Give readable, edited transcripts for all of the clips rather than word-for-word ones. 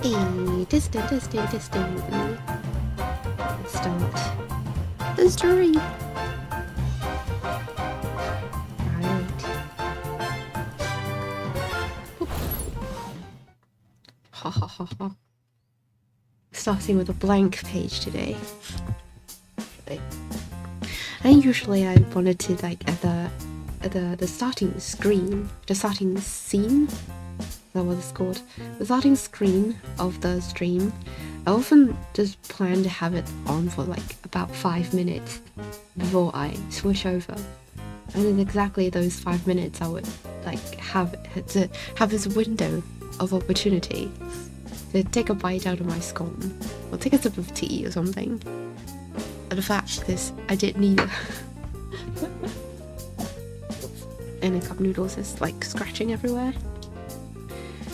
Hey, testing. Let's start the stream. Right. Ha ha ha ha. Starting with a blank page today. And usually I wanted to like at the starting screen, the starting scene. That was it's called. The starting screen of the stream. I often just plan to have it on for like about 5 minutes before I switch over. And in exactly those 5 minutes I would like have this window of opportunity to take a bite out of my scone or take a sip of tea or something. And the fact is I didn't need and a cup of noodles is like scratching everywhere.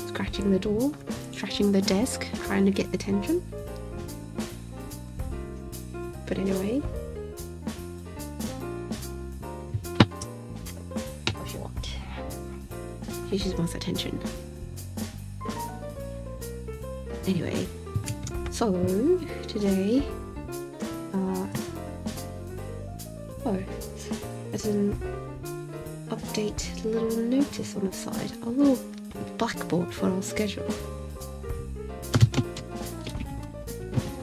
Scratching the door, scratching the desk, trying to get attention. But anyway, what she want? She just wants attention. Anyway, so today, there's an update, a little notice on the side, a little blackboard for our schedule.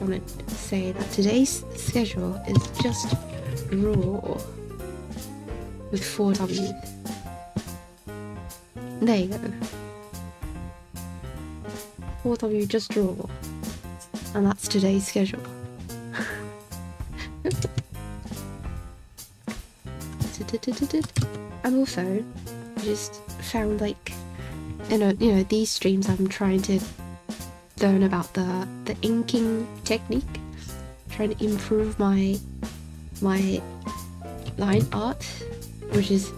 I want to say that today's schedule is just raw with 4 W's. There you go. 4 W just raw. And that's today's schedule. And also, I just found like you know these streams I'm trying to learn about the inking technique, trying to improve my line art, which is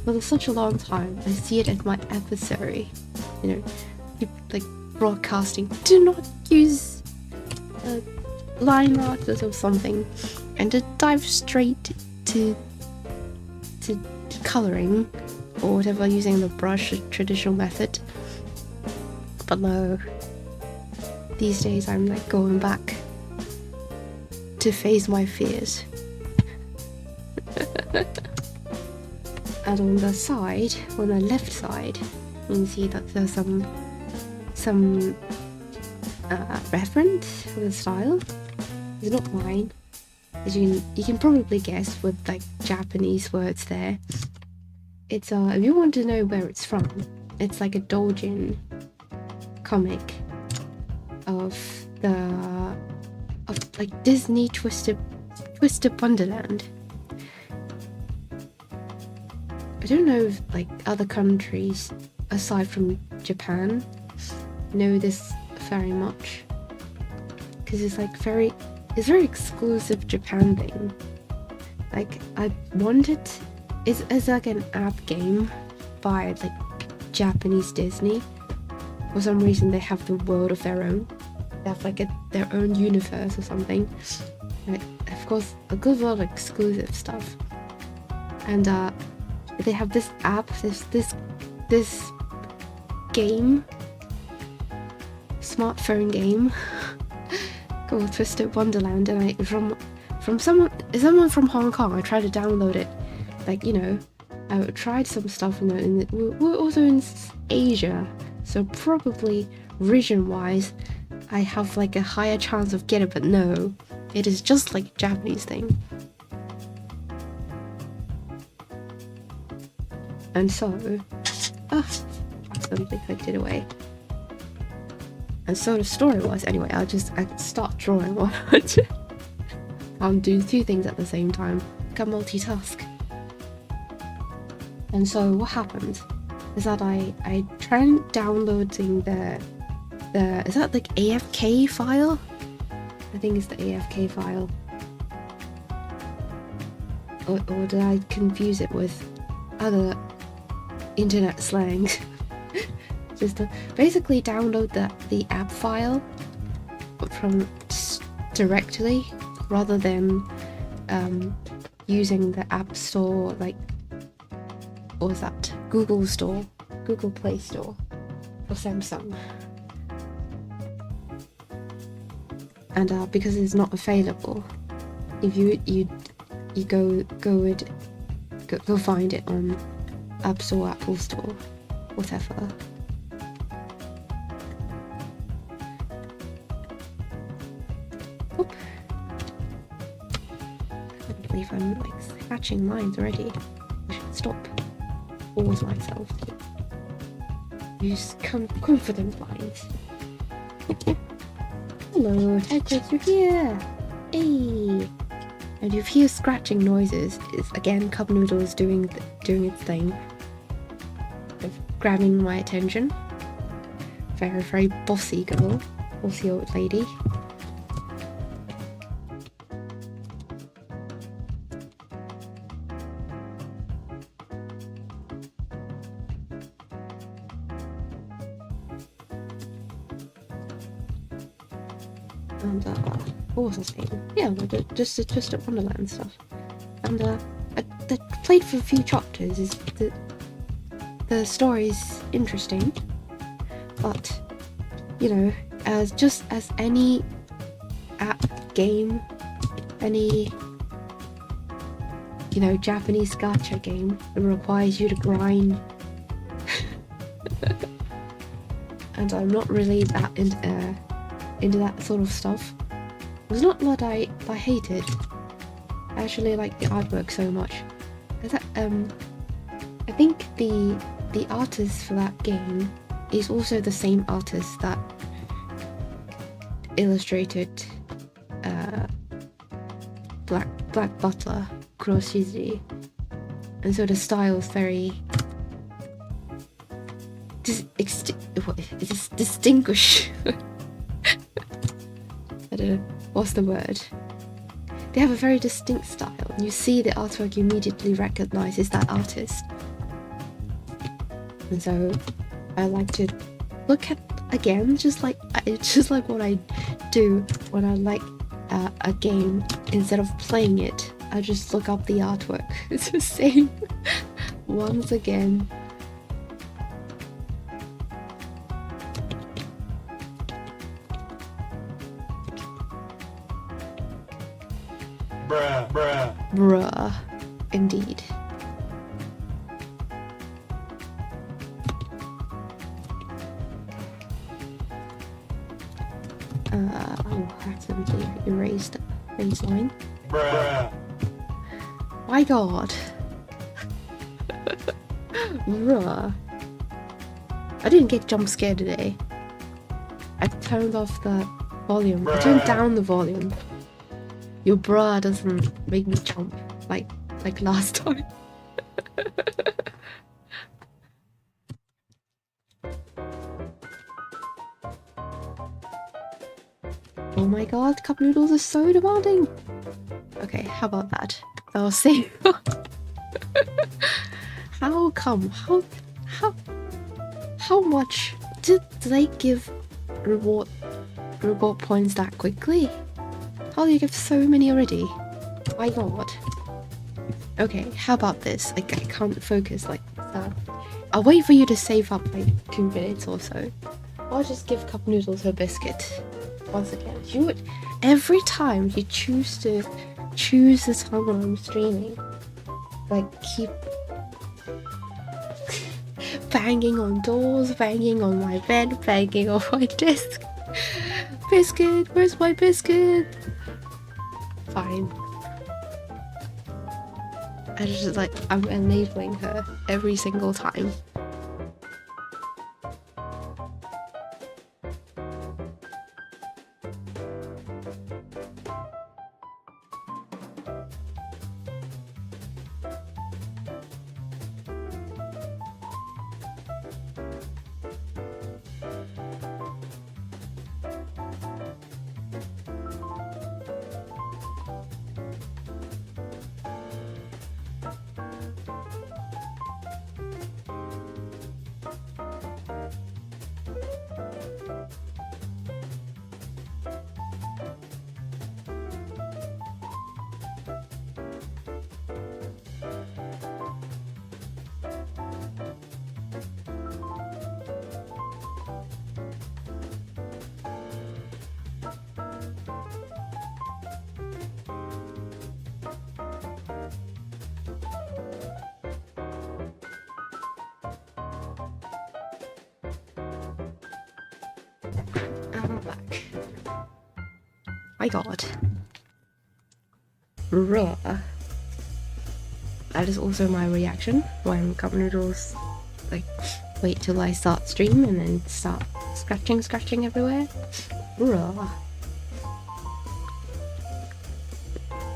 for such a long time I see it as my adversary. You know, like broadcasting, do not use line art or something, and to dive straight to coloring or whatever using the brush, the traditional method. But no, these days I'm like going back to face my fears. And on the side, on the left side, you can see that there's some reference for the style. It's not mine, as you can probably guess with like Japanese words there. It's if you want to know where it's from, it's like a doujin comic of like Disney Twisted Wonderland. I don't know if like other countries aside from Japan know this very much, because it's like very exclusive Japan thing. Like I wanted. It's like an app game by like Japanese Disney. For some reason they have the world of their own. They have like their own universe or something. Like, of course, a good lot of exclusive stuff. And they have this app, this game, smartphone game called Twisted Wonderland. And from someone from Hong Kong, I tried to download it. Like, you know, I tried some stuff we're also in Asia, so probably region-wise I have like a higher chance of getting it, but no, it is just like a Japanese thing. And so, accidentally clicked it away. And so the story was, anyway, I could start drawing while I'm doing 2 things at the same time. I can multitask. And so what happened is that I tried downloading the is that like AFK file? I think it's the AFK file. Or did I confuse it with other internet slang? Just to basically download the app file from directly rather than using the App Store, like, what was that? Google Play Store for Samsung. and because it's not available, if you go find it on App Store, Apple Store, whatever. Oop. I can't believe I'm like scratching lines already. I should stop. Pause myself. Use confident lines. Hello, Tetris, you're here! Hey! And if you hear scratching noises, it's again Cup Noodles doing its thing. Of grabbing my attention. Very, very bossy girl. Bossy old lady. And what was I saying? Yeah, just at Wonderland stuff. And I played for a few chapters. Is the story's interesting, but you know, as any app game, any Japanese gacha game, it requires you to grind. And I'm not really that into that sort of stuff. It's not that I hated. I actually like the artwork so much. I think the artist for that game is also the same artist that illustrated Black Butler, Kuroshizi, and so the style is very distinguished. I don't know, what's the word? They have a very distinct style. When you see the artwork, you immediately recognize it's that artist. And so I like to look at, again, just like what I do when I like a game. Instead of playing it, I just look up the artwork. It's the same once again. Bruh, indeed. Oh, I accidentally erased the baseline. Bruh. My god. Bruh. I didn't get jump scared today. I turned off the volume. Bruh. I turned down the volume. Your bruh doesn't make me jump like last time. Oh my god, Cup Noodles are so demanding. Okay, how about that? I'll see. How come? How much do they give reward points that quickly? How do you give so many already? My god. Okay, how about this? Like, I can't focus like that. I'll wait for you to save up like 2 minutes or so. I'll just give Cup Noodles her biscuit. Once again, every time you choose the time when I'm streaming, like keep banging on doors, banging on my bed, banging on my desk. Biscuit, where's my biscuit? Fine. I'm enabling her every single time. my god. Raw. That is also my reaction when cup noodles, like, wait till I start stream and then start scratching everywhere. Raw.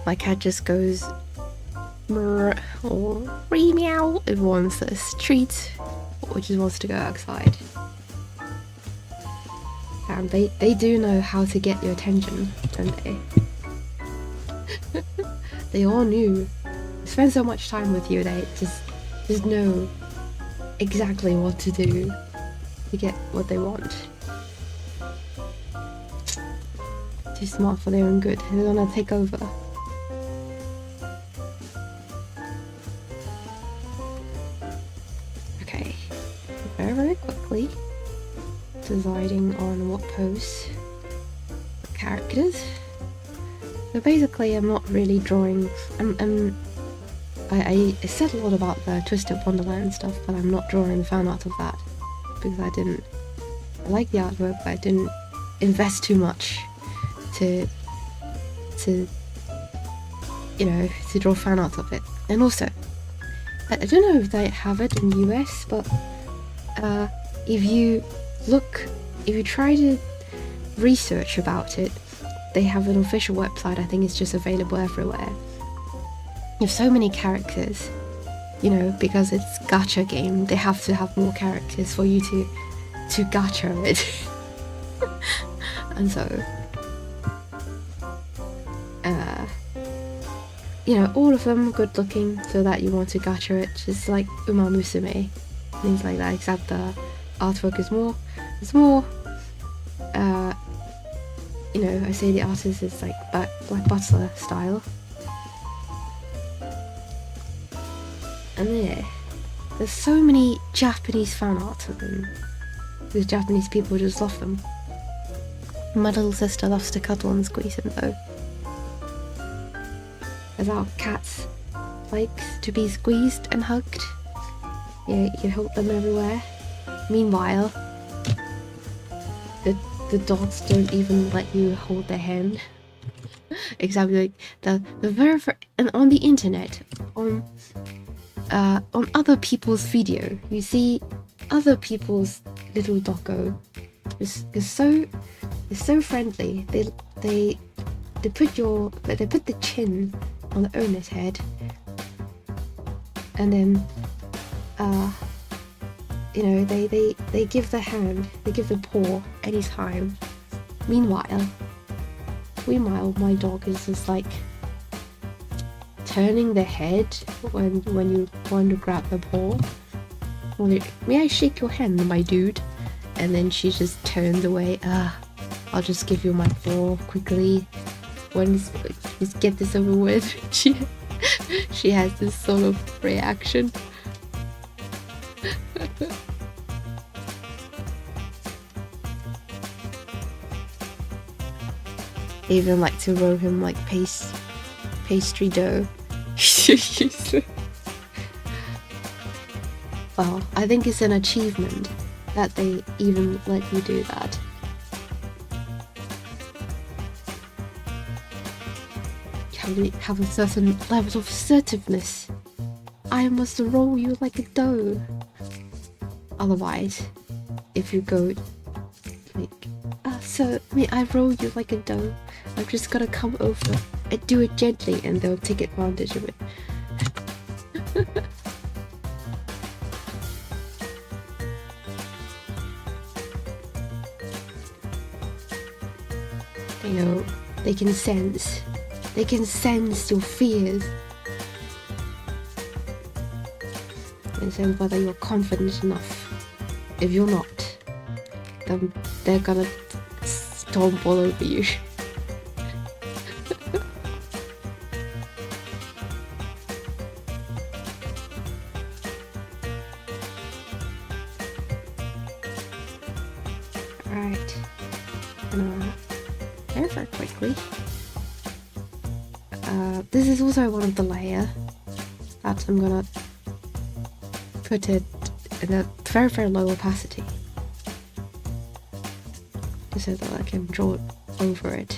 My cat just goes or meow. It wants a treat, or just wants to go outside. And they do know how to get your attention, don't they? They all knew. They spend so much time with you, they just know exactly what to do to get what they want. Too smart for their own good. They wanna take over. Okay, very quickly deciding on what pose for characters. So basically, I'm not really drawing. I said a lot about the Twisted Wonderland stuff, but I'm not drawing fan art of that because I like the artwork, but I didn't invest too much to draw fan art of it. And also, I don't know if they have it in the US, but if you try to research about it, they have an official website. I think it's just available everywhere. You have so many characters, because it's gacha game, they have to have more characters for you to gacha it. And so all of them good looking so that you want to gacha it, just like Uma Musume, things like that, except the artwork is more I say the artist is like Black Butler style. And there's so many Japanese fan art of them, because Japanese people just love them. My little sister loves to cuddle and squeeze them though, as our cats likes to be squeezed and hugged. You hold them everywhere. Meanwhile, the dogs don't even let you hold their hand. Exactly, like the very and on the internet, on other people's video, you see other people's little doggo is so friendly. They put the chin on the owner's head, and then they give the hand, they give the paw anytime. Meanwhile, my dog is just like turning the head when you want to grab the paw. May I shake your hand, my dude? And then she just turns away. I'll just give you my paw quickly. Just get this over with. She has this sort of reaction. They even like to roll him like pastry dough. Well, I think it's an achievement that they even let you do that. You have a certain level of assertiveness. I must roll you like a dough. Otherwise, if you go like, sir, may I roll you like a dough? I'm just gonna come over and do it gently, and they'll take advantage of it. They know, they can sense your fears. And so whether you're confident enough. If you're not, then they're gonna stomp all over you. Alright. Very quickly. This is also one of the layer that I'm gonna put it in a very low opacity, just so that I can draw over it.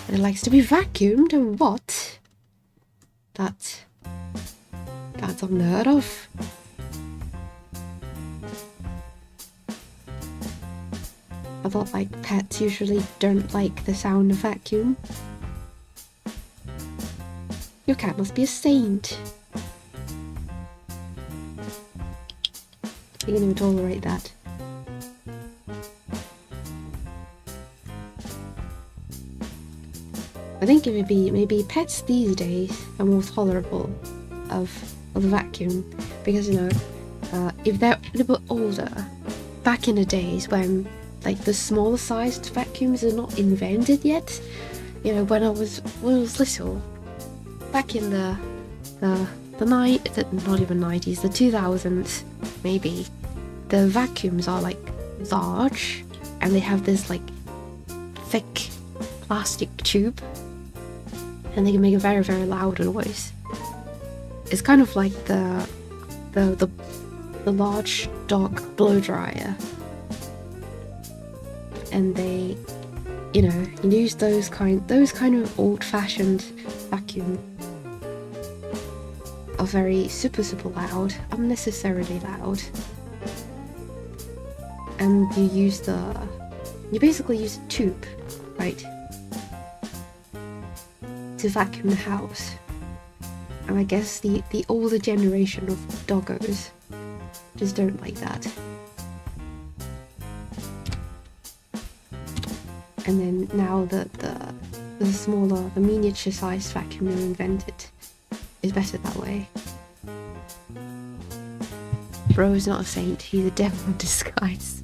And it likes to be vacuumed, and what? That's unheard of. I thought like pets usually don't like the sound of vacuum. Your cat must be a saint. You can even tolerate that. I think it would be maybe pets these days are more tolerable of the vacuum, because you know, if they're a little bit older, back in the days when like the smaller sized vacuums are not invented yet, you know, when I was little, back in the not even 90s, the 2000s maybe, the vacuums are like large and they have this like thick plastic tube and they can make a very, very loud noise. It's kind of like the large dog blow dryer, and they, you know, use those kind of old-fashioned vacuum are very super loud, unnecessarily loud, and you basically use a tube, right, to vacuum the house. And I guess the older generation of doggos just don't like that. And then now the smaller, the miniature sized vacuum they invented is better that way. Bro is not a saint, he's a devil in disguise.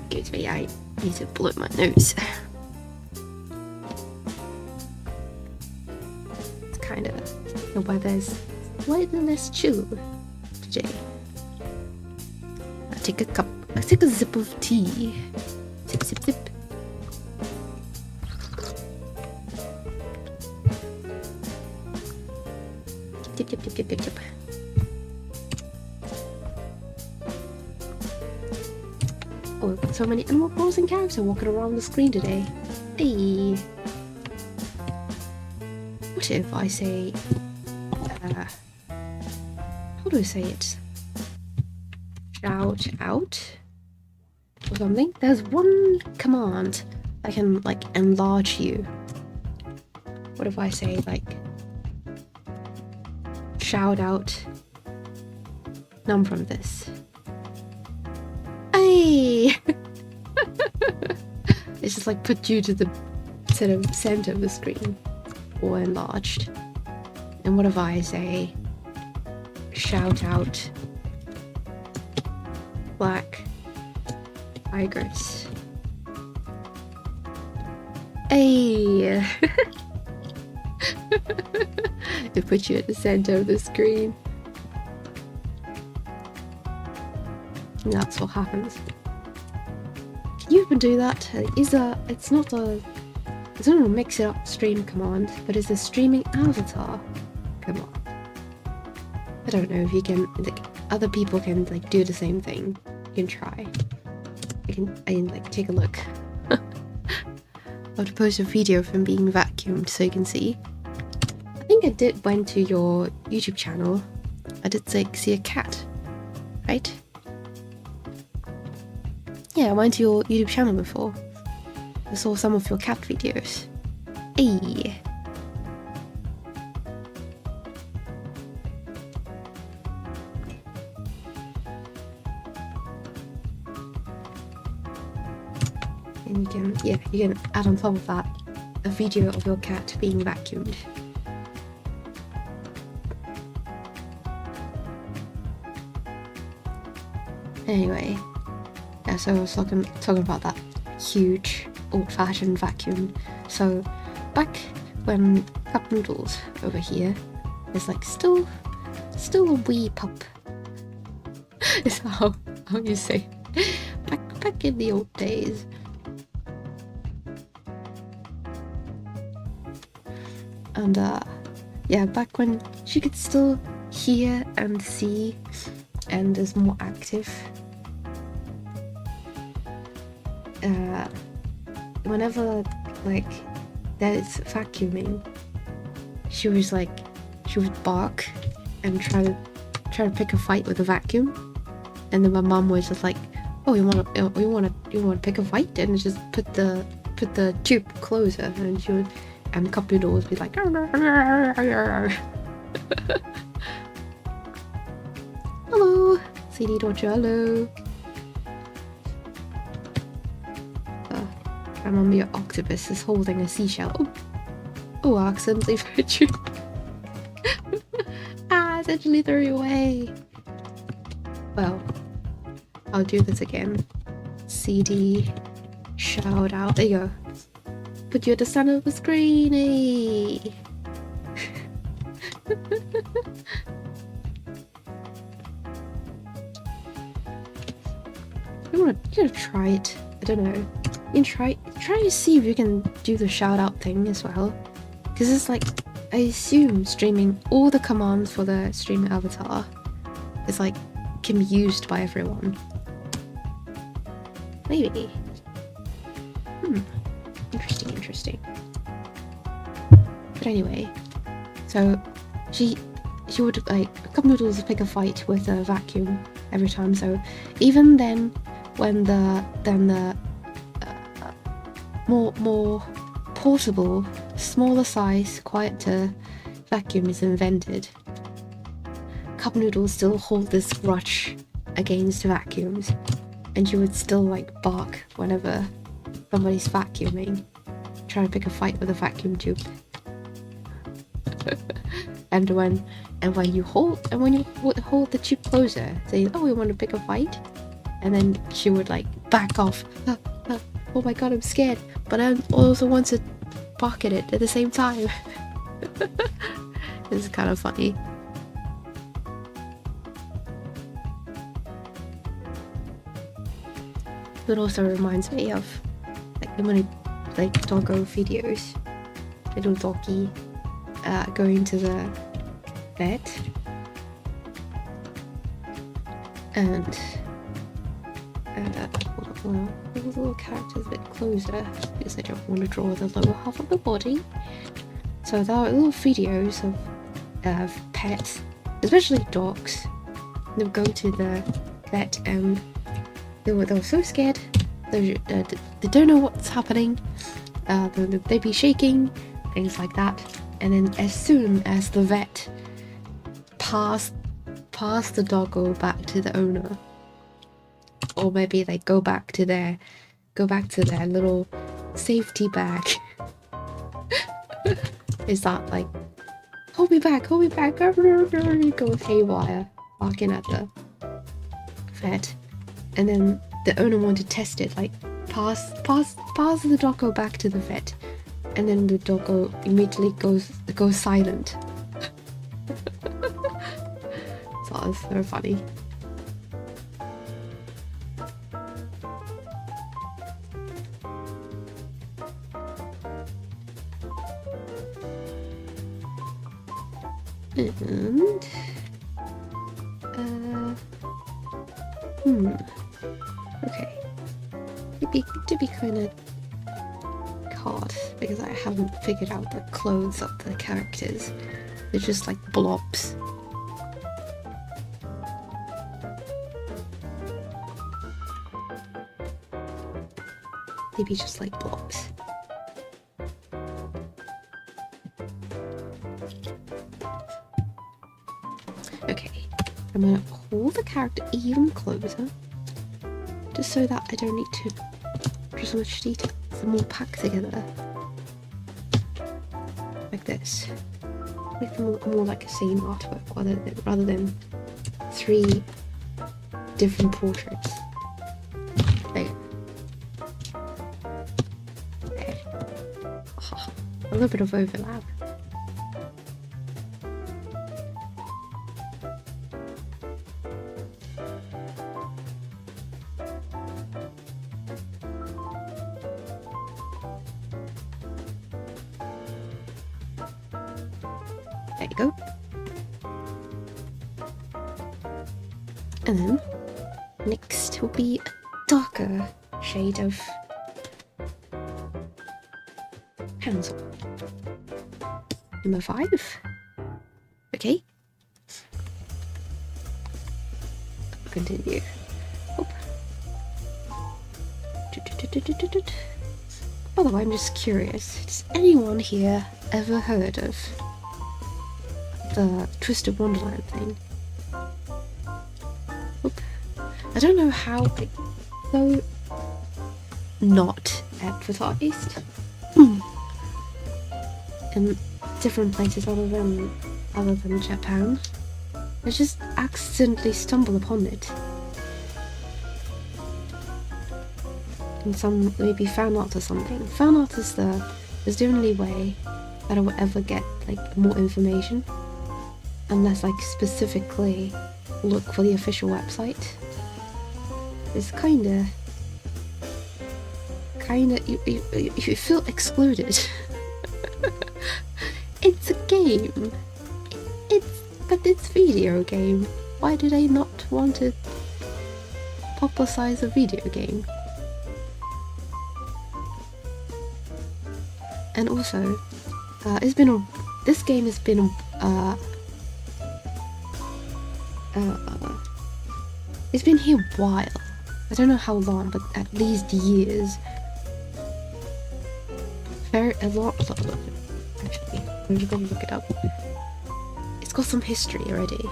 Excuse me, I need to blow my nose. It's kind of, the weather's slightly less chill today. I take a sip of tea. Sip, sip, sip. Tip, tip, tip, tip, tip, tip. Oh, we've got so many Animal Crossing characters walking around the screen today. Hey. What if I say, how do I say it? Shout out or something? There's one command that can like enlarge you. What if I say like shout out none from this? Hey. It's just like put you to the sort of center of the screen or enlarged. And what if I say shout out black tigers? Hey. It puts you at the center of the screen. And that's what happens. Can you even do that? It's not a mix it up stream command, but it's a streaming avatar command. I don't know if you can, like, other people can like do the same thing. You can try. I can like take a look. I'll have to post a video from being vacuumed so you can see. I think I went to your YouTube channel. I did like see a cat, right? Yeah, I went to your YouTube channel before. I saw some of your cat videos. Hey. And you can add on top of that a video of your cat being vacuumed. Anyway, yeah, so I was talking about that huge old-fashioned vacuum. So back when Cup Noodles over here is like still a wee pup. Is how you say back in the old days. And yeah, back when she could still hear and see and is more active. Whenever like there's vacuuming, she would bark and try to pick a fight with the vacuum, and then my mom was just like, "Oh, you want to pick a fight?" and just put the tube closer, and Cup Noodle would be like, "Hello, CD Dodger, hello." My mummy octopus is holding a seashell. Oh, I accidentally hurt you. I essentially threw you away. Well, I'll do this again. CD, shout out. There you go. Put you at the center of the screen. You wanna try it? I don't know. You can try to see if you can do the shout out thing as well, because it's like, I assume streaming all the commands for the streamer avatar is like can be used by everyone. Maybe. Interesting. But anyway, so she would like Cup Noodles pick a fight with a vacuum every time. So even then, when the more portable, smaller size, quieter vacuum is invented, Cup Noodles still hold this grudge against vacuums, and she would still like bark whenever somebody's vacuuming, trying to pick a fight with a vacuum tube. and when you hold the tube closer, saying, "Oh, we want to pick a fight," and then she would like back off. Oh my god, I'm scared, but I also want to bark at it at the same time. This is kind of funny. It also reminds me of like the many like doggo videos. Little doggy going to the vet, and the little character's a bit closer because I don't want to draw the lower half of the body. So there are little videos of pets, especially dogs. They'll go to the vet and they were so scared. They don't know what's happening. They'd be shaking, things like that. And then as soon as the vet pass the doggo back to the owner, or maybe they go back to their little safety bag, is that like, hold me back, goes haywire, barking at the vet. And then the owner wanted to test it, like pass the doggo back to the vet, and then the doggo immediately goes silent. So it's so funny. And okay, it'd be kind of hard because I haven't figured out the clothes of the characters. They're just like blobs. Maybe just like blobs. Okay, I'm gonna hold the character even closer, just so that I don't need to do so much detail. It's more packed together, like this. Make them look more like the same artwork rather than three different portraits. There. Oh, a little bit of overlap. There you go. And then next will be a darker shade of pencil. Number 5. Okay. Continue. Oh. By the way, I'm just curious. Has anyone here ever heard of the Twisted Wonderland thing? Oop. I don't know how it's so not advertised in different places other than Japan. I just accidentally stumble upon it in some maybe fan art or something. Fan art is the only way that I will ever get like more information, unless I specifically look for the official website. It's kinda you feel excluded. It's a game. But it's video game. Why do they not want to publicize a video game? And also, this game has been it's been here a while. I don't know how long, but at least years. A lot. Actually, I'm just gonna look it up. It's got some history already,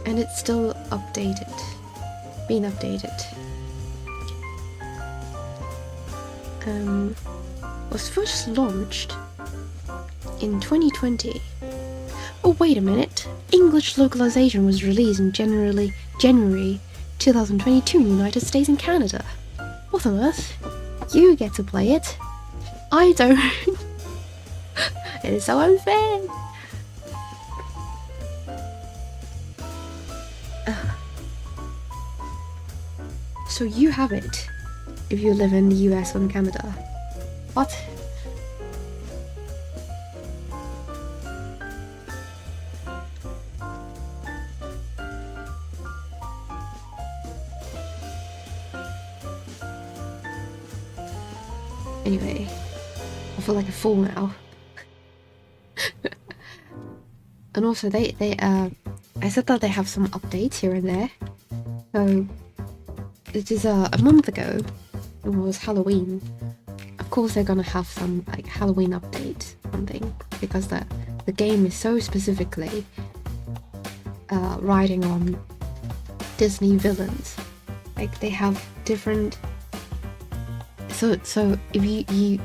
and it's still being updated. Was first launched in 2020. Oh wait a minute! English localization was released in January 2022 in the United States and Canada. What on earth? You get to play it. I don't. It is so unfair. So you have it if you live in the US or in Canada. What? Anyway, I feel like a fool now. And also I said that they have some updates here and there. So it is a month ago. It was Halloween. Of course they're gonna have some like Halloween update something, because the game is so specifically riding on Disney villains. Like they have different. So if you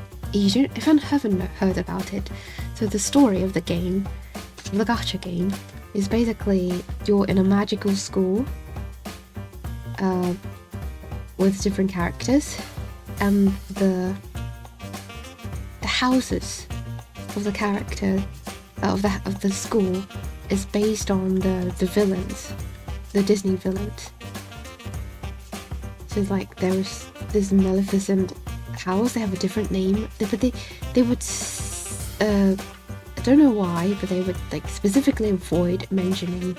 haven't heard about it, so the story of the game, the gacha game, is basically you're in a magical school with different characters, and the houses of the character of the school is based on the villains, the Disney villains. So like there's this Maleficent house. They have a different name, but they would I don't know why, but they would like specifically avoid mentioning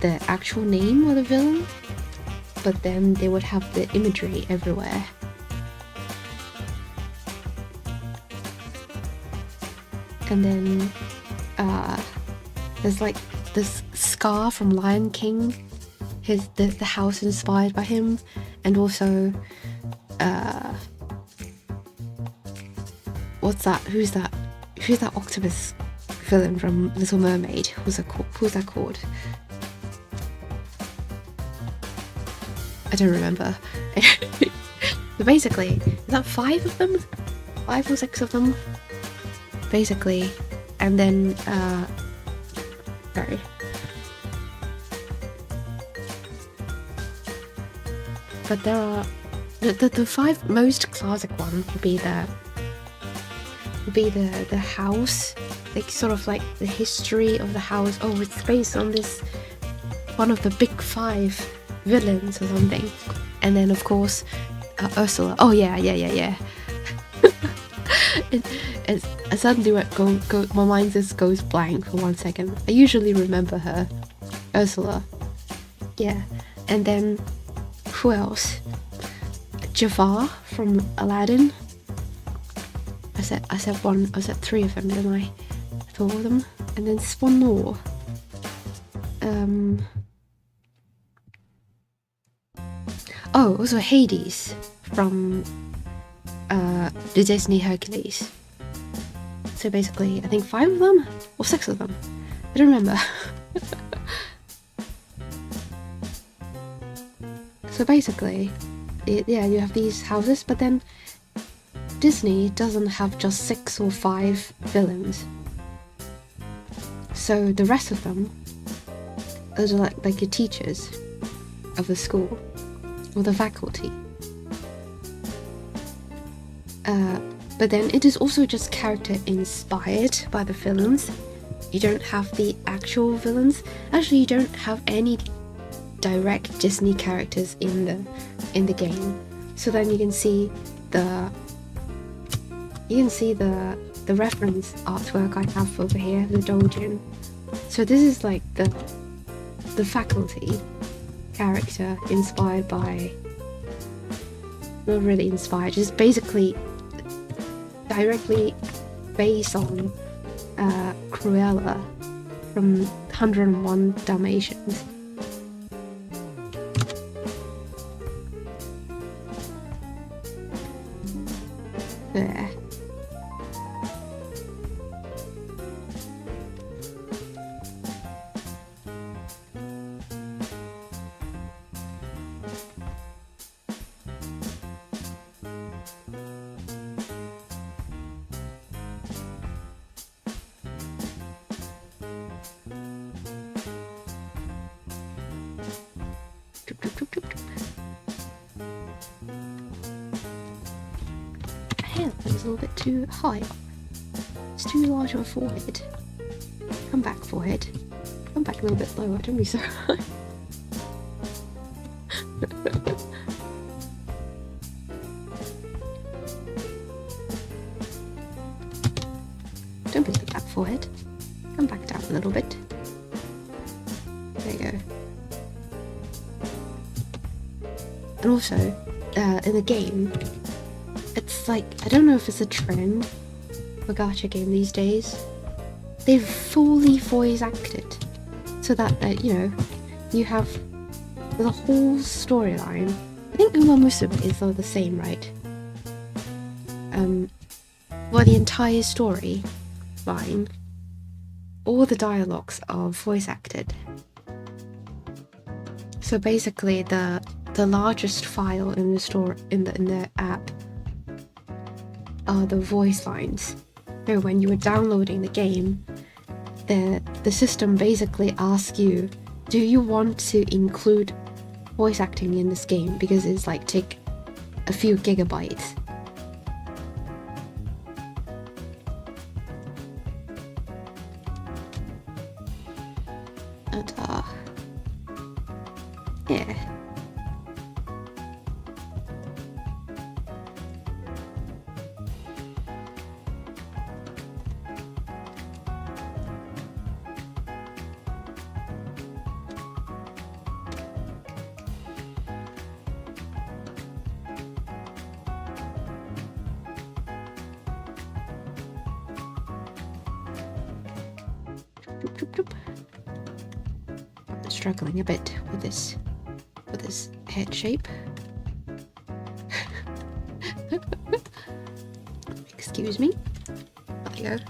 the actual name of the villain, but then they would have the imagery everywhere. And then there's like this Scar from Lion King, the house inspired by him, and also what's that? Who's that octopus villain from Little Mermaid? Who's that called? I don't remember. But basically, is that 5 of them? 5 or 6 of them? Basically, and then sorry. But there are the 5 most classic ones would be the house, like sort of like the history of the house. Oh, it's based on this one of the big 5 villains or something. And then of course Ursula. Oh yeah. I suddenly my mind just goes blank for 1 second. I usually remember her. Ursula. Yeah. And then who else? Jafar from Aladdin. I said three of them, didn't I? Four of them. And then there's one more. Oh, also Hades from the Disney Hercules. So basically, I think 5 of them or 6 of them. I don't remember. So basically, you have these houses, but then Disney doesn't have just 6 or 5 villains. So the rest of them, those are like your teachers of the school or the faculty. But then it is also just character inspired by the villains. You don't have the actual villains. Actually, you don't have any direct Disney characters in the game. So then you can see the reference artwork I have over here, the Doujin. So this is like the faculty character inspired by, not really inspired, just basically directly based on Cruella from 101 Dalmatians. There. Hair is a little bit too high. It's too large of a forehead. Come back, forehead. Come back a little bit lower, don't be so high. Don't be like that, forehead. Come back down a little bit. There you go. And also, in the game, it's like, I don't know if it's a trend for gacha game these days. They've fully voice acted, so that you have the whole storyline. I think Uma Musume is all the same, right? Well, the entire story line, all the dialogues are voice acted. So basically, the largest file in the store in the app are the voice lines. So when you were downloading the game, the system basically asks you, do you want to include voice acting in this game, because it's like take a few gigabytes. And yeah. I'm struggling a bit with this head shape. Excuse me. There you go.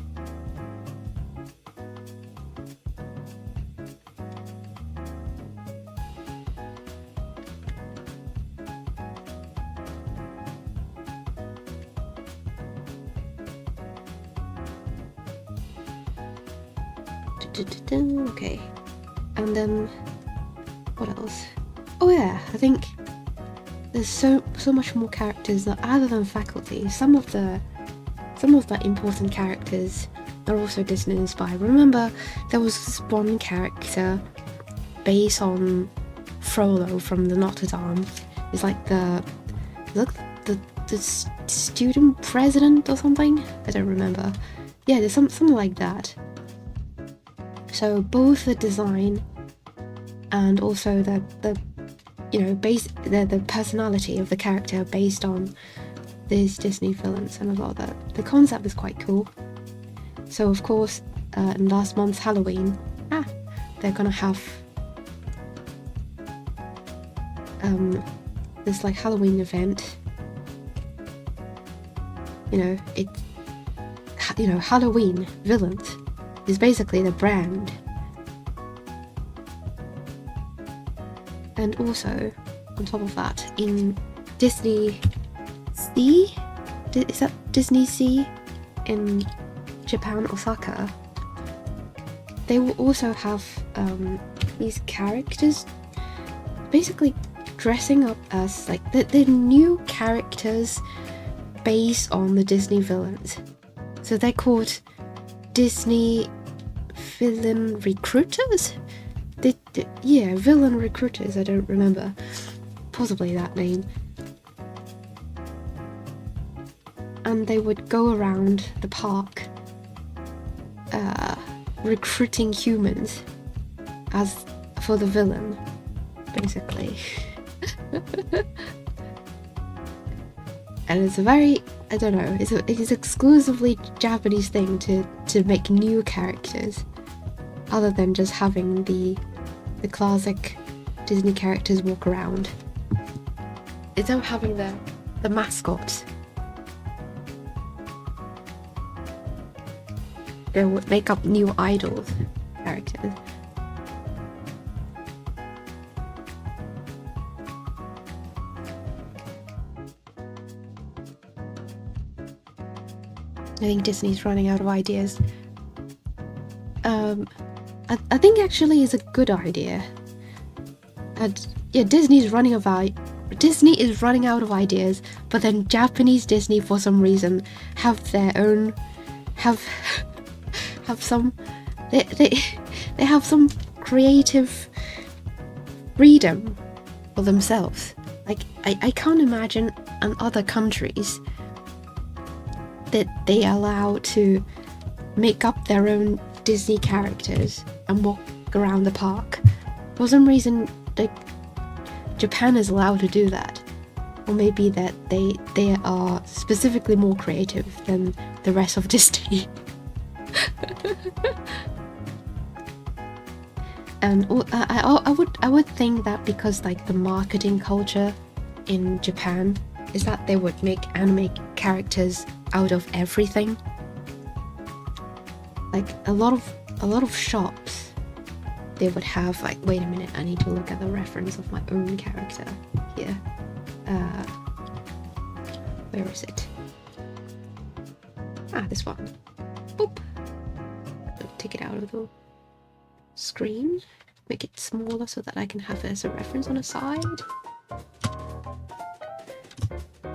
Okay, and then what else? Oh yeah, I think there's so much more characters that, other than faculty. Some of the important characters are also Disney inspired. Remember, there was this one character based on Frollo from the Notre Dame. It's like the student president or something. I don't remember. Yeah, there's something like that. So both the design and also the the personality of the character based on these Disney villains, and I thought that the concept is quite cool. So of course, in last month's Halloween, they're gonna have this like Halloween event. Halloween villains is basically the brand. And also, on top of that, in Disney Sea, is that Disney Sea in Japan, Osaka, they will also have these characters basically dressing up as like the new characters based on the Disney villains. So they're called Disney Villain Recruiters? Villain Recruiters, I don't remember. Possibly that name. And they would go around the park recruiting humans as for the villain, basically. And it's a very, I don't know, it's exclusively Japanese thing to make new characters, other than just having the classic Disney characters walk around. It's not having the mascots. They would make up new idols characters. I think Disney's running out of ideas. I think actually is a good idea. And yeah, Disney is running out of ideas, but then Japanese Disney for some reason have their own have some they have some creative freedom for themselves. Like I can't imagine in other countries that they allow to make up their own Disney characters and walk around the park. For some reason, like, Japan is allowed to do that. Or maybe that they are specifically more creative than the rest of Disney. And I would think that because like the marketing culture in Japan is that they would make anime characters out of everything. Like a lot of shops, they would have like, wait a minute, I need to look at the reference of my own character here. Where is it? This one. Boop. Take it out of the screen, make it smaller so that I can have it as a reference on the side.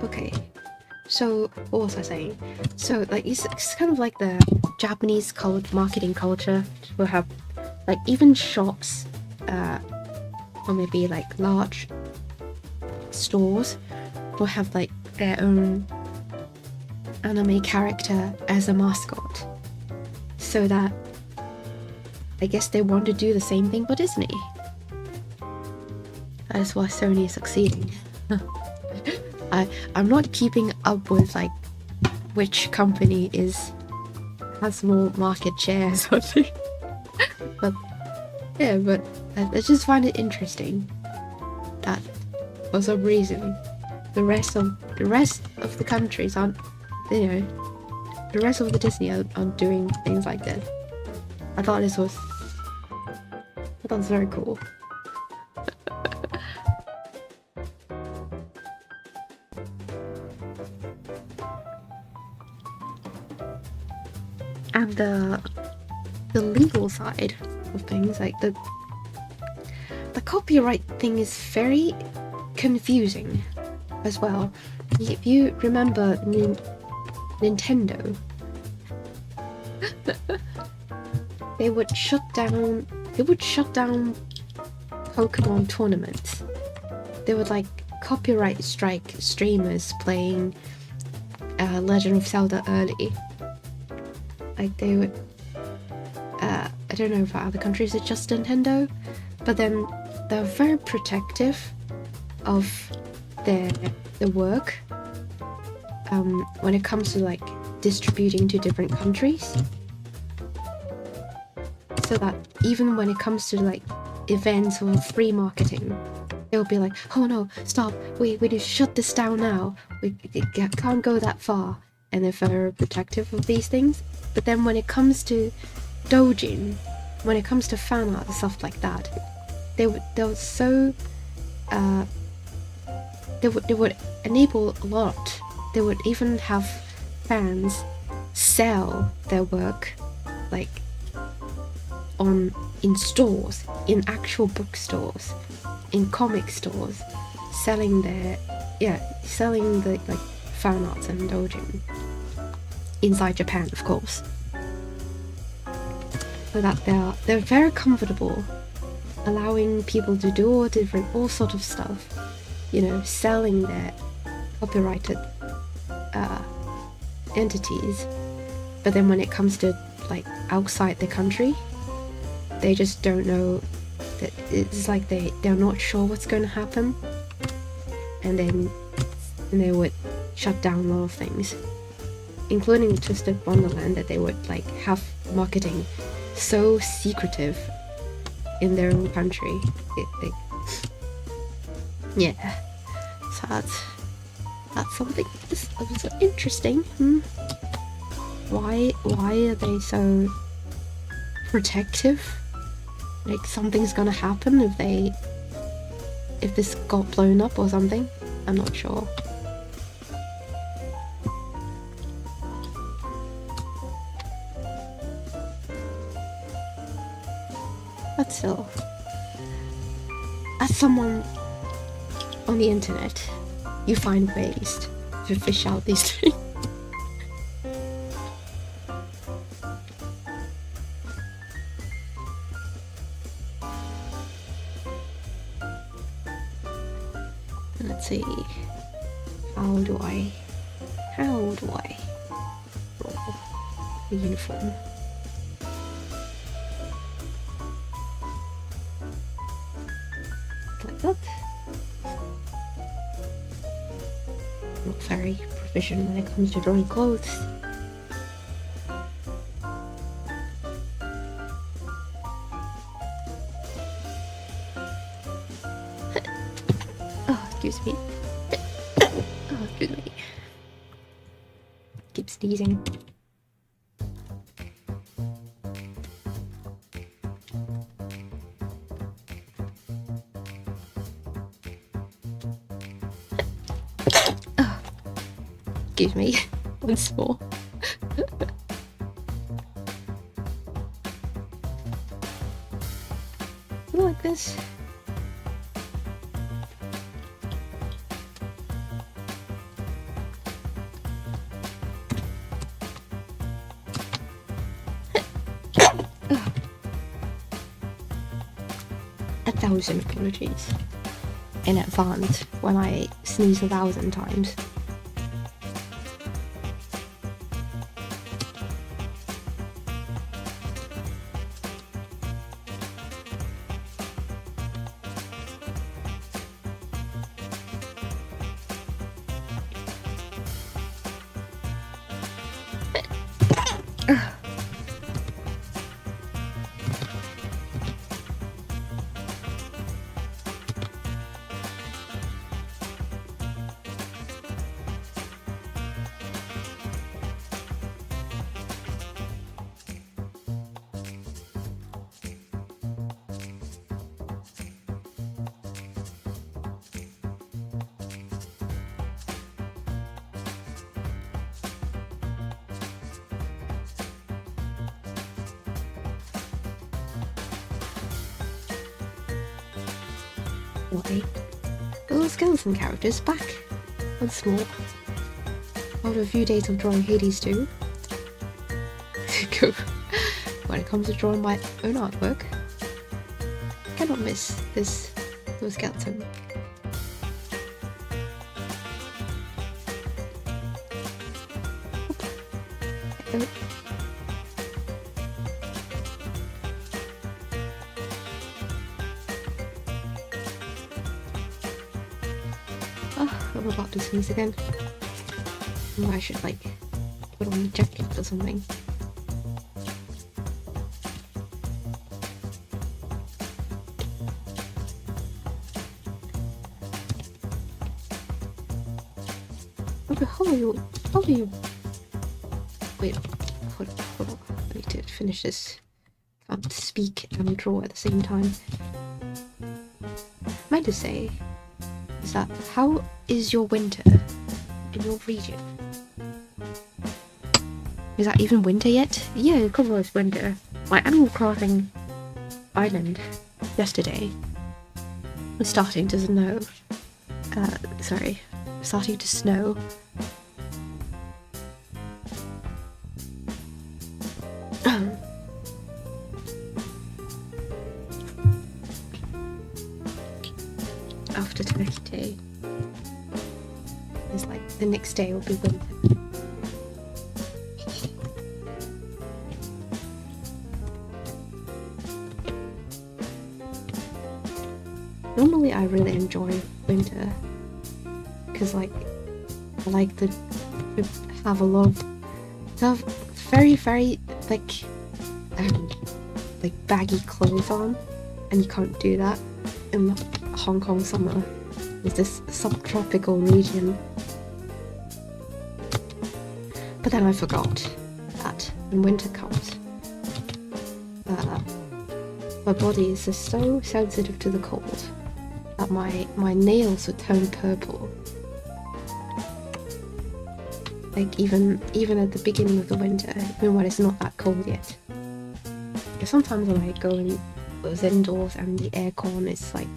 Okay. So, what was I saying? So, like, it's kind of like the Japanese marketing culture. Will have, like, even shops, or maybe, like, large stores will have, like, their own anime character as a mascot. So that, I guess they want to do the same thing for Disney. That is why Sony is succeeding. I'm not keeping up with like which company has more market share or something. but I just find it interesting that for some reason the rest of the countries aren't, the rest of the Disney aren't doing things like this. I thought this was very cool. And the legal side of things, like the copyright thing is very confusing as well. If you remember Nintendo, they would shut down Pokemon tournaments. They would like copyright strike streamers playing Legend of Zelda early. Like they would, I don't know if other countries it's just Nintendo, but then they're very protective of their work when it comes to like distributing to different countries, so that even when it comes to like events or free marketing, they'll be like, oh no, stop, we need to shut this down now, we can't go that far, and they're very protective of these things. But then when it comes to doujin, when it comes to fan art and stuff like that, they would enable a lot. They would even have fans sell their work like in stores, in actual bookstores, in comic stores, selling the like fan arts and doujin inside Japan, of course. So that they're very comfortable allowing people to do all sort of stuff, you know, selling their copyrighted entities. But then when it comes to like outside the country, they just don't know. That it's like they're not sure what's going to happen, and then they would shut down a lot of things, including Twisted Wonderland, that they would like have marketing so secretive in their own country. Yeah, so that's something that's so interesting. Why are they so protective? Like something's gonna happen if this got blown up or something? I'm not sure. But still, as someone on the internet, you find ways to fish out these things. Let's see, how do I draw the uniform? Like that. Not very proficient when it comes to drawing clothes. Excuse me. Oh, excuse me. Keep sneezing. Oh, excuse me. Once more. Like this. A thousand apologies in advance when I sneeze 1,000 times. Why? The little skeleton character's back once more. After a few days of drawing Hades 2. When it comes to drawing my own artwork, I cannot miss this little skeleton. Oh. I'm about to sneeze again. Oh, I should like put on a jacket or something. Okay, how are you? Wait, hold on. I need to finish this. Can't speak and draw at the same time. I meant to say is that how is your winter in your region? Is that even winter yet? Yeah, it was winter. My Animal Crossing island yesterday was starting to snow. Starting to snow. After Turkey Day, it's like the next day will be winter. Normally I really enjoy winter because like I like to have a lot of very like baggy clothes on, and you can't do that in the Hong Kong summer. It's this subtropical region. But then I forgot that when winter comes, my body is just so sensitive to the cold that my nails would turn purple. Like even at the beginning of the winter, even when it's not that cold yet. Because sometimes when I go in those indoors and the aircon is like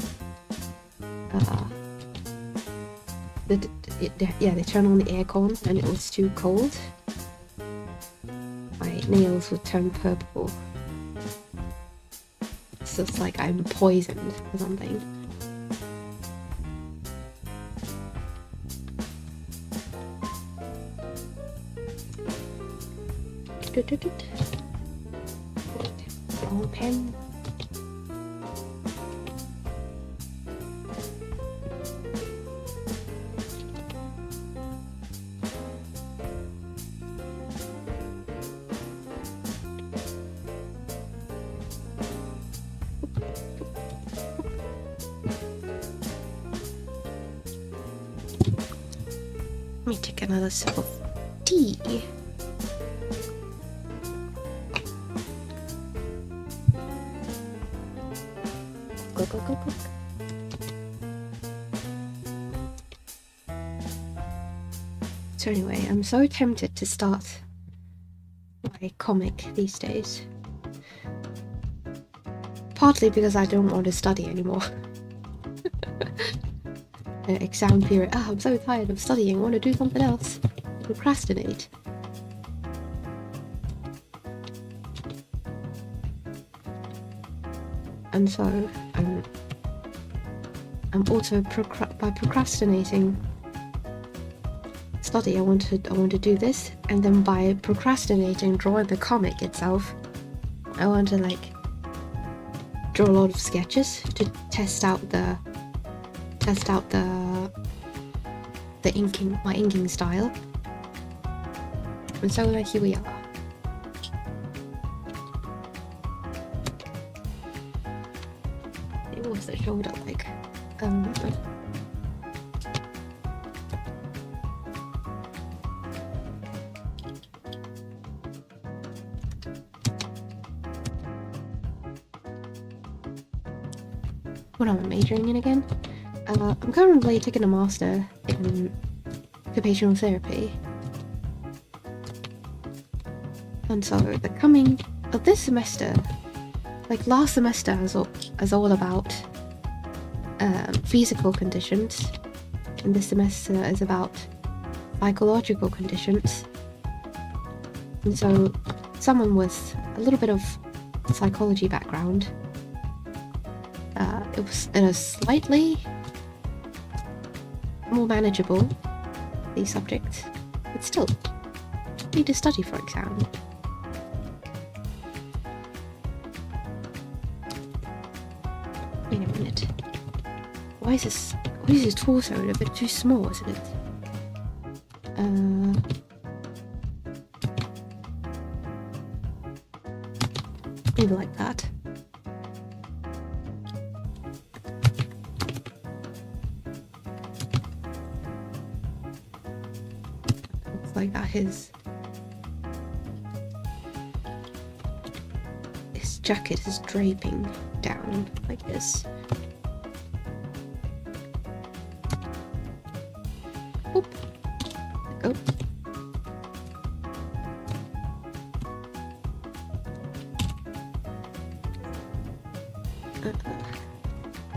they turn on the aircon and it was too cold, my nails would turn purple. So it's like I'm poisoned or something. Wrong pen. Let me take another sip of tea. Go. So anyway, I'm so tempted to start my comic these days. Partly because I don't want to study anymore. Exam period. I'm so tired of studying. I want to do something else. Procrastinate. And so I'm also by procrastinating study. I want to do this, and then by procrastinating drawing the comic itself, I want to like draw a lot of sketches to test out the my inking style. And so here we are. It was the shoulder like what am I majoring in again? I'm currently taking a master in occupational therapy, and so the coming of this semester, like last semester, is all about physical conditions, and this semester is about psychological conditions. And so someone with a little bit of psychology background, it was in a slightly more manageable, these subjects, but still need to study for exam. Wait a minute. Why What is his torso? A bit too small, isn't it? Maybe like that. Looks like that his jacket is draping down like this. Oop. There we go.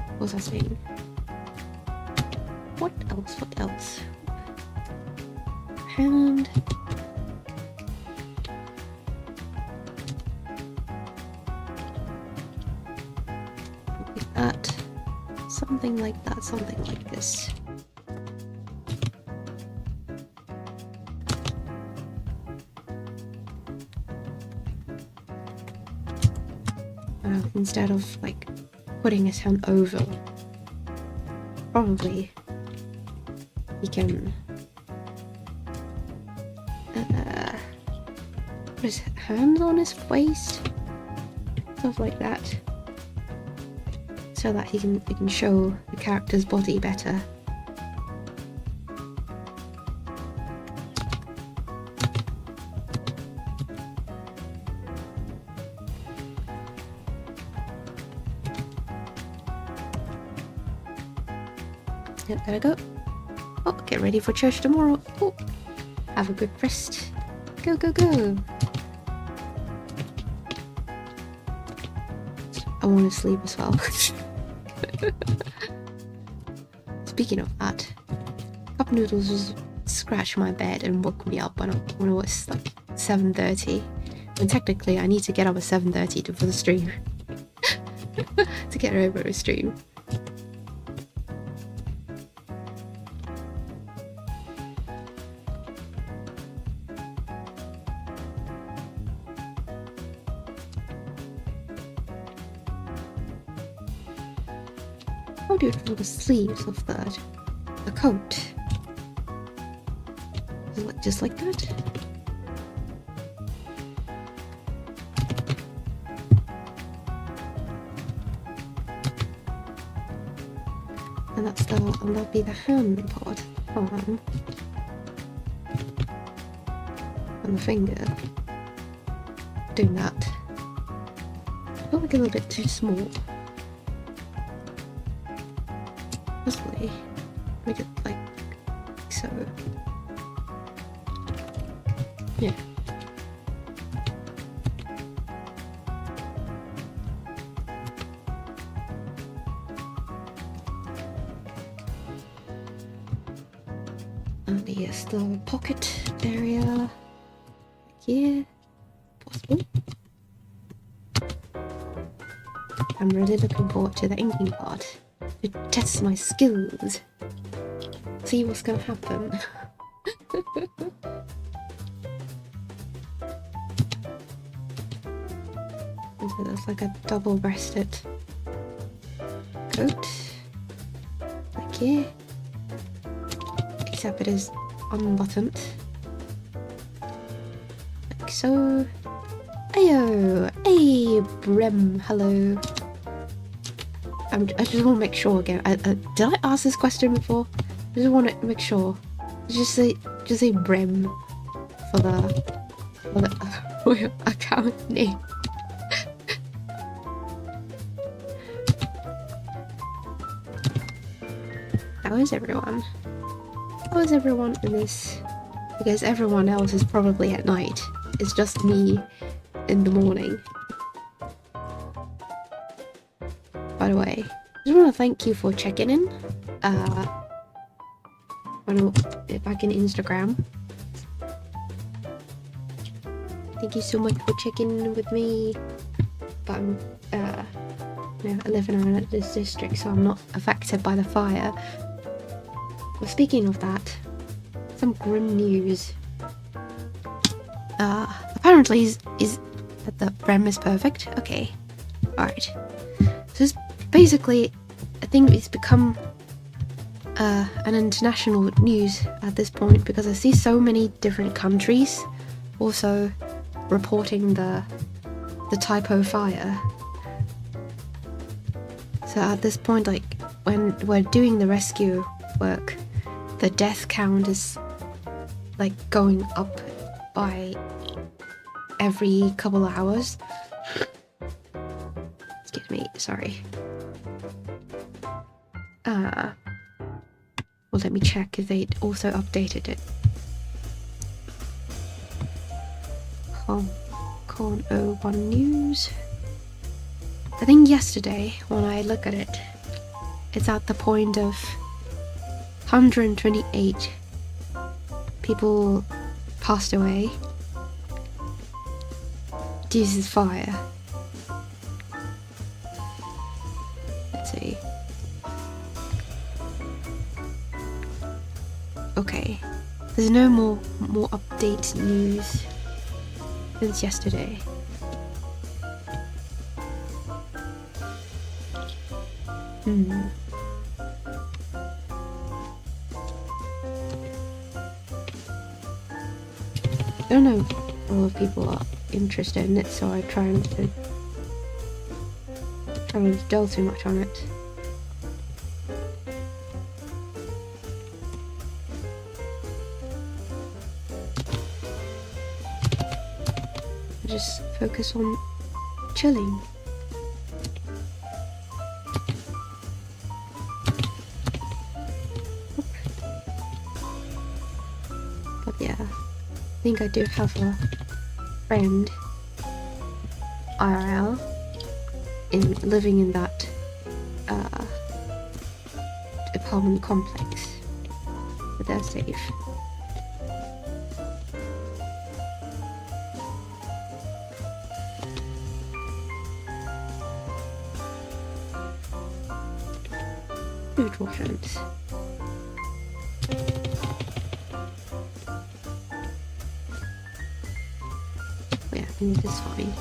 What was I saying? What else? What else? And like that. Something like that. Something like this. Instead of like putting his hand over, probably he can put his hands on his waist, stuff like that, so that he can show the character's body better. Yep, there we go. Oh, get ready for church tomorrow. Oh, have a good rest. Go, go, go. I want to sleep as well. Speaking of that, Cup Noodles just scratched my bed and woke me up when it was like 7:30. When technically I need to get up at 7:30 for the stream. To get over a stream. How do you draw the sleeves of the coat? Is it just like that? And that'll be the hand part, arm, and the finger. Doing that. I feel like a little bit too small. Possibly make it like so. Yeah. And here's the pocket area. Like here. Possible. I'm really looking forward to the inking part. To test my skills. See what's gonna happen. And so there's like a double-breasted coat. Like here. Except it is unbuttoned. Like so. Ayo! Hey, Brem, hello. I just want to make sure again. Did I ask this question before? I just want to make sure. Just say Brem for the account name. How is everyone? How is everyone in this? Because everyone else is probably at night. It's just me in the morning. By the way, I just want to thank you for checking in. Back in Instagram. Thank you so much for checking in with me. But I live in this district, so I'm not affected by the fire. But speaking of that, some grim news. Apparently is that the Brem is perfect. Okay, all right. So it's basically, I think it's become an international news at this point, because I see so many different countries also reporting the typo fire. So at this point, like when we're doing the rescue work, the death count is like going up by every couple of hours. Excuse me, sorry. Well, let me check if they also updated it. Con 01 News. I think yesterday, when I look at it, it's at the point of 128 people passed away due to this fire. Let's see. Okay, there's no more update news since yesterday. I don't know if a lot of people are interested in it, so I try not to dwell too much on it. Just focus on chilling. But yeah, I think I do have a friend IRL living in that apartment complex, but they're safe. Food rations. Yeah, I think this is fine.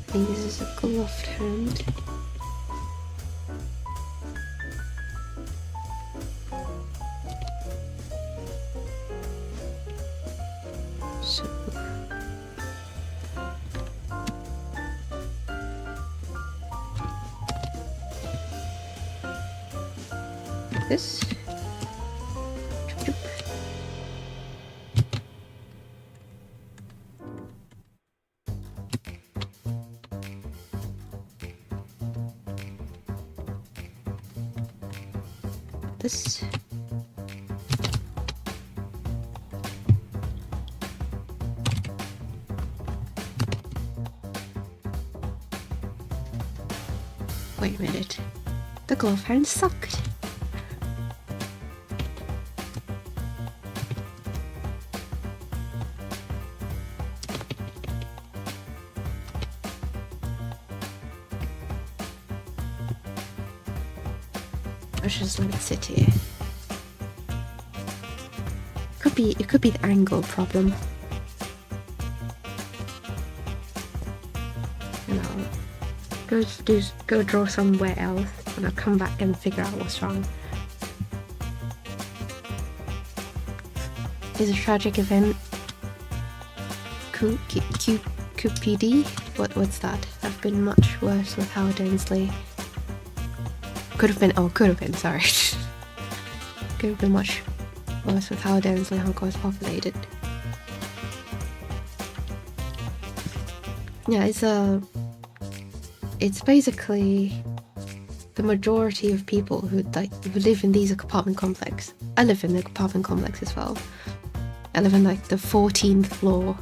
I think this is a gloved hand. So this. This. Wait a minute. The glove hand sucked. Let's just let it sit here. It could be the angle problem. And I'll go draw somewhere else, and I'll come back and figure out what's wrong. It's a tragic event. QPD? What's that? I've been much worse with how densely. Could have been, sorry. Could have been much worse with how densely Hong Kong is populated. Yeah, it's basically the majority of people who live in these apartment complex. I live in the apartment complex as well. I live in like the 14th floor.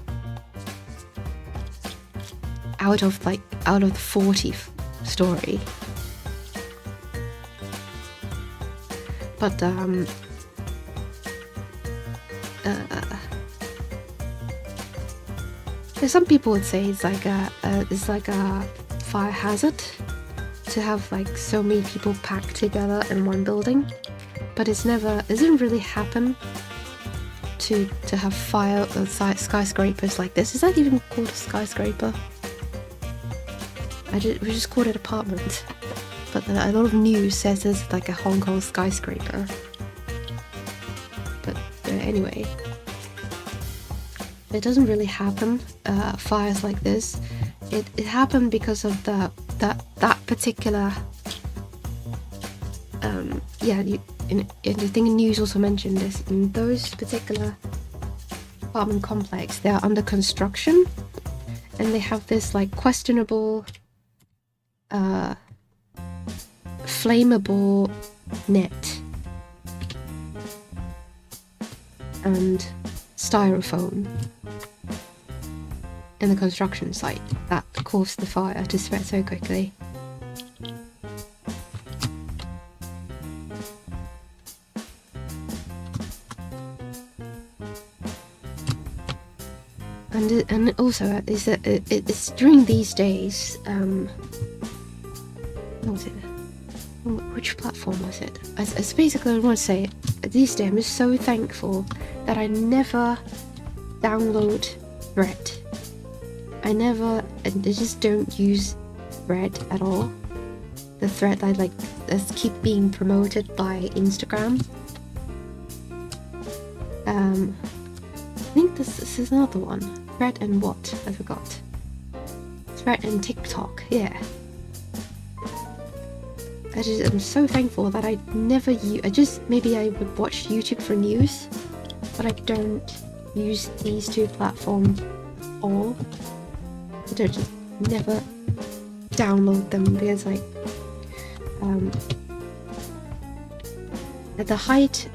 Out of the 40th story. But some people would say it's like a fire hazard to have like so many people packed together in one building, but it doesn't really happen to have fire skyscrapers like this. Is that even called a skyscraper? We just called it apartment. But a lot of news says it's like a Hong Kong skyscraper. But anyway, it doesn't really happen. Fires like this. It happened because of that particular. In the thing in news also mentioned this. In those particular apartment complex, they are under construction, and they have this like questionable, flammable net and styrofoam in the construction site that caused the fire to spread so quickly. And also it's during these days. What was it? Which platform was it? It's basically, I want to say, these days I'm just so thankful that I never download Thread. I just don't use Thread at all. The thread that's keep being promoted by Instagram. I think this is another one. Thread and what? I forgot. Thread and TikTok, yeah. I'm so thankful that I never use. Maybe I would watch YouTube for news, but I don't use these two platforms all. I don't just never download them because at the height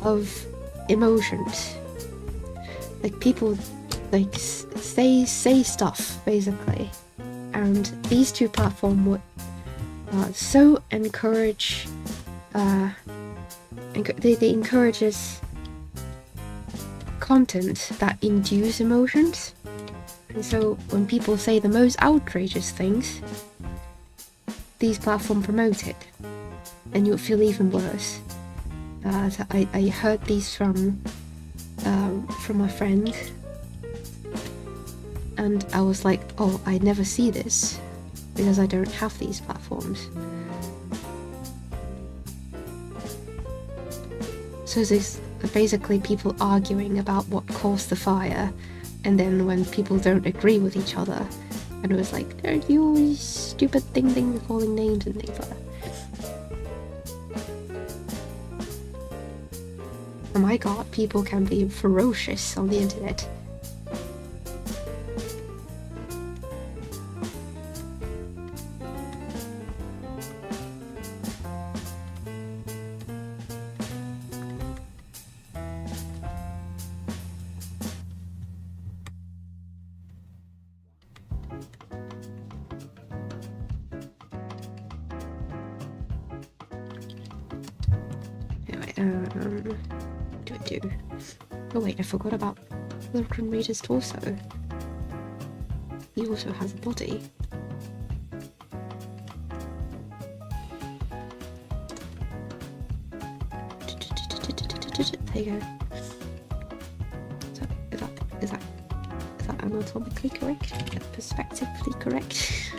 of emotions, like people like say stuff basically, and these two platforms would so encourage they encourages content that induce emotions, and so when people say the most outrageous things, these platforms promote it, and you'll feel even worse. So I heard these from a friend, and I was like, oh, I never see this because I don't have these platforms. So there's basically people arguing about what caused the fire, and then when people don't agree with each other, and it was like, don't you always stupid thing calling names and things like that. Oh my god, people can be ferocious on the internet. Anyway, do. Oh wait, I forgot about Wilton Reader's torso. He also has a body. There you go. So, is that anatomically correct? Perspectively correct?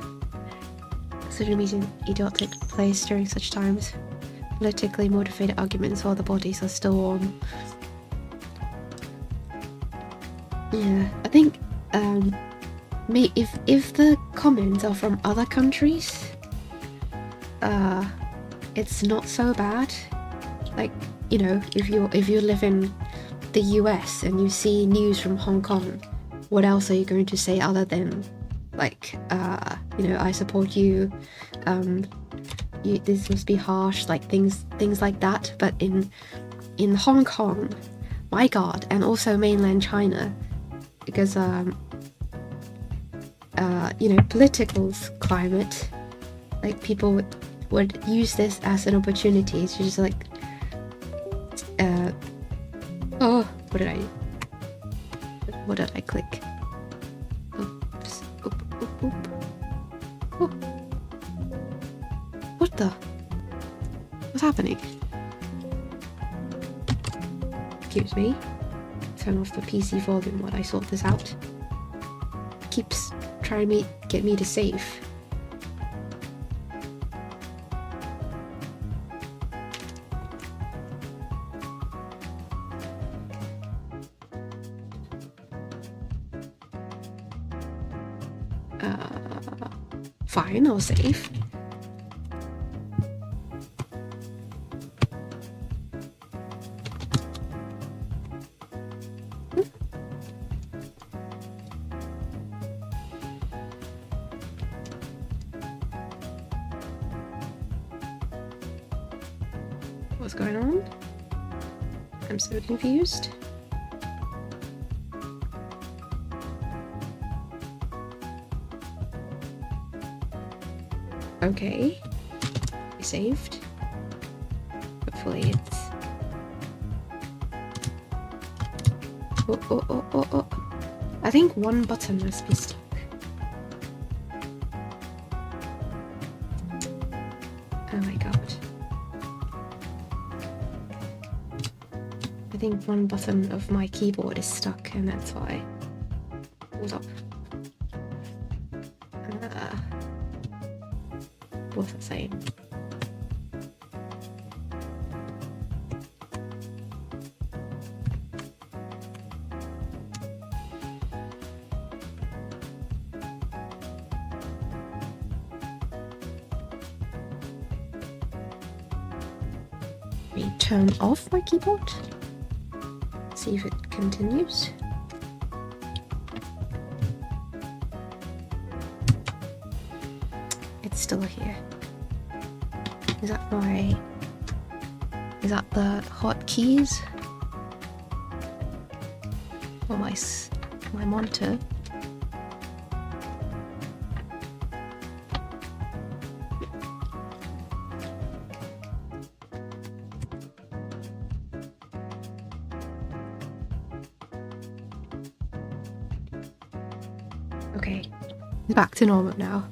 Such a meeting idiotic place during such times. Politically motivated arguments while the bodies are still warm. Yeah, I think if the comments are from other countries, it's not so bad. Like, you know, if you live in the US and you see news from Hong Kong, what else are you going to say other than like, I support you, this must be harsh, like things like that. But in Hong Kong, my god, and also mainland China, because political climate, like people would use this as an opportunity to just like what did I click? Oh. What the? What's happening? Excuse me. turn off the PC volume while I sort this out. Keeps trying to get me to save. Fine, I'll save. What's going on? I'm so confused. Okay, we saved. Hopefully it's... Oh. I think one button must be stuck. Oh my god. I think one button of my keyboard is stuck and that's why. Hold up. What's it saying? Let me turn off my keyboard. See if it continues. It's still here. Is that the hotkeys? Or my monitor? Okay, it's back to normal now.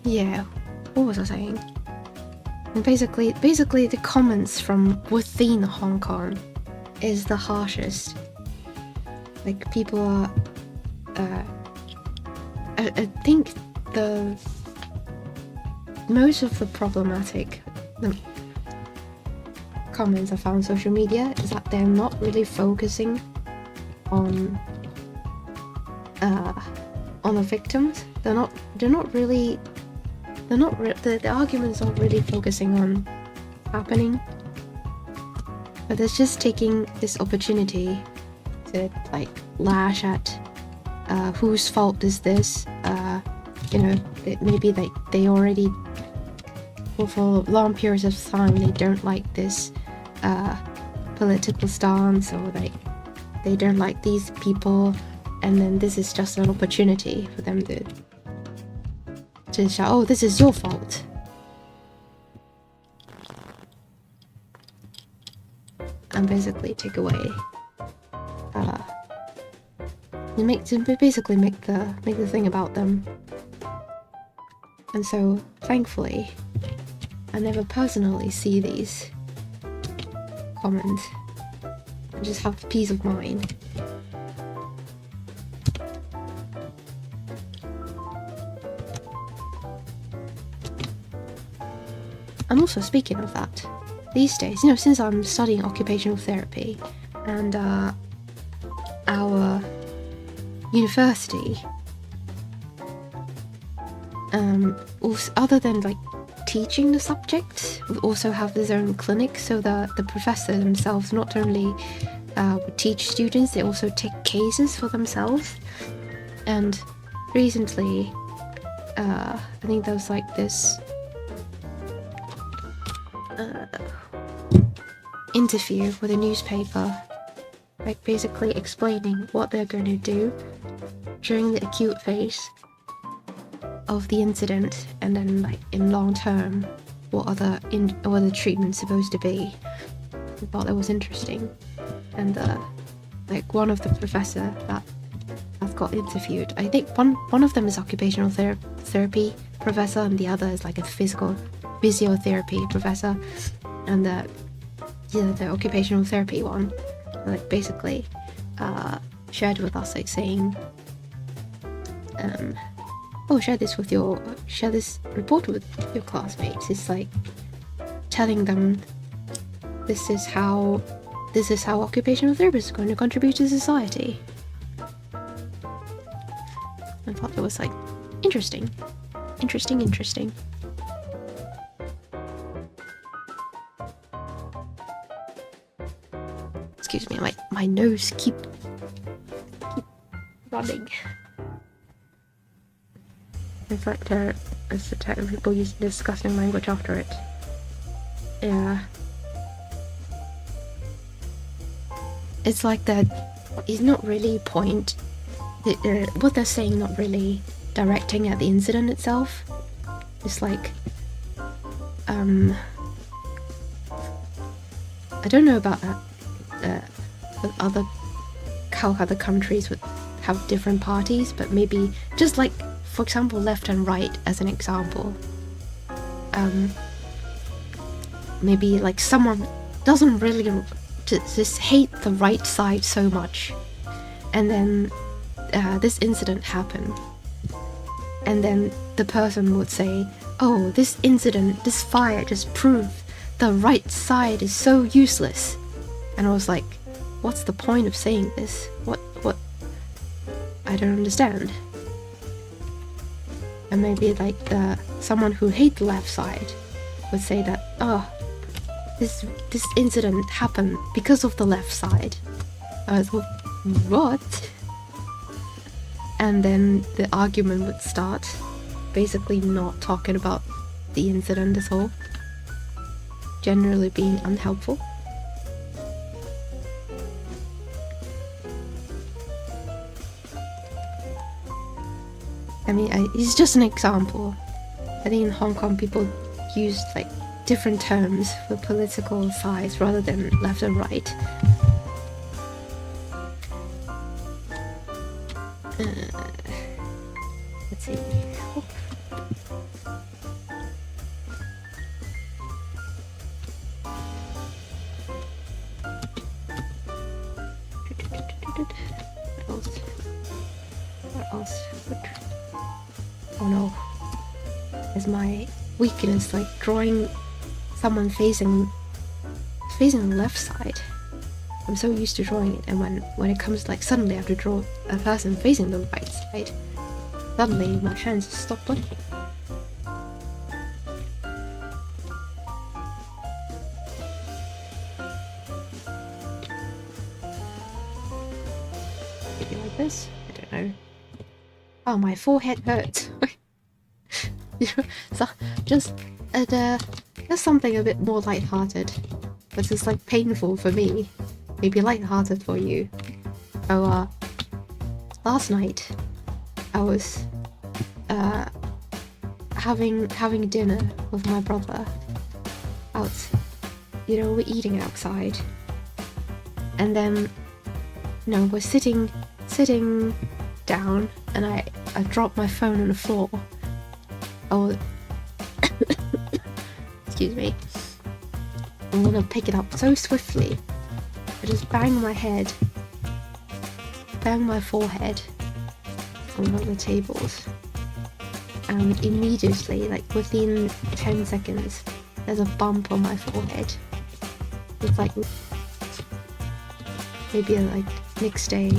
Yeah, what was I saying? And basically the comments from within Hong Kong is the harshest. Like people are, I think most of the problematic comments I found on social media is that they're not really focusing on the victims. The arguments aren't really focusing on happening, but it's just taking this opportunity to like lash at whose fault is this. Maybe they already for long periods of time they don't like this political stance, or they don't like these people, and then this is just an opportunity for them to shout, oh, this is your fault. And basically take away basically make the thing about them. And so thankfully I never personally see these comments. I just have peace of mind. And also, speaking of that, these days, since I'm studying occupational therapy, and our university, also, other than like teaching the subject, we also have their own clinic, so the professor themselves not only would teach students, they also take cases for themselves. And recently, I think there was like this interview with a newspaper, like basically explaining what they're going to do during the acute phase of the incident, and then like in long term what the treatment's supposed to be. I thought that was interesting. And like one of the professor that that got interviewed. I think one of them is occupational therapy professor, and the other is like a physiotherapy professor. And the occupational therapy one, like basically shared with us, like saying, share this report with your classmates. It's like telling them this is how occupational therapists are going to contribute to society. I thought it was like interesting. Excuse me, my nose keep running. In fact, it's the type of people using disgusting language after it. Yeah. It's like that is not really what they're saying, not really directing at the incident itself. It's like, I don't know about how other countries would have different parties, but maybe just like, for example, left and right as an example. Maybe like someone doesn't really just hate the right side so much, and then this incident happened, and then the person would say, oh, this fire just proved the right side is so useless. And I was like, what's the point of saying this? What I don't understand. And maybe like someone who hates the left side would say that, oh, this incident happened because of the left side. I was like, what? And then the argument would start, basically not talking about the incident at all, generally being unhelpful. I mean, it's just an example. I think in Hong Kong people use like different terms for political sides rather than left and right. Let's see. What else? Oh no. Is my weakness like drawing someone facing the left side? I'm so used to drawing it, and when it comes like suddenly I have to draw a person facing the right side, suddenly my hands stop working. Maybe like this? I don't know. Oh, my forehead hurts. So just something a bit more lighthearted, but it's like painful for me. Maybe lighthearted for you. So last night I was having dinner with my brother out. We're eating outside, and then we're sitting down, and I dropped my phone on the floor. Oh, excuse me. I'm gonna pick it up so swiftly. I just bang my forehead on one of the tables, and immediately, like within 10 seconds, there's a bump on my forehead. It's like maybe like next day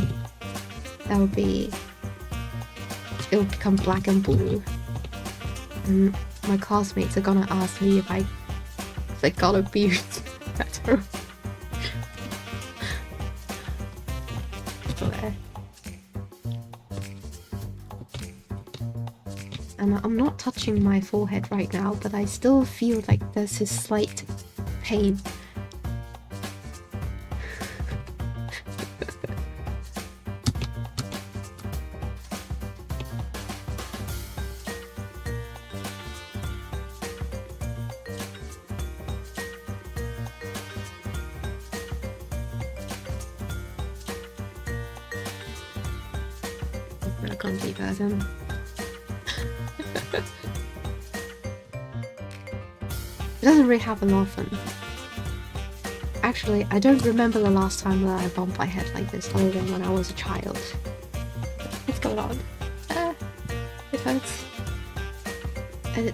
it'll become black and blue, and my classmates are gonna ask me if I got a beard. That's her. And I'm not touching my forehead right now, but I still feel like there's this slight pain. clumsy person. It doesn't really happen often. Actually, I don't remember the last time that I bumped my head like this, other than when I was a child. What's going on? It hurts. And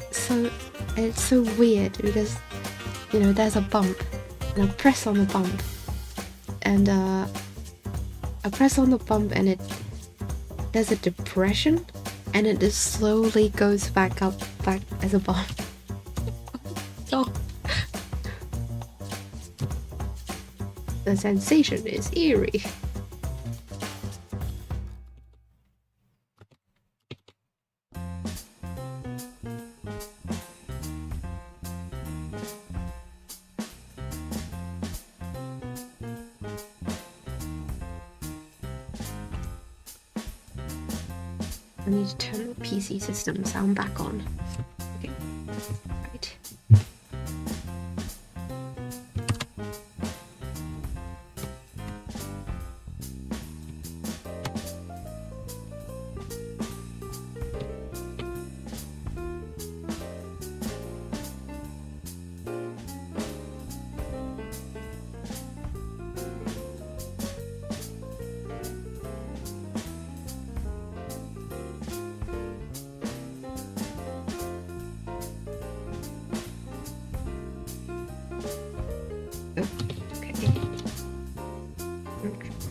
it's so weird because, you know, there's a bump, and I press on the bump, and and there's a depression, and it just slowly goes back as a bump. Oh. The sensation is eerie. I need to turn the PC system sound back on. Okay, right.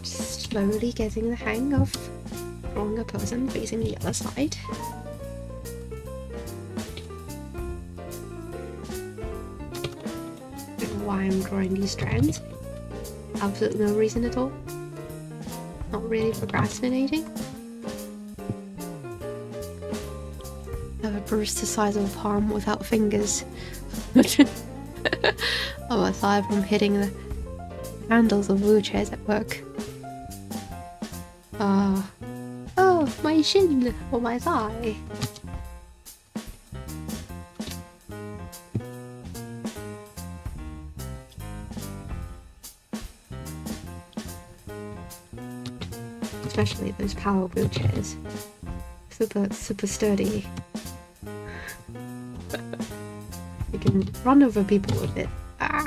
Slowly getting the hang of drawing a person facing the other side. Don't know why I'm drawing these strands. Absolutely no reason at all. Not really procrastinating. Have a bruise the size of a palm without fingers. Oh, aside from hitting the handles of wheelchairs at work. Oh, my shin or my thigh. Especially those power wheelchairs. Super sturdy. You can run over people with it. Ah.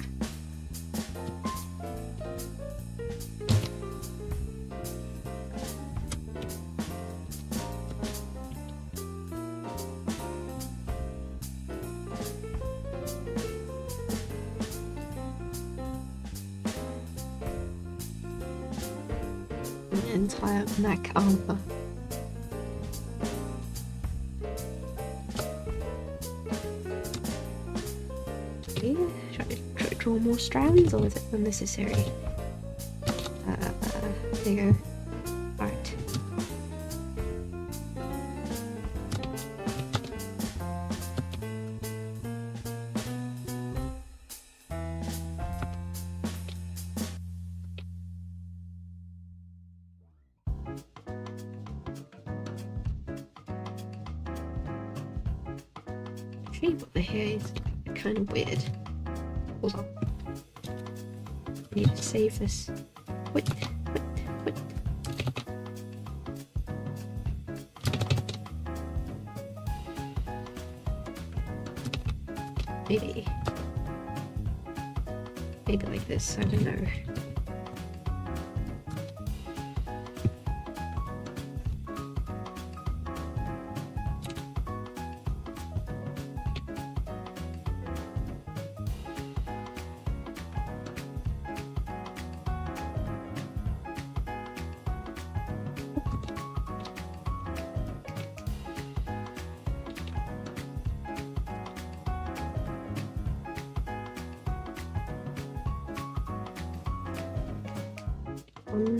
Entire neck armor. Okay, should I draw more strands, or is it unnecessary? There you go. Alright. Shape of the hair is kind of weird. Hold on. I need to save this. Wait. Maybe like this, I don't know.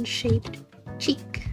Shaped cheek.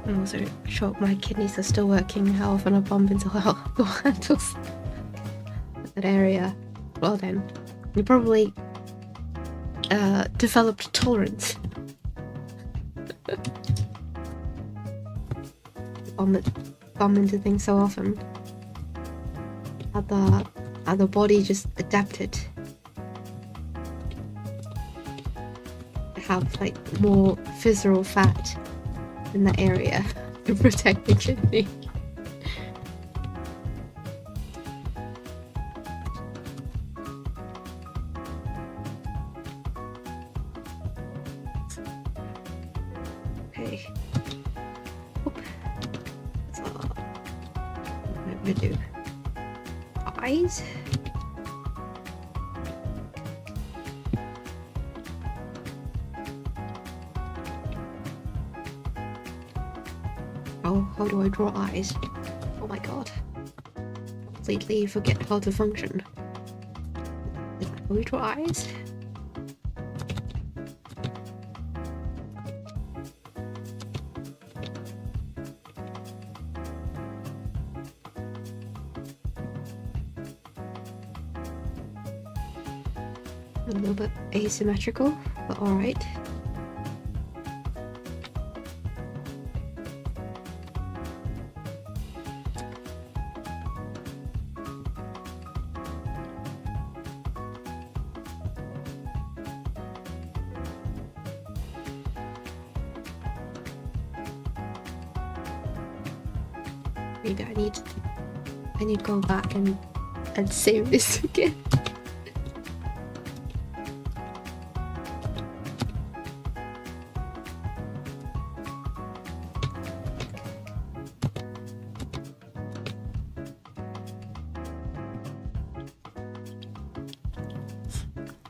I'm also sure my kidneys are still working. How often I bump into door handles that area. Well then, you probably developed tolerance. Bump into things so often. The body just adapted. Have like more visceral fat in that area to protect the kidney. Okay. Oop. That's all. What am I gonna do? Eyes? Oh, how do I draw eyes? Oh my god. Completely forget how to function. How do we draw eyes? A little bit asymmetrical, but alright. Maybe I need to go back and save this again.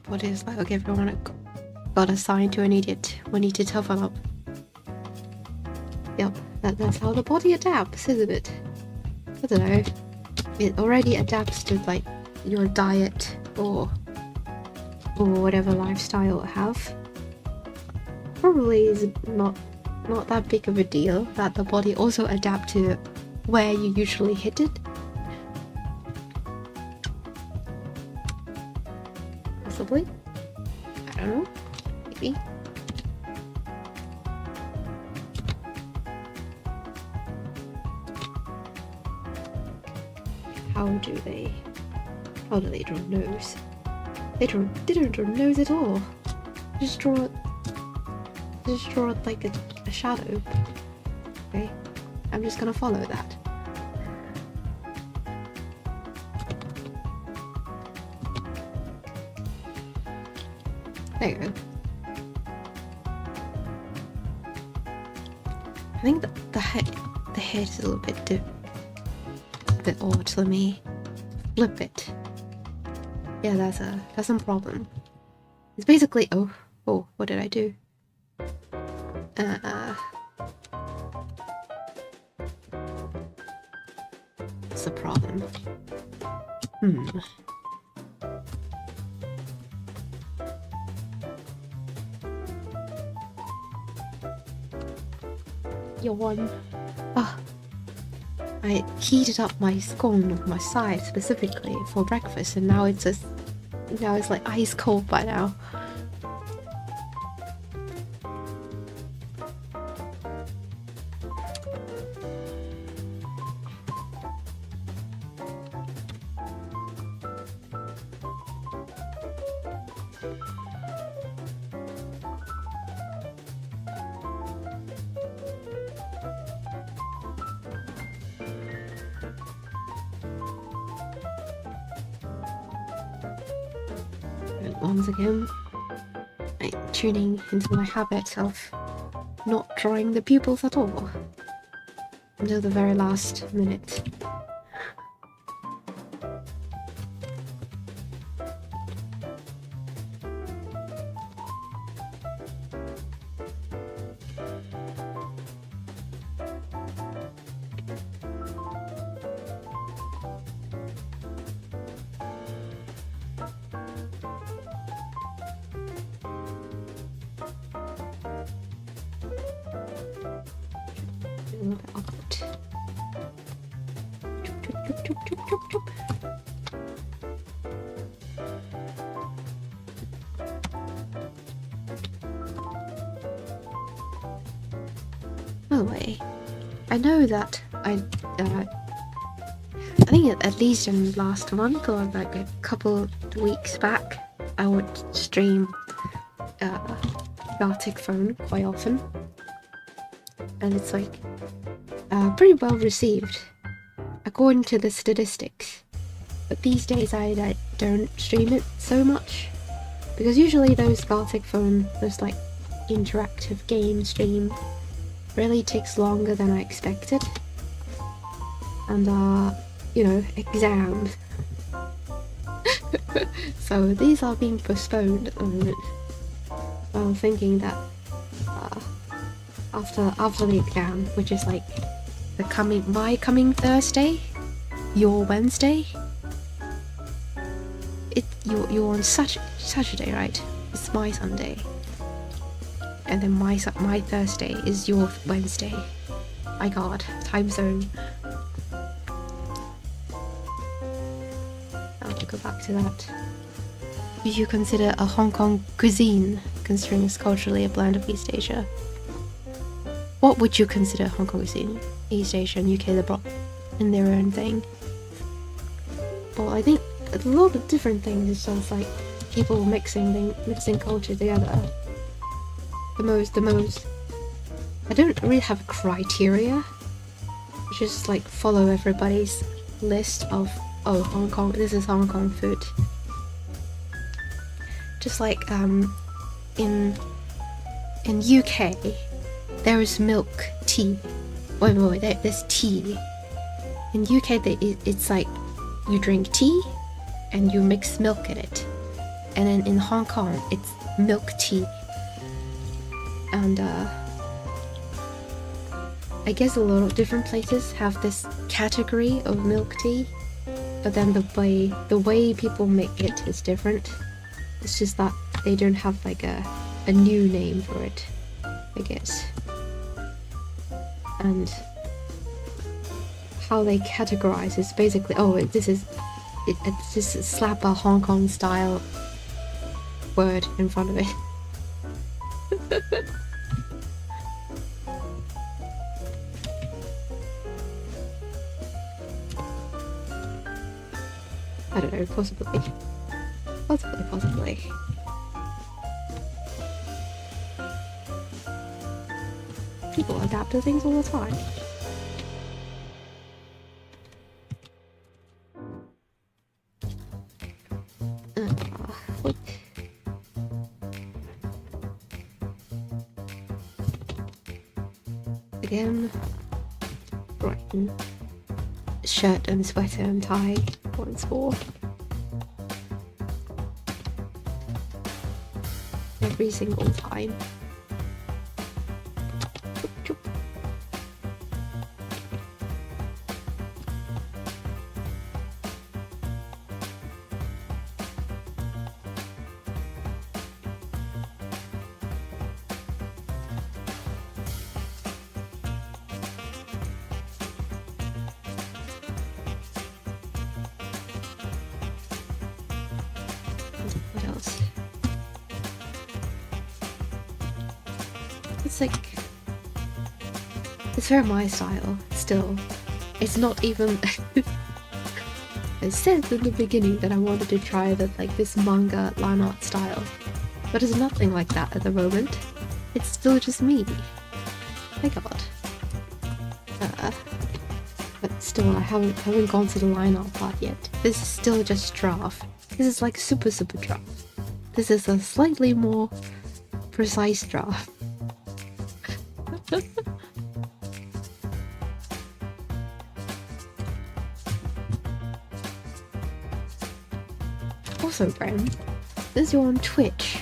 What is like, okay, everyone got assigned to an idiot. We need to toughen up. Yep, that's how the body adapts, isn't it? I don't know. It already adapts to like your diet or whatever lifestyle you have. Probably is not that big of a deal that the body also adapt to where you usually hit it. Possibly. I don't know. Maybe. How do they draw nose? They didn't draw nose at all. Just draw like a shadow. Okay, I'm just gonna follow that. There you go. I think the head is a little bit odd. Let me flip it. Yeah, that's some problem. It's basically oh, what did I do? What's the problem? Yawn. Ah. I heated up my scone on my side specifically for breakfast, and now it's like ice cold by now. Once again, I'm tuning into my habit of not drawing the pupils at all until the very last minute. Chop, chop, chop, chop. By the way, I know that I think at least in last month or like a couple weeks back, I would stream Gartic Phone quite often, and it's like pretty well received according to the statistics. But these days I don't stream it so much, because usually those Gartic Phone, those like interactive game stream, really takes longer than I expected, and you know, exams. So these are being postponed at the moment. So I'm thinking that after the exam, which is like my coming Thursday, your Wednesday. You're on Saturday, right? It's my Sunday, and then my Thursday is your Wednesday. My God, time zone. I'll go back to that. Would you consider a Hong Kong cuisine, considering it's culturally a blend of East Asia? What would you consider Hong Kong cuisine? East Asia and UK, they're brought in their own thing. Well, I think a lot of different things. It's just like people mixing culture together. The most. I don't really have a criteria. Just like follow everybody's list of Hong Kong. This is Hong Kong food. Just like in UK, there is milk tea. Wait, there's tea. In UK, it's like you drink tea and you mix milk in it. And then in Hong Kong, it's milk tea. And I guess a lot of different places have this category of milk tea, but then the way people make it is different. It's just that they don't have like a new name for it, I guess. And how they categorize is basically, it's just slap a Hong Kong style word in front of it. I don't know, possibly. People adapt to things all the time. Again, Brighton. Shirt and sweater and tie once more. Every single time. Choop, choop. What else? It's like, it's very my style still. It's not even I said in the beginning that I wanted to try this manga line art style, but it's nothing like that at the moment. It's still just me. My God. But still, I haven't gone to the line art part yet. This is still just draft. This is like super draft. This is a slightly more precise draft. Also, Bren, since you're on Twitch,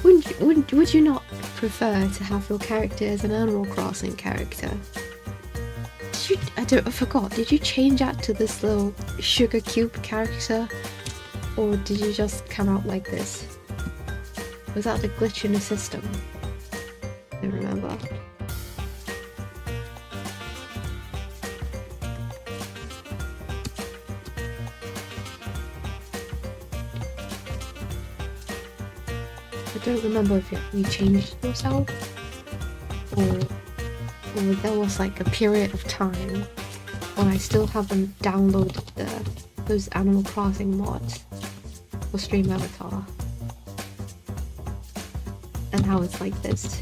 would you not prefer to have your character as an Animal Crossing character? I forgot, did you change that to this little sugar cube character? Or did you just come out like this? Was that the glitch in the system? I don't remember. I don't remember if you changed yourself or there was like a period of time when I still haven't downloaded those Animal Crossing mods for Stream Avatar. And how it's like this.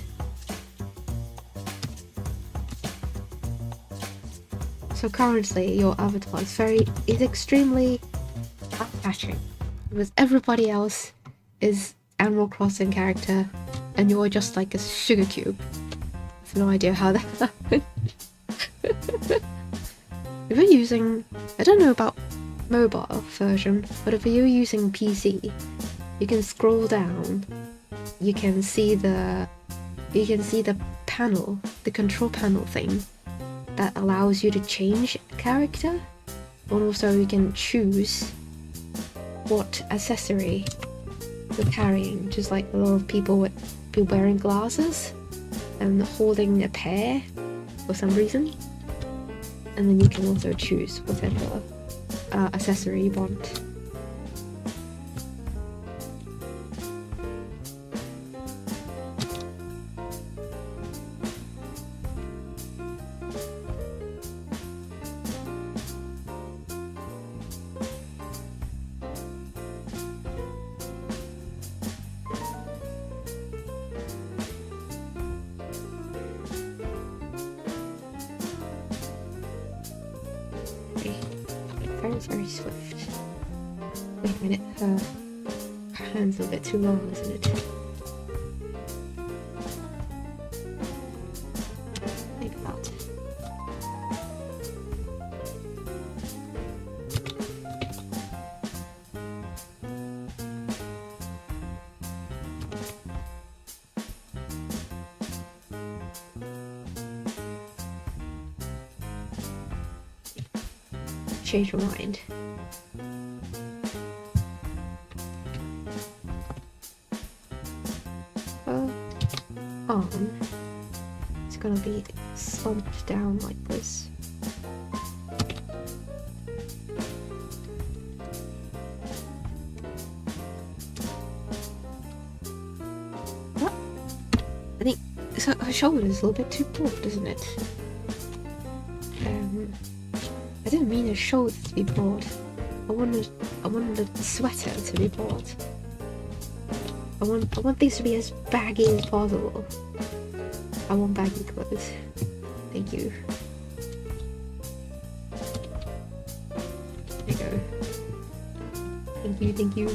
So currently your avatar is extremely eye-catching, because everybody else is Animal Crossing character and you're just like a sugar cube. I have no idea how that happened. If you're using, I don't know about mobile version, but if you're using PC, you can scroll down, you can see the panel, the control panel thing that allows you to change character, and also you can choose what accessory you're carrying, just like a lot of people would be wearing glasses and holding a pear for some reason. And then you can also choose whatever accessory you want. Very swift. Wait a minute, her hand's a bit too long, isn't it? Like that. Change your mind. Arm. It's gonna be slumped down like this. What? I think so. Her shoulder is a little bit too broad, isn't it? I didn't mean her shoulders to be broad. I wanted the sweater to be broad. I want things to be as baggy as possible. I want baggy clothes. Thank you. There you go. Thank you.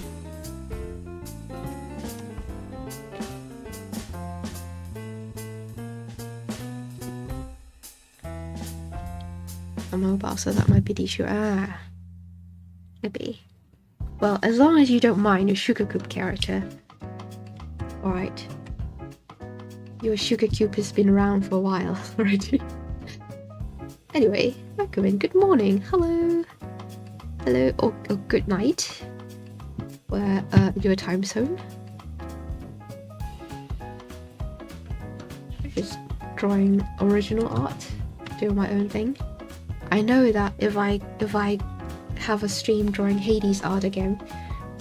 A mobile, so that might be the issue. Maybe. Well, as long as you don't mind your sugar cube character. Alright. Your sugar cube has been around for a while already. Anyway, welcome in. Good morning. Hello. Hello. Or good night. Where your time zone. Just drawing original art. Doing my own thing. I know that if I have a stream drawing Hades art again,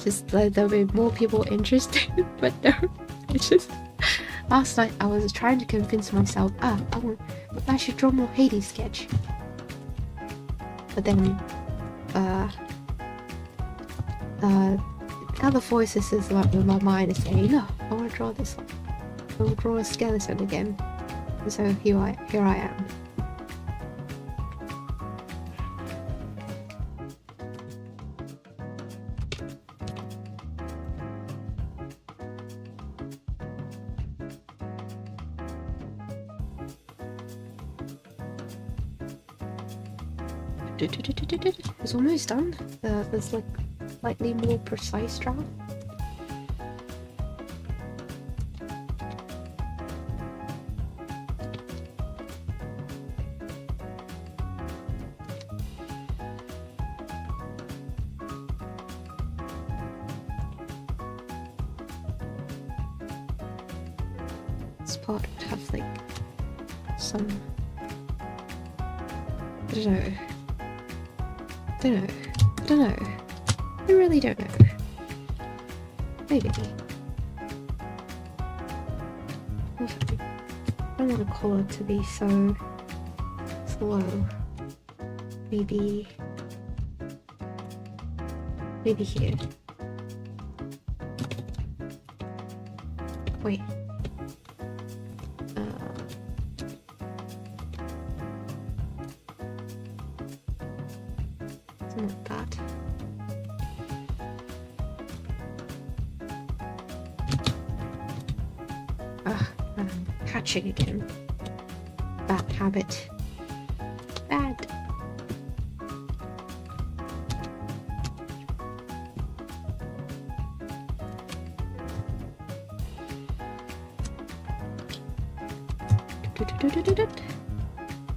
just there'll be more people interested. But no, it's just last night I was trying to convince myself, I should draw more Hades sketch. But then, other voices is like in my mind is saying, no, I want to draw this one. I want to draw a skeleton again. And so here I am. It's almost done. There's like slightly more precise draft. This part would have like some, I don't know. I really don't know. Maybe. Also, I don't want the color to be so slow. Maybe here. Wait. It's not that. I'm hatching again. Bad habit. Bad.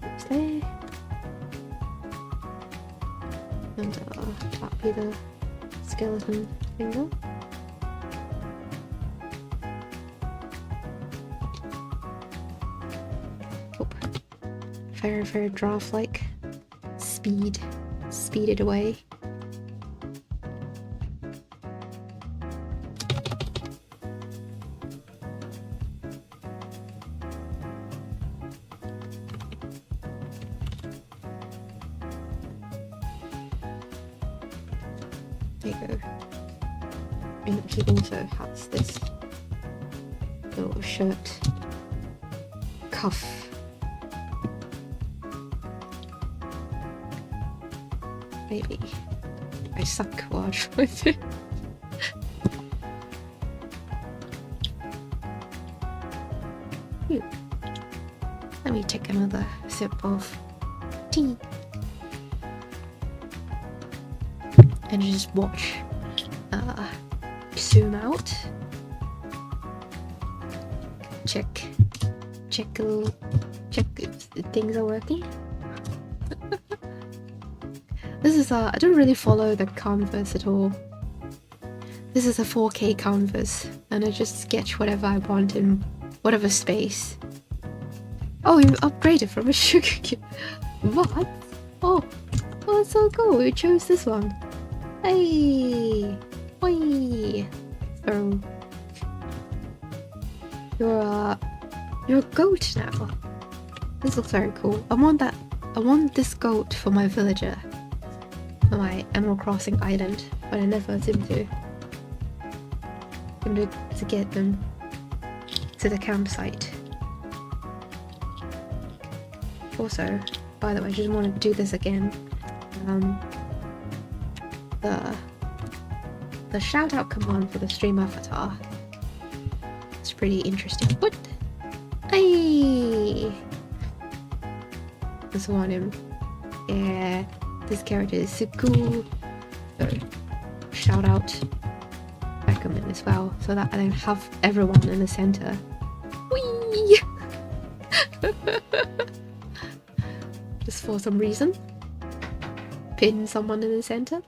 It's there. And that'll be the skeleton finger. Oh. Very draft-like. Speed it away. There you go. And he also has this little shirt cuff. Maybe. I suck while I try to. Let me take another sip of tea. And just watch zoom out, check if things are working. This is I don't really follow the canvas at all. This is a 4K canvas and I just sketch whatever I want in whatever space. Oh, you upgraded from a sugar cube. What? Oh, that's so cool, you chose this one. Hey! Oi! So you're a goat now. This looks very cool. I want this goat for my villager. For my Animal Crossing island, but I never seem to get them to the campsite. Also, by the way, I just want to do this again. The shout out command for the stream avatar. It's pretty interesting. What? Hey! Just want him. Yeah, this character is so cool. So, shout out recommend as well, so that I don't have everyone in the center. Whee! Just for some reason. Pin someone in the center.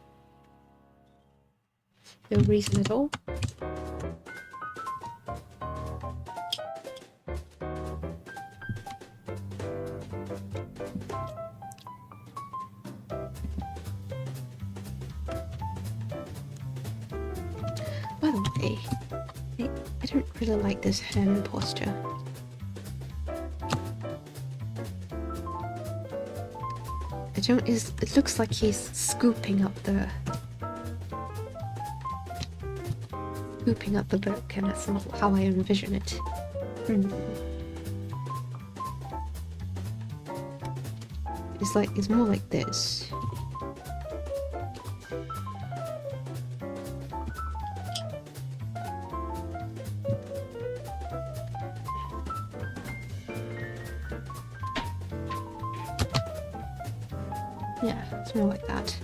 No reason at all. By the way, I don't really like this hand posture. It looks like he's scooping up the book, and that's not how I envision it. It's more like this. Yeah, it's more like that.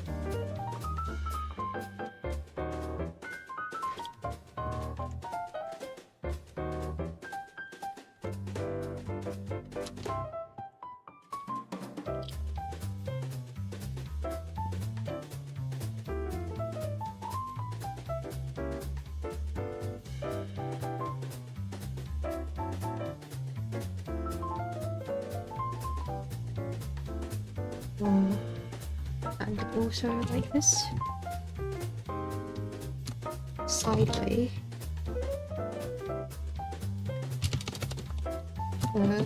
And also like this, sideways. Uh,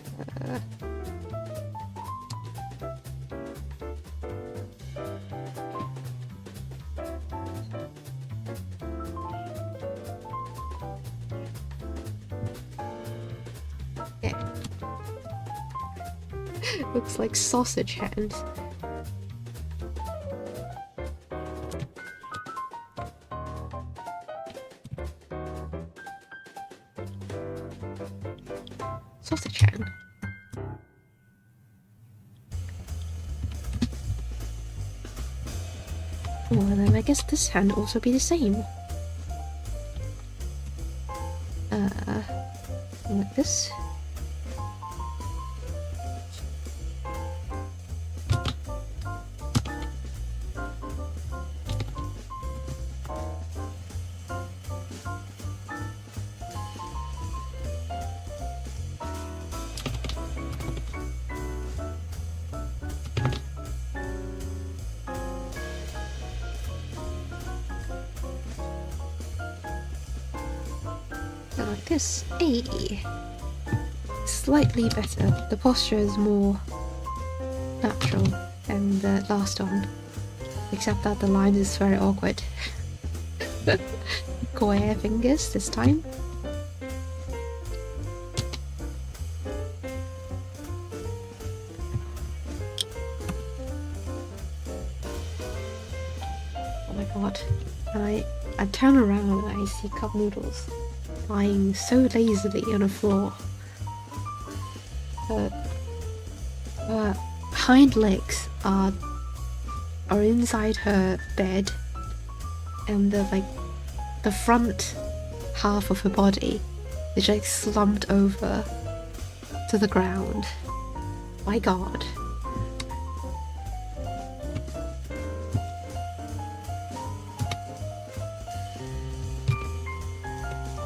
yeah. Looks like sausage hands. Sausage hand. Well, then I guess this hand also be the same. Like this. Like this. Hey, slightly better. The posture is more natural than the last one, except that the line is very awkward. Square fingers this time. Oh my god! And I turn around and I see cup noodles lying so lazily on the floor. Her hind legs are inside her bed, and the front half of her body is like slumped over to the ground. My god.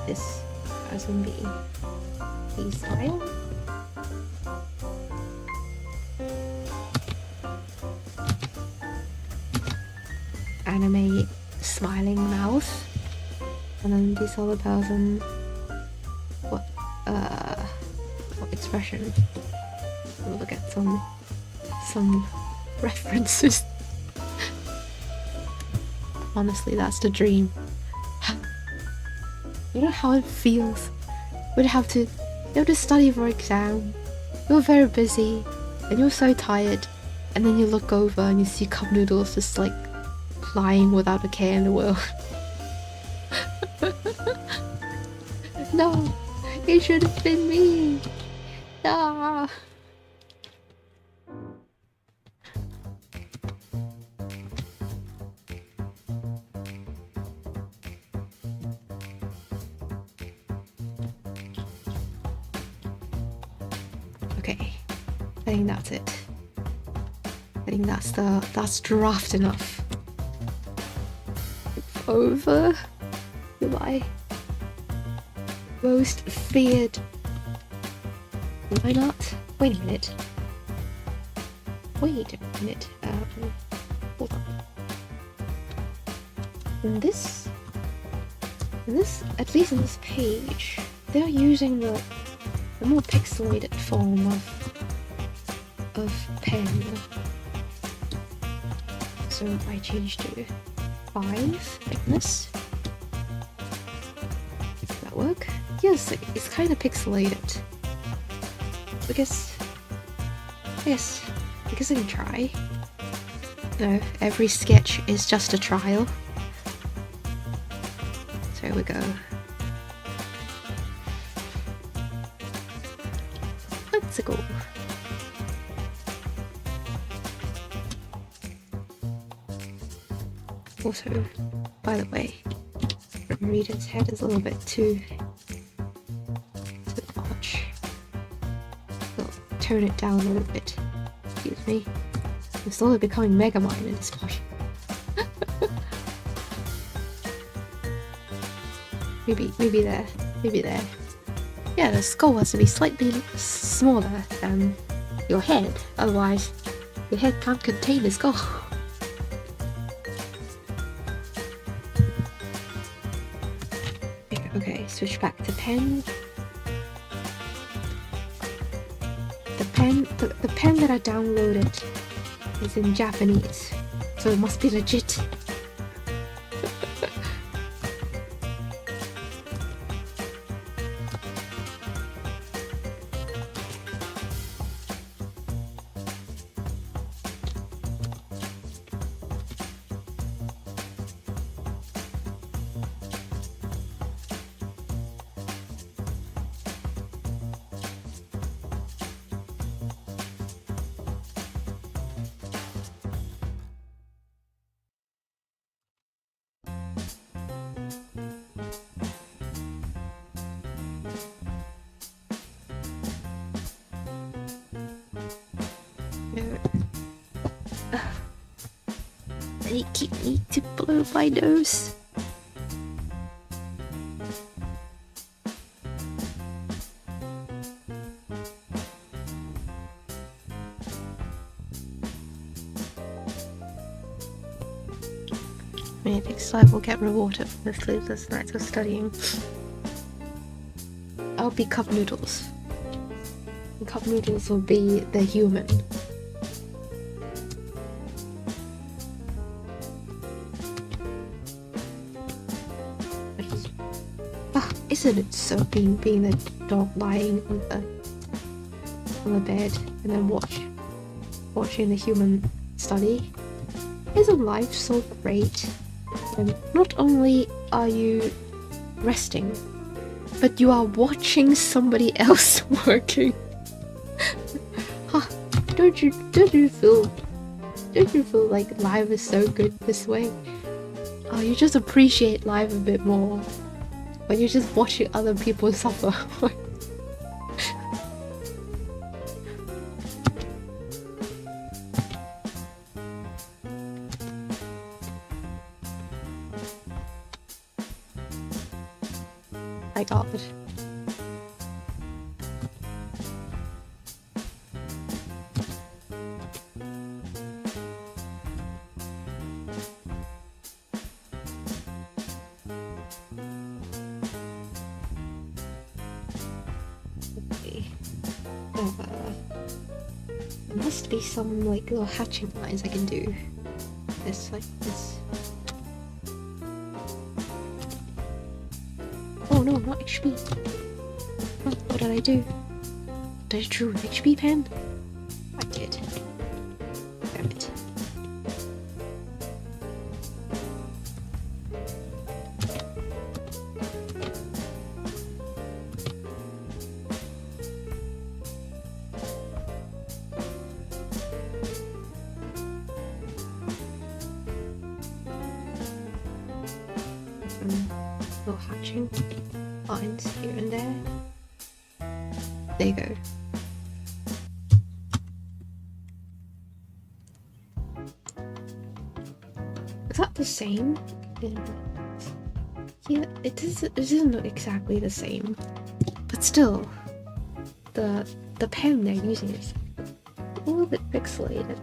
This person being freestyle. Anime smiling mouth, and then this other person, what expression? We'll look at some references. Honestly, that's the dream. You know how it feels. You have to study for exam. You're very busy, and you're so tired, and then you look over and you see cup noodles just like lying without a care in the world. No, it should have been me. Ah. Okay, I think that's it. I think that's draft enough. Over to my most feared. Why not? Wait a minute. Wait a minute. Hold on. In this, at least in this page, they're using the more pixelated form of pen. So I changed to 5 thickness. Does that work? Yes, it's kind of pixelated. I guess I can try. No, every sketch is just a trial. So here we go. Let's go. Also, by the way, Rita's head is a little bit too large. I'll tone it down a little bit. Excuse me. I'm slowly becoming Megamind in this part. maybe there. Maybe there. Yeah, the skull has to be slightly smaller than your head, otherwise your head can't contain the skull. Okay, switch back to pen. the pen that I downloaded is in Japanese, so it must be legit. I need to blow my nose. Maybe next time we'll get rewarded for the sleepless nights of studying. I'll be cup noodles. And cup noodles will be the human. Isn't it so being the dog lying on the bed and then watching the human study? Isn't life so great? And not only are you resting, but you are watching somebody else working. Don't you feel like life is so good this way? Oh, you just appreciate life a bit more when you're just watching other people suffer. My God. There must be some like little hatching lines I can do. This like this. Oh no, not HP. What did I do? Did I draw an HP pen? I did. Damn it. Little hatching lines here and there. There you go. Is that the same? Yeah, it isn't exactly the same, but still, the pen they're using is a little bit pixelated.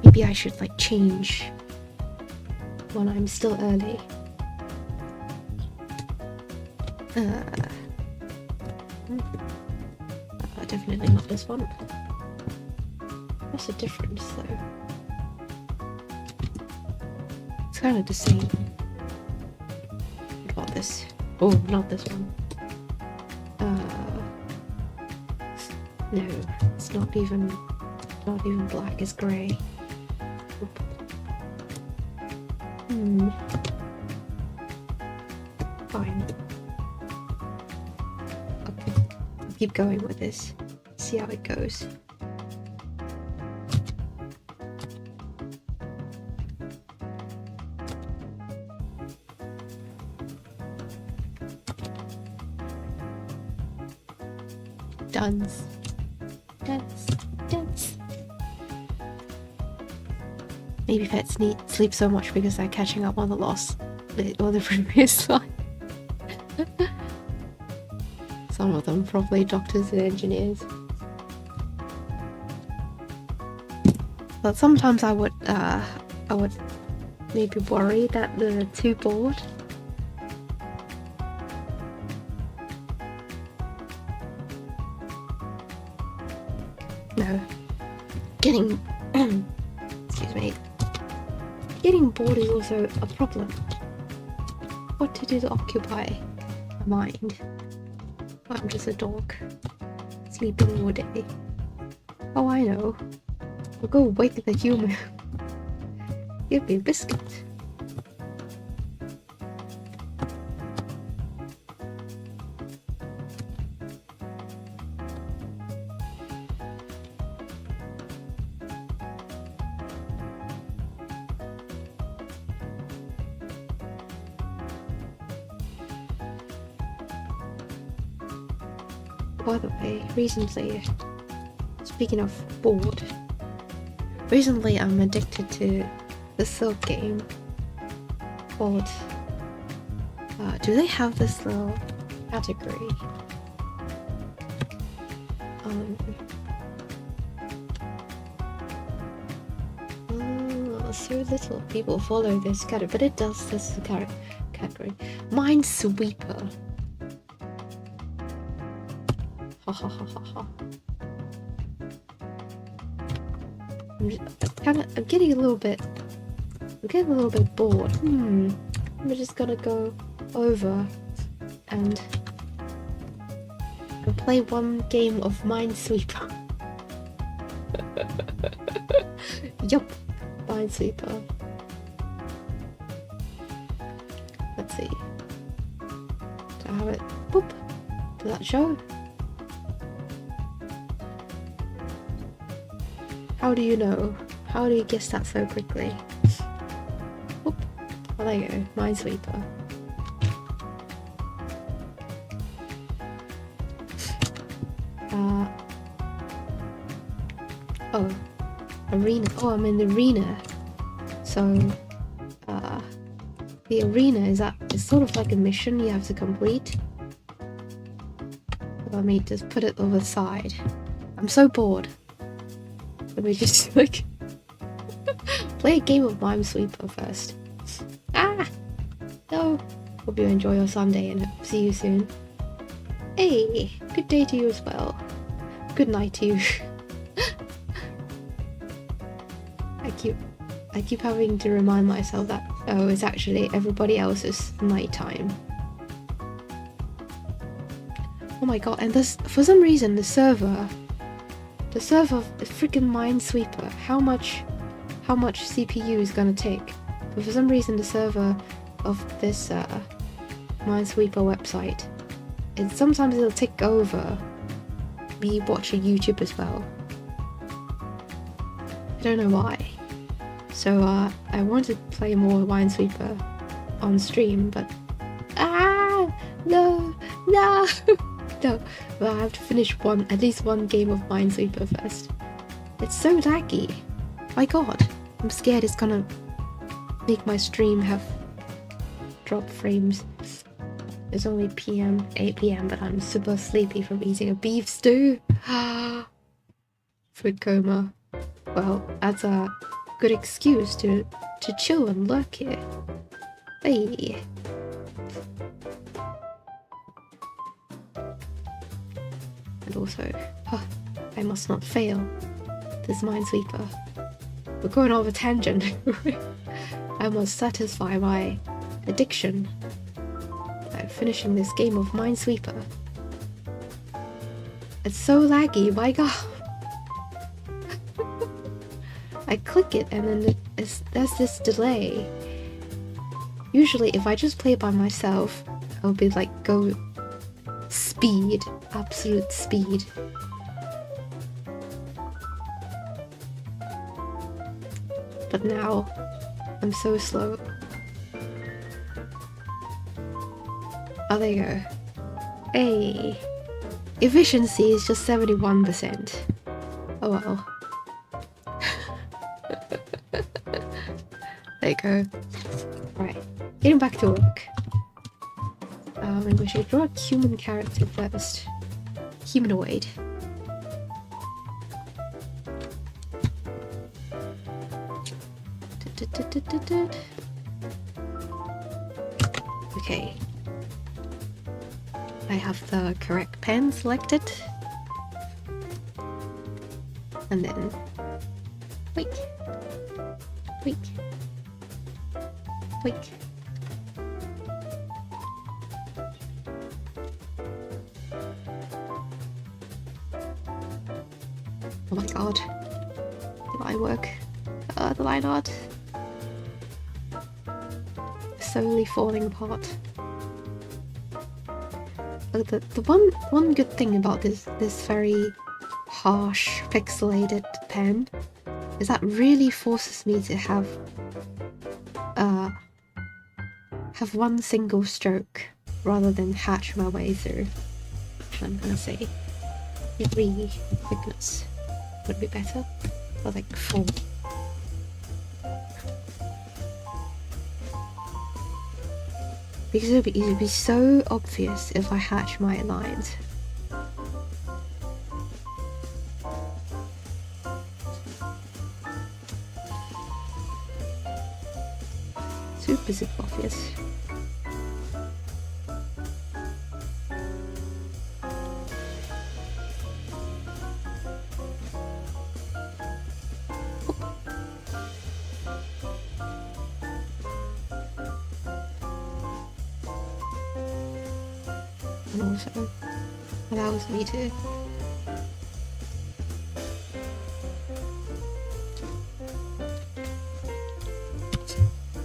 Maybe I should like change when I'm still early. Definitely not this one. What's the difference though? It's kind of the same. What about this? Oh, not this one. No, it's not even black, it's grey. Fine. Okay, I'll keep going with this. See how it goes. Duns. Maybe pets sleep so much because they're catching up on the loss or the previous life. Some of them probably doctors and engineers. But sometimes I would maybe worry that they're too bored. getting excuse me. Getting bored is also a problem. What to do to occupy my mind? I'm just a dog, sleeping all day. Oh, I know. I'll go wake the human. Give me a biscuit. By the way, recently, speaking of bored, recently I'm addicted to the Silk game called, do they have this little category? So little people follow this category, but it does this category. Minesweeper. Ha ha ha ha ha. I'm getting a little bit bored. I'm just gonna go over and play one game of Minesweeper. Yup, Minesweeper. Let's see. Do I have it? Boop. Does that show? How do you know? How do you guess that so quickly? Whoop. Oh, there you go. Minesweeper. Oh. Arena. Oh, I'm in the arena. So, the arena is sort of like a mission you have to complete. Let me just put it over the side. I'm so bored. Let me just like play a game of Minesweeper first. Ah! No! Hope you enjoy your Sunday and see you soon. Hey! Good day to you as well. Good night to you. I keep having to remind myself that, oh, it's actually everybody else's nighttime. Oh my god, and this, for some reason, the server is freaking Minesweeper. How much CPU is gonna take? But for some reason, the server of this Minesweeper website, sometimes it'll take over me watching YouTube as well. I don't know why. So I want to play more Minesweeper on stream, but no, no, no. Well, I have to finish at least one game of Minesweeper first. It's so laggy. My god, I'm scared it's gonna make my stream have drop frames. It's only 8 p.m, but I'm super sleepy from eating a beef stew. Food coma. Well, that's a good excuse to chill and lurk here. Hey. And also, I must not fail this Minesweeper. We're going off a tangent. I must satisfy my addiction by finishing this game of Minesweeper. It's so laggy, my god. I click it and then there's this delay. Usually if I just play it by myself, I'll be like, go speed, absolute speed. But now, I'm so slow. Oh, there you go. Hey! Efficiency is just 71%. Oh well. There you go. Right, getting back to work. Maybe we should draw a human character first. Humanoid. Okay. I have the correct pen selected. And then Wait. Wait. Wait. Oh my god. The line work. The line art. Slowly falling apart. The one good thing about this very harsh pixelated pen is that really forces me to have one single stroke rather than hatch my way through. I'm gonna say 3 thickness would be better, or like 4. Because it would be so obvious if I hatch my lines. Super obvious. And also allows me to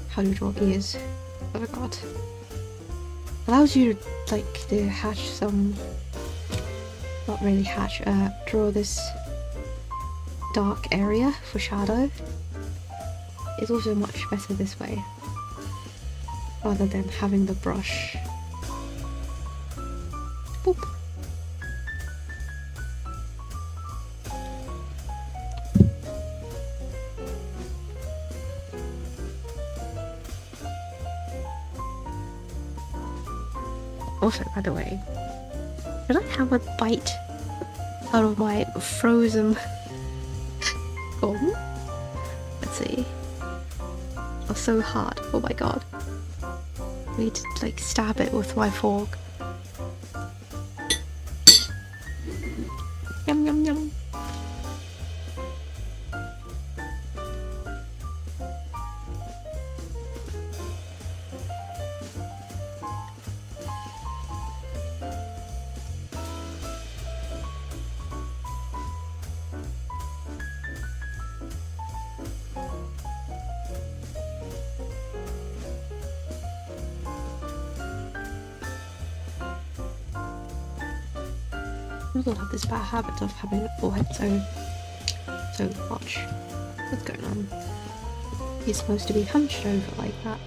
how do you draw ears? Oh my god. Allows you to like to hatch some, not really hatch, draw this dark area for shadow. It's also much better this way rather than having the brush. Boop. Also, by the way, did I have a bite out of my frozen gum? Let's see. Oh, so hard. Oh my god. I need to like stab it with my fork. Yum yum yum. I still have this bad habit of having the forehead so much. What's going on? He's supposed to be hunched over like that.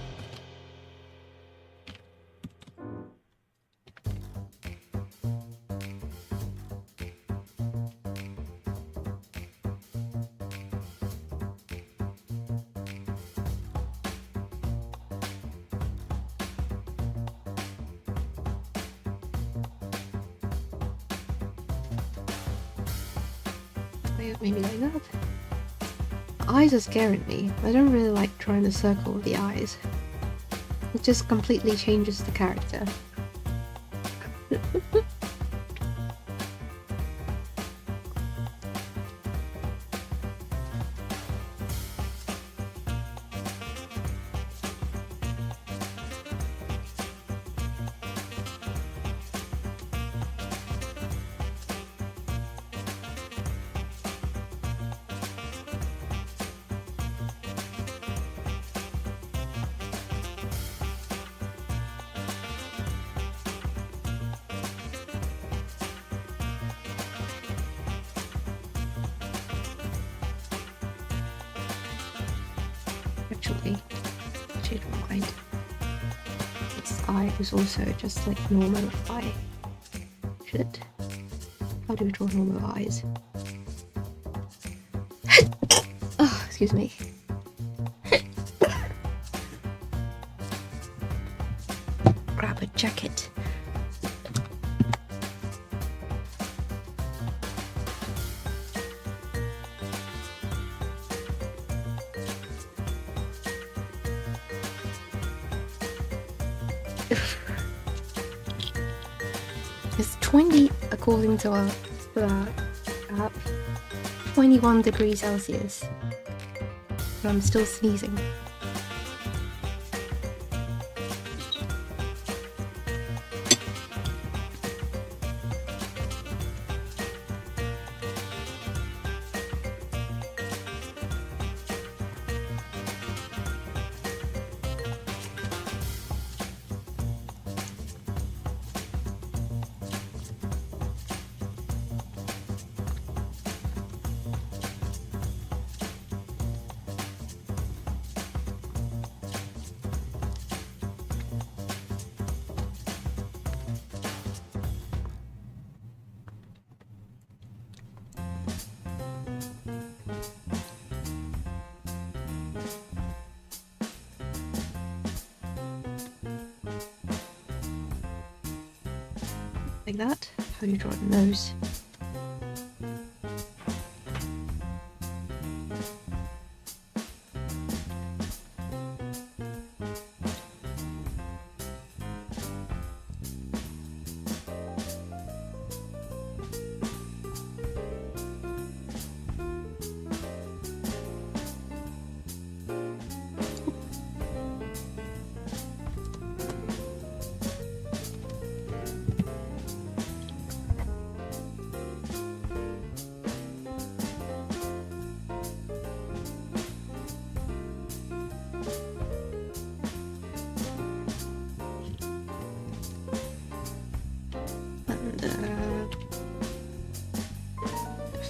Maybe like that. The eyes are scaring me. I don't really like trying to circle the eyes. It just completely changes the character. Actually, changed my mind. This eye is also just like normal eye. Shit. How do we draw normal eyes? Oh, excuse me. Grab a jacket. It's 20 according to our app. 21 degrees Celsius. but I'm still sneezing. Like that? How do you draw the nose?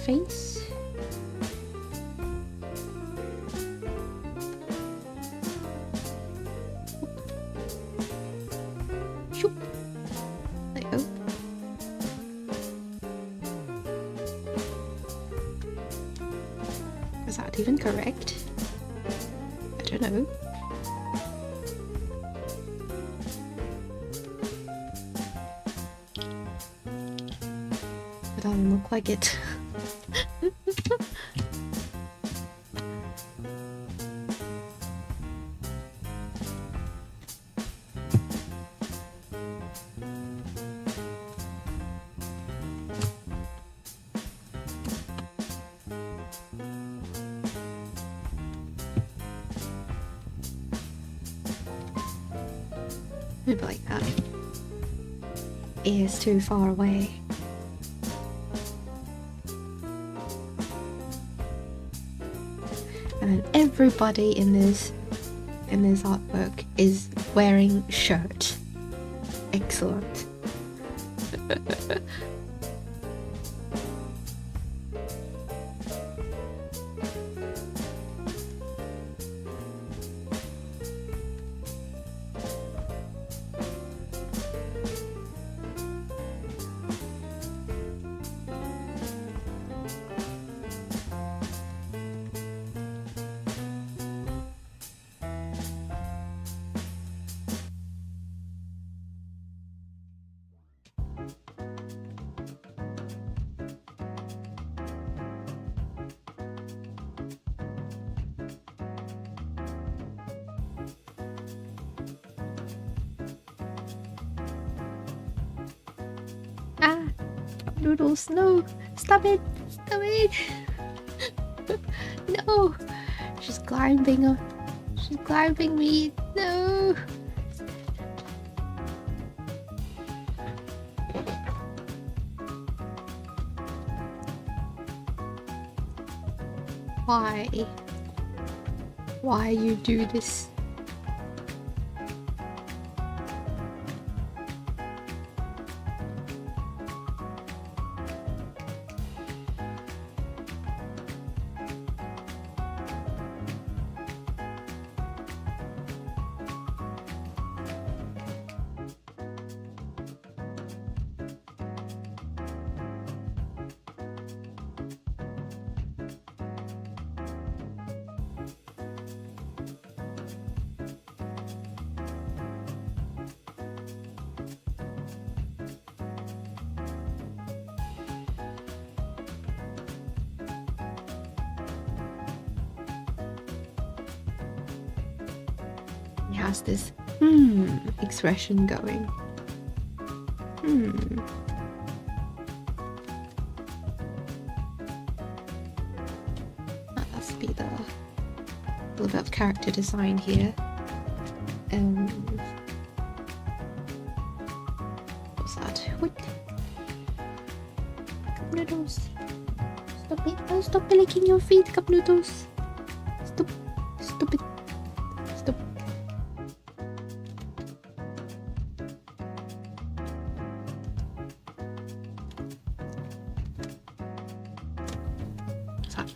Face. Shoop. There you go. Is that even correct? I don't know. It doesn't look like it. Maybe like that. Ears too far away. And then everybody in this artwork is wearing shirt. Excellent. Ah, noodles, no, stop it, stop it. No, she's climbing me, no. Why you do this? He has this expression going. That must be the little bit of character design here. What's that? What? Cup noodles. Stop it. Oh, stop licking your feet, cup noodles. Stop. Stop it. Stop.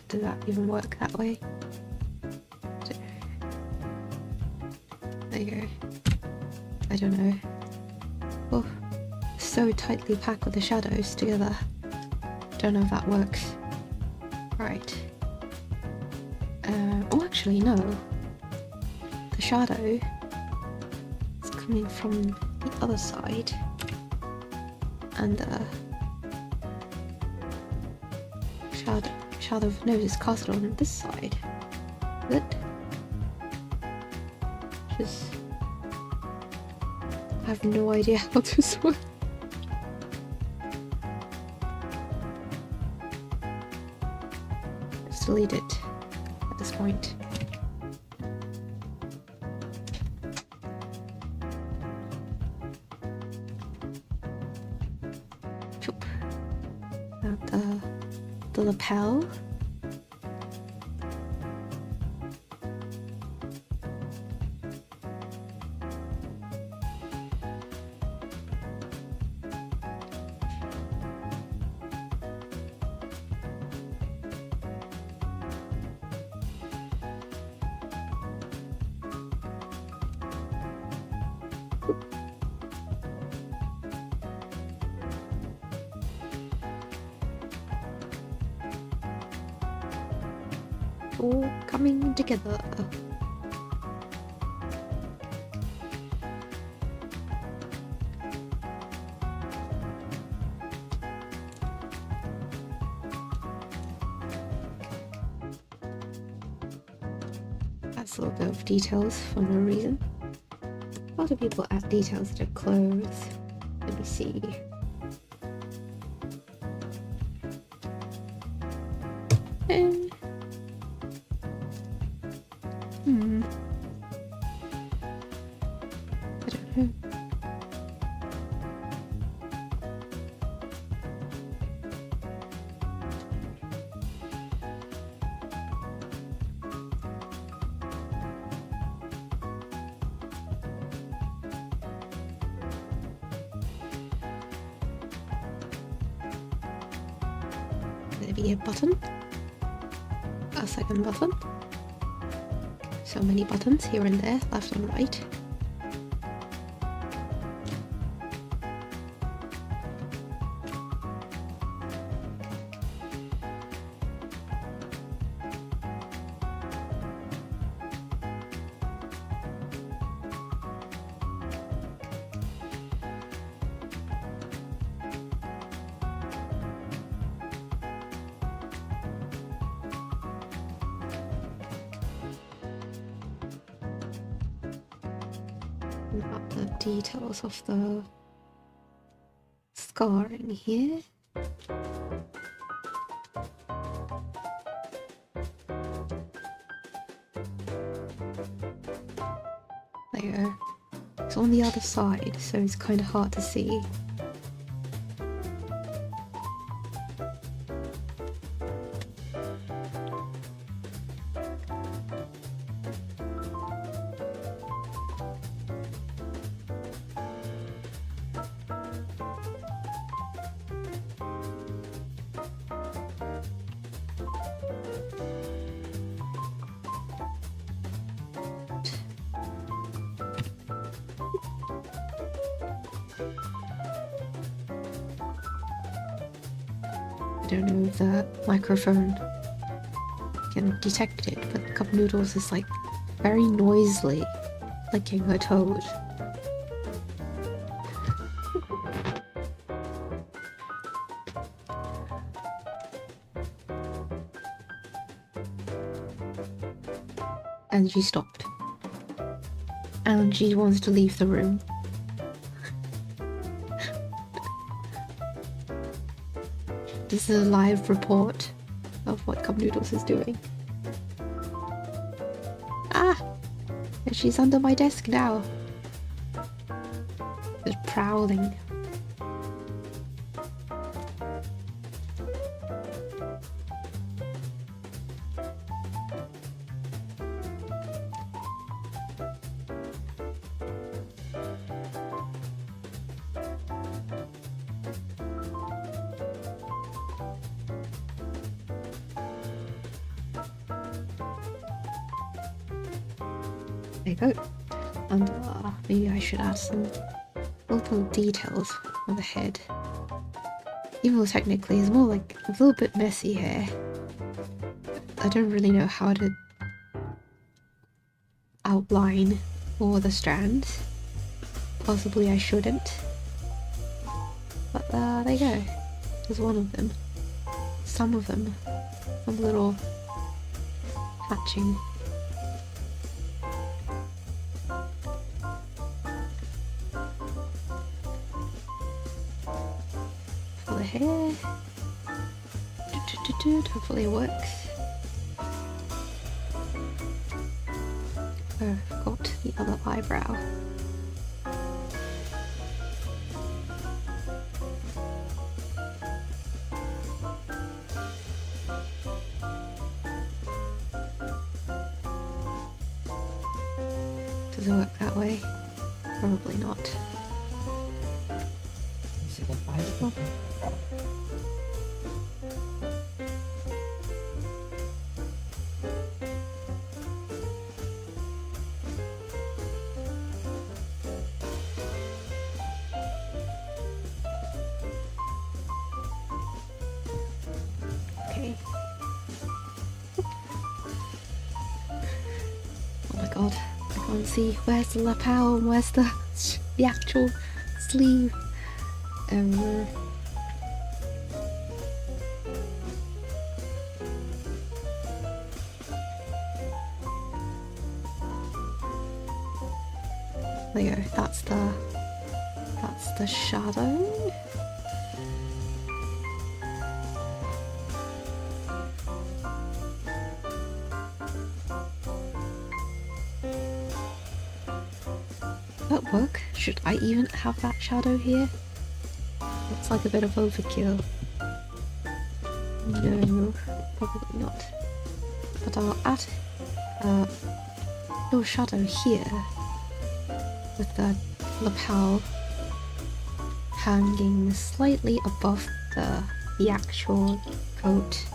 Does that even work that way? There you go. I don't know. Oh, so tightly packed with the shadows together. Don't know if that works. Right. Oh, actually, no. The shadow is coming from the other side. And shadow of nose is cast on this side. Is it? Just... I have no idea how this works. Let's delete it at this point. Choop. Now the lapel. All coming together. That's a little bit of details for no reason. A lot of people add details to clothes. Let me see. I don't know. Maybe a button. A second button. So many buttons here and there, left and right. About the details of the scarring here. There. It's on the other side, so it's kind of hard to see. I don't know if the microphone can detect it, but Cup Noodles is like very noisily licking her toes. And she stopped. And she wants to leave the room. This is a live report of what Cup Noodles is doing. She's under my desk now. Just prowling. There you go. And maybe I should add some little details on the head. Even though technically it's more like a little bit messy here. I don't really know how to outline all the strands. Possibly I shouldn't. But there you go. There's one of them. Some of them. Some little hatching. For the hair. Hopefully it works. Oh, I've got the other eyebrow. Does it work that way? Probably not. Oh. Okay. Oh my god, I can't see. Where's the lapel and where's the actual sleeve? There you go. That's the shadow. That work? Should I even have that shadow here? Looks like a bit of overkill. No, probably not. But I'll add a little shadow here with the lapel hanging slightly above the actual coat.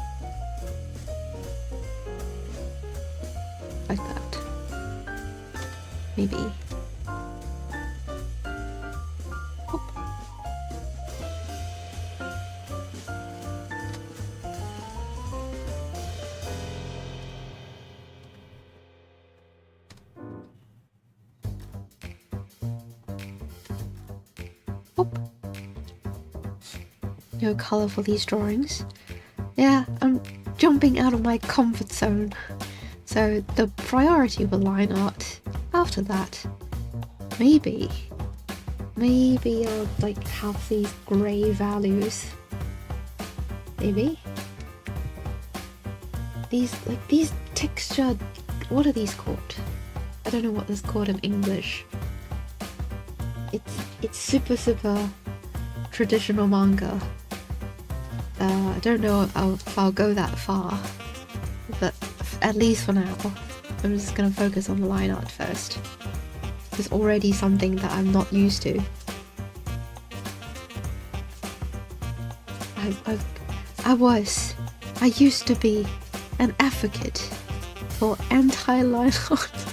Like that. Maybe. No colour for these drawings. Yeah, I'm jumping out of my comfort zone. So the priority will line art after that. Maybe I'll like have these grey values. Maybe. These textured, what are these called? I don't know what this is called in English. It's super traditional manga. I don't know if I'll go that far, but at least for now, I'm just gonna focus on the line art first. It's already something that I'm not used to. I used to be an advocate for anti-line art.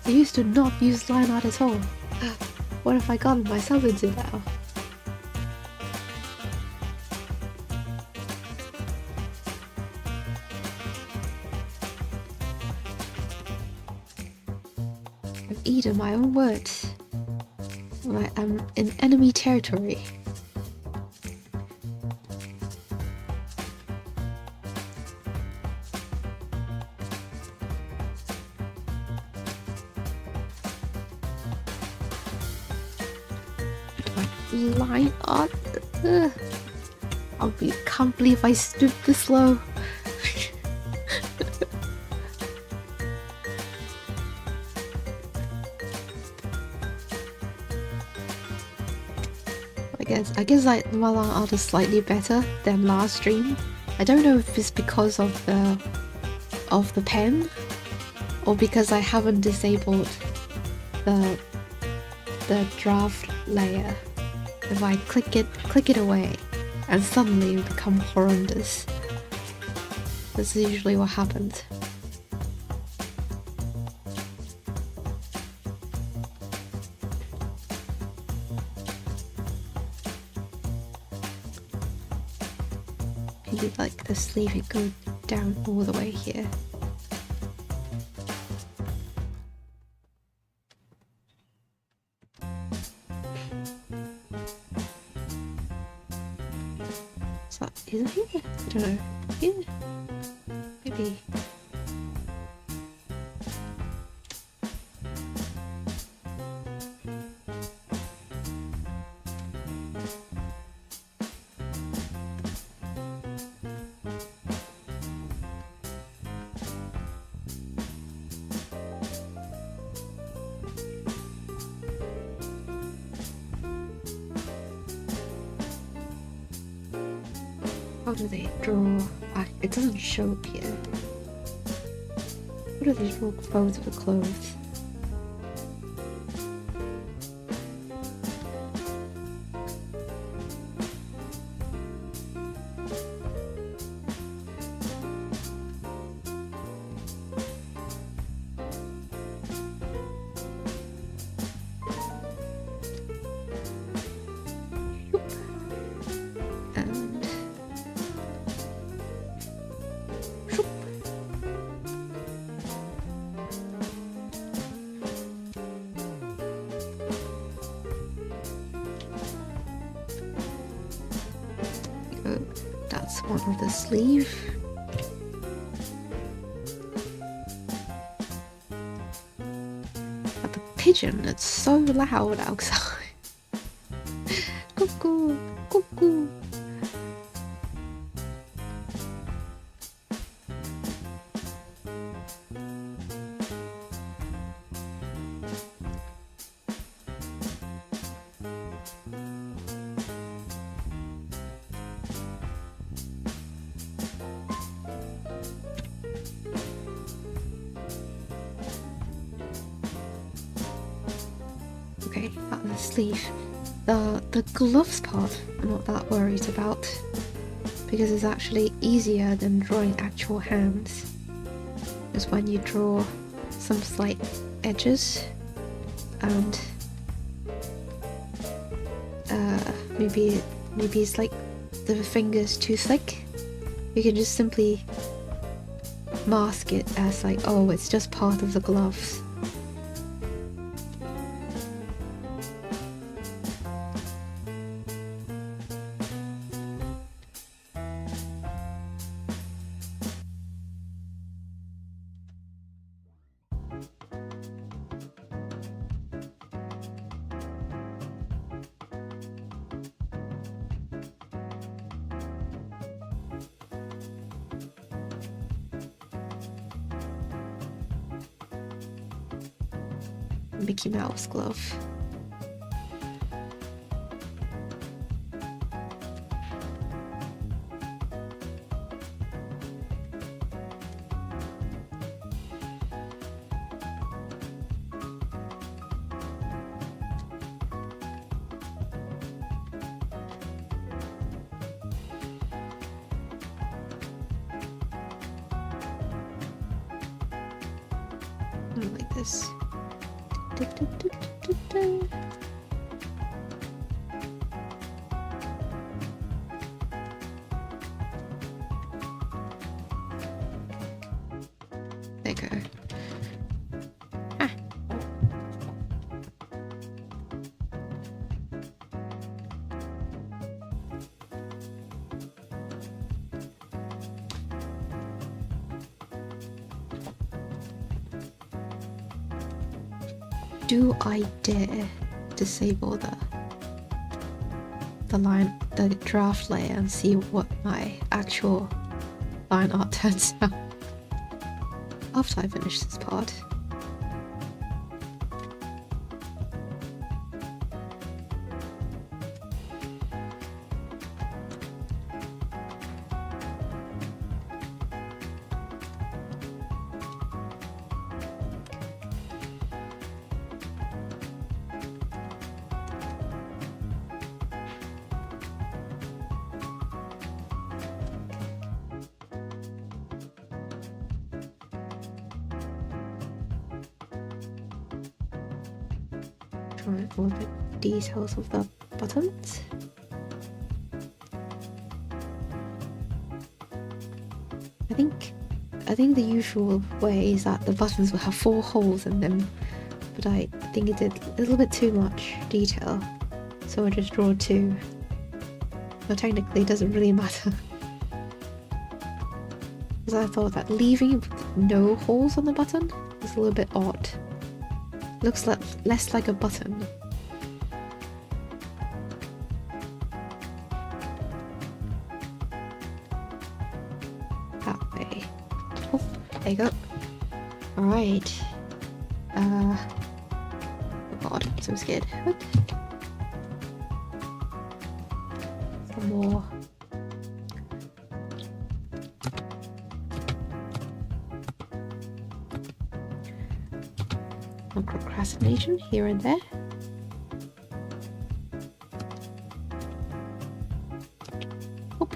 I used to not use line art at all. What have I gotten myself into now? I've eaten my own words. I am in enemy territory. Line art. Can't believe I stooped this low. I guess like my line art is slightly better than last stream. I don't know if it's because of the pen or because I haven't disabled the draft layer. If I click it away, and suddenly it become horrendous. That's usually what happens. Maybe like the sleeve, it goes down all the way here. Is it here? I don't know. Here? Maybe. How do they draw? It doesn't show up here. How do they draw both of the clothes? That's one of the sleeve. But the pigeon, it's so loud outside. Cuckoo, cuckoo. Okay, that's the sleeve. The gloves part I'm not that worried about because it's actually easier than drawing actual hands. Because when you draw some slight edges and maybe it's like the finger's too thick, you can just simply mask it as like, oh, it's just part of the gloves. Mickey Mouse glove. Like this. There you go. Ah. Do I dare disable the draft layer and see what my actual line art turns out after I finish this part? Alright, a little bit details of the buttons. I think the usual way is that the buttons will have 4 holes in them, but I think it did a little bit too much detail, so I just draw 2. But technically it doesn't really matter. Because I thought that leaving no holes on the button is a little bit odd. Looks less like a button. That way. Oh, there you go. Alright. Oh god, I'm so scared. What? Some more. Some procrastination here and there. Oop.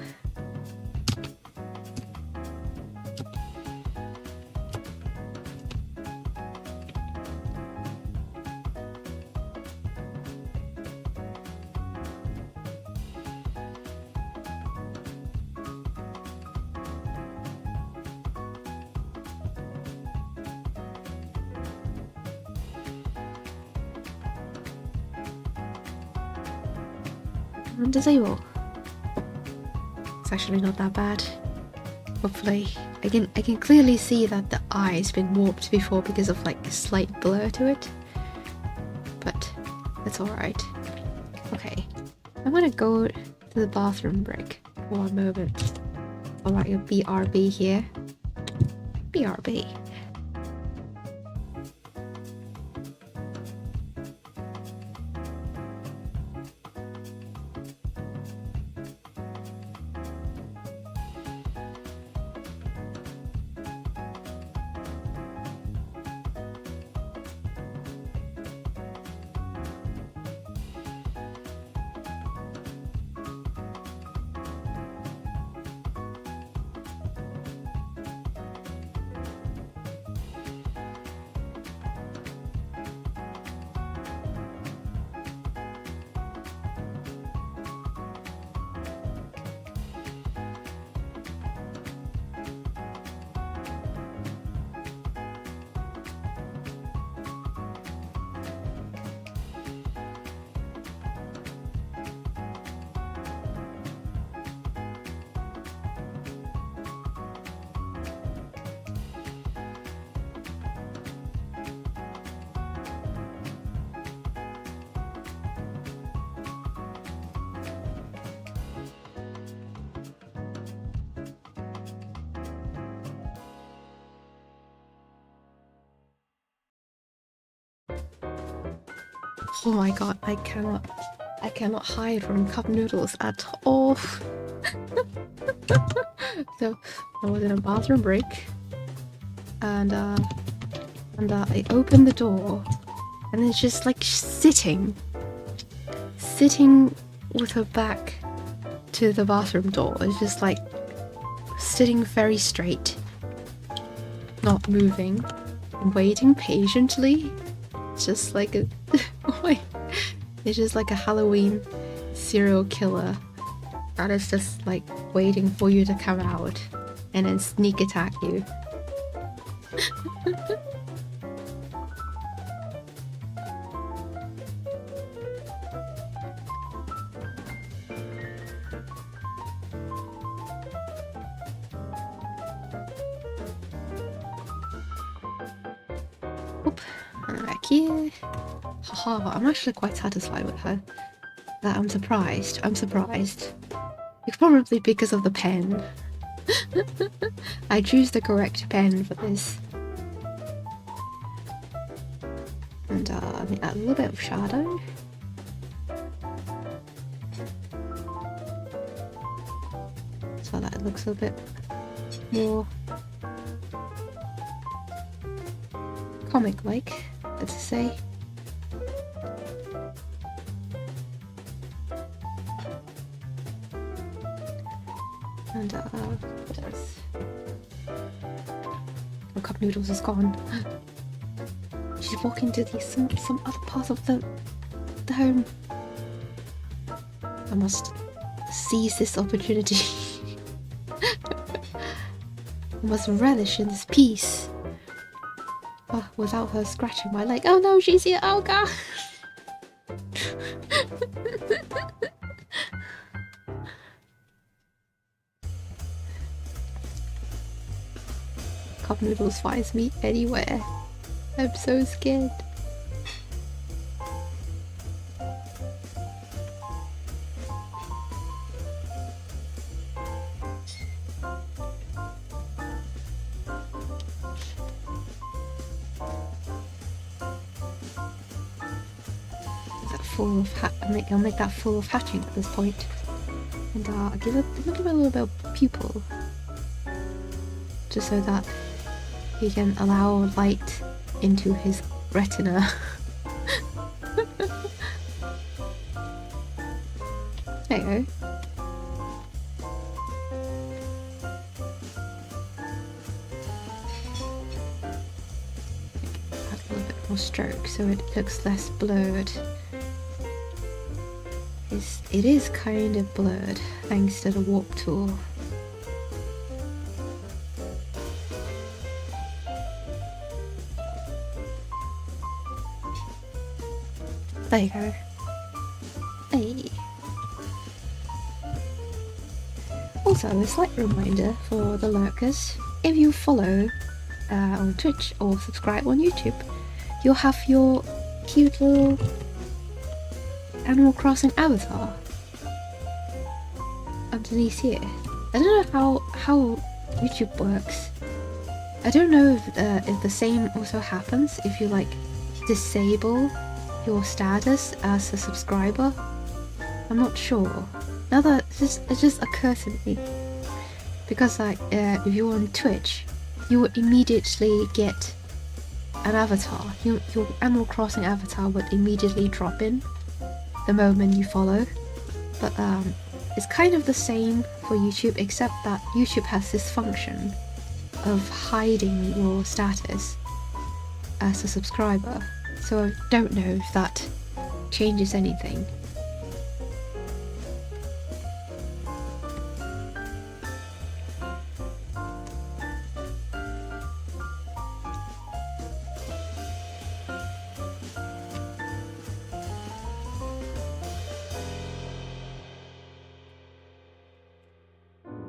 Disable. It's actually not that bad. Hopefully, I can clearly see that the eye's been warped before because of like a slight blur to it, but that's alright. Okay, I'm gonna go to the bathroom break for a moment. Alright, your BRB here. BRB. Oh my god, I cannot hide from cup noodles at all. So I was in a bathroom break, and I opened the door, and it's just like sitting with her back to the bathroom door. It's just like sitting very straight, not moving, waiting patiently. It's just like a oh my, it's just like a Halloween serial killer that is just like waiting for you to come out and then sneak attack you. Oop, and back here. Haha, I'm actually quite satisfied with her. That I'm surprised. It's probably because of the pen. I choose the correct pen for this. And I mean, a little bit of shadow. So that it looks a bit more comic-like, let's say. And what else? Oh, cup noodles is gone. She's walking to some other part of the the home. I must seize this opportunity. I must relish in this peace. Oh, without her scratching my leg. Oh no, she's here. Oh god. Cup noodles finds me anywhere. I'm so scared. Full of I'll make that full of hatching at this point, and I'll give it a little bit of pupil, just so that he can allow light into his retina. There you go. Add a little bit more stroke so it looks less blurred. It is kind of blurred thanks to the warp tool. There you go. Hey. Also, a slight reminder for the lurkers, if you follow on Twitch or subscribe on YouTube, you'll have your cute little Animal Crossing avatar underneath here. I don't know how YouTube works. I don't know if the same also happens if you like disable your status as a subscriber. I'm not sure. Now that it just occurred to me, because like if you're on Twitch, you will immediately get an avatar. Your Animal Crossing avatar would immediately drop in the moment you follow, but it's kind of the same for YouTube, except that YouTube has this function of hiding your status as a subscriber, so I don't know if that changes anything.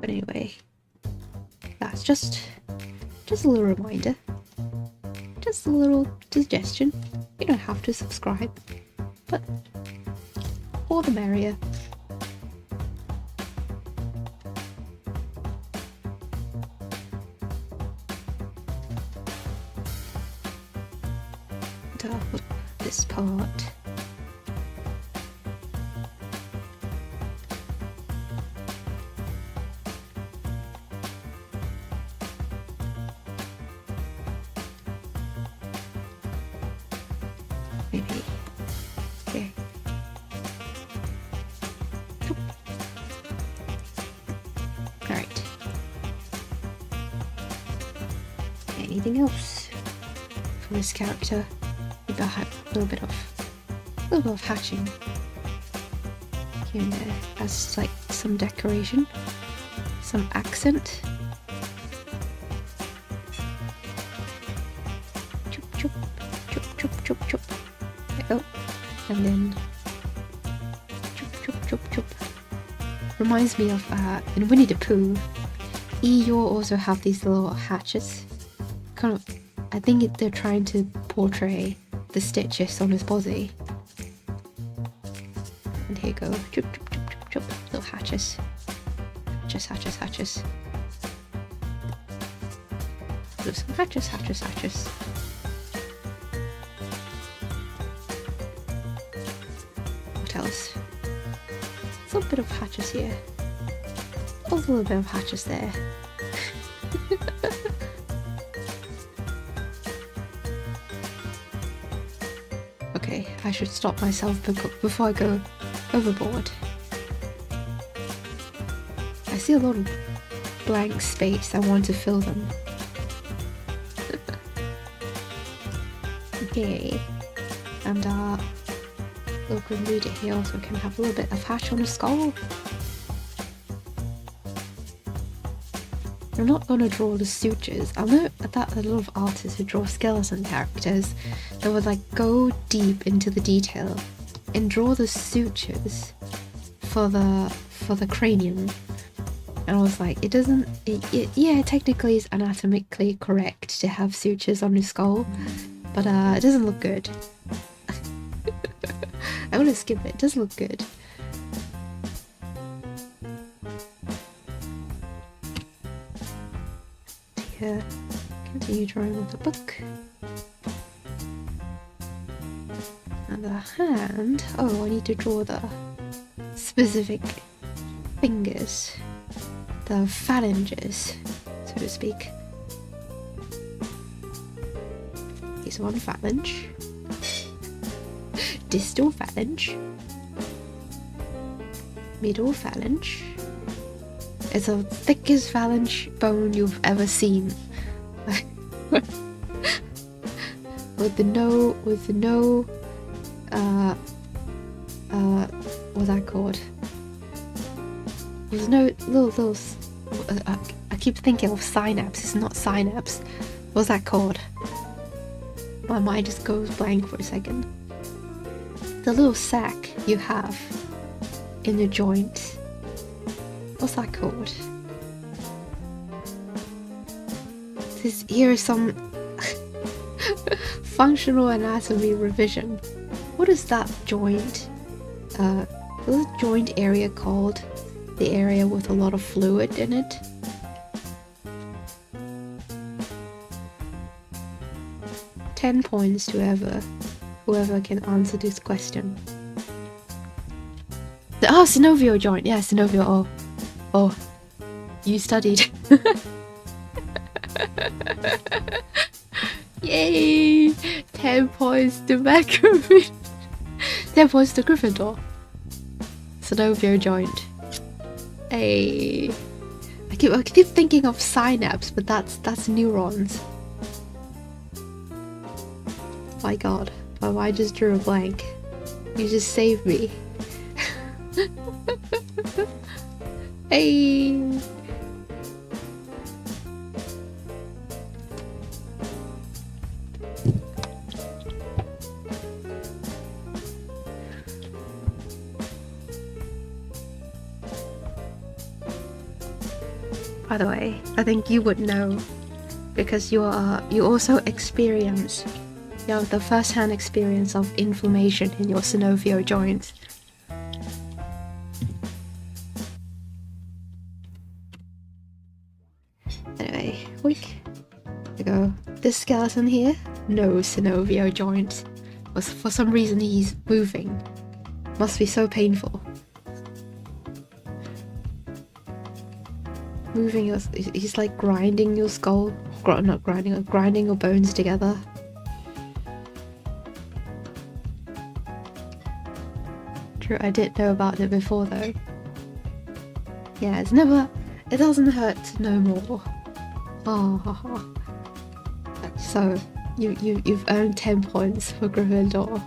But anyway, that's just a little reminder, just a little suggestion. You don't have to subscribe, but all the merrier. And I'll put this part. Maybe. Okay. Alright. Anything else for this character? Maybe I'll have a little bit of hatching here and there as like some decoration, some accent. Chup chup chup chup chup chup. Oh, and then chup chup chup chup. Reminds me of in Winnie the Pooh, Eeyore also have these little hatches. Kind of, I think they're trying to portray the stitches on his body. And here you go, chup chup chup chup chup, little hatches, hatches, hatches. There's some hatches, hatches, hatches. What else? There's a bit of hatches here. A little bit of hatches there. Okay, I should stop myself before I go overboard. I see a lot of blank space. I want to fill them. Okay, and Local reader here also can have a little bit of hash on the skull. I'm not gonna draw the sutures. I know that a lot of artists who draw skeleton characters, they would like go deep into the detail and draw the sutures for the cranium. And I was like, yeah, technically it's anatomically correct to have sutures on the skull, but it doesn't look good. I'm gonna skip it. It doesn't look good. Here, continue drawing with the book. And the hand. Oh, I need to draw the specific fingers, the phalanges, so to speak. Here's one phalange. Distal phalange, middle phalange. It's the thickest phalange bone you've ever seen. with no, what's that called? There's no little. I keep thinking of synapse. It's not synapse. What's that called? My mind just goes blank for a second. The little sac you have in the joint. What's that called? Here is some functional anatomy revision. What is that joint? What's the joint area called? The area with a lot of fluid in it? 10 points to whoever can answer this question. Oh, synovial joint. Yeah, synovial. Oh, you studied. Yay! 10 points to Macrophage. 10 points to Gryffindor. Synovial joint. Hey, I keep thinking of synapse, but that's neurons. My God, I just drew a blank. You just saved me. Hey. By the way, I think you would know because you also experience. You have the first-hand experience of inflammation in your synovial joint. Anyway, week ago, this skeleton here, no synovial joint. For some reason he's moving. Must be so painful. Moving he's like grinding your skull. Not grinding, grinding your bones together. True, I did know about it before though. Yeah, it doesn't hurt to know more. Oh. So, you've earned 10 points for Gryffindor.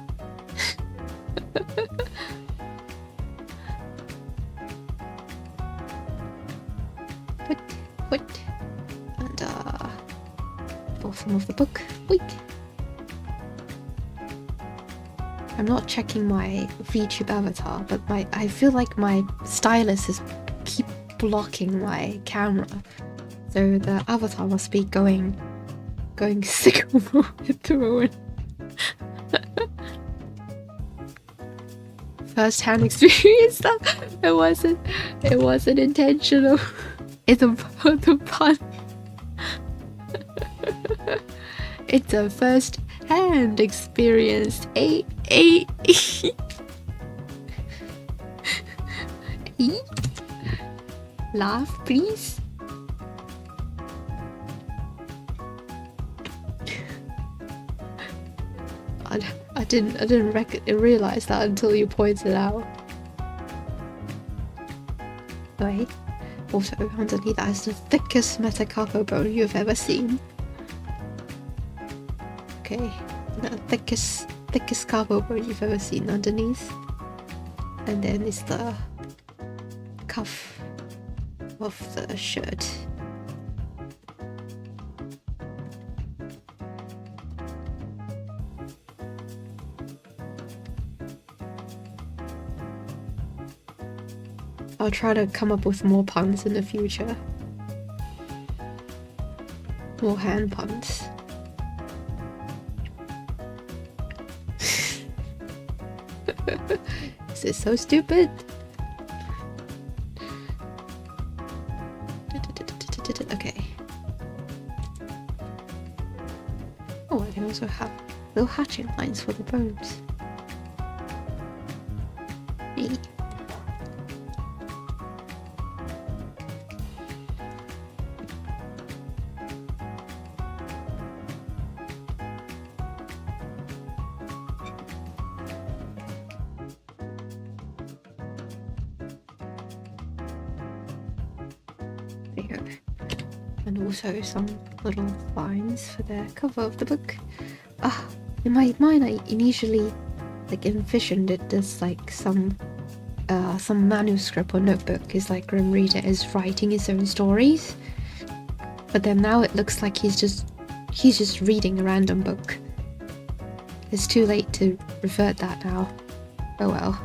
What? And bottom of the book. Week. I'm not checking my VTube avatar, but I feel like my stylus is keep blocking my camera, so the avatar must be going sicko mode at the moment. First-hand experience. It wasn't intentional. It's a pun. It's a first-hand experience. Laugh, please. I didn't realize that until you pointed out. Anyway, also underneath that is the thickest metacarpal bone you've ever seen. Okay, the thickest thickest carpo bone you've ever seen underneath. And then it's the cuff of the shirt. I'll try to come up with more puns in the future. More hand puns. Is this so stupid? Okay. Oh, I can also have little hatching lines for the bones. Hey. And also some little lines for the cover of the book. In my mind I initially envisioned it as some manuscript or notebook is Grim Reader is writing his own stories. But then now it looks like he's just reading a random book. It's too late to revert that now. Oh well.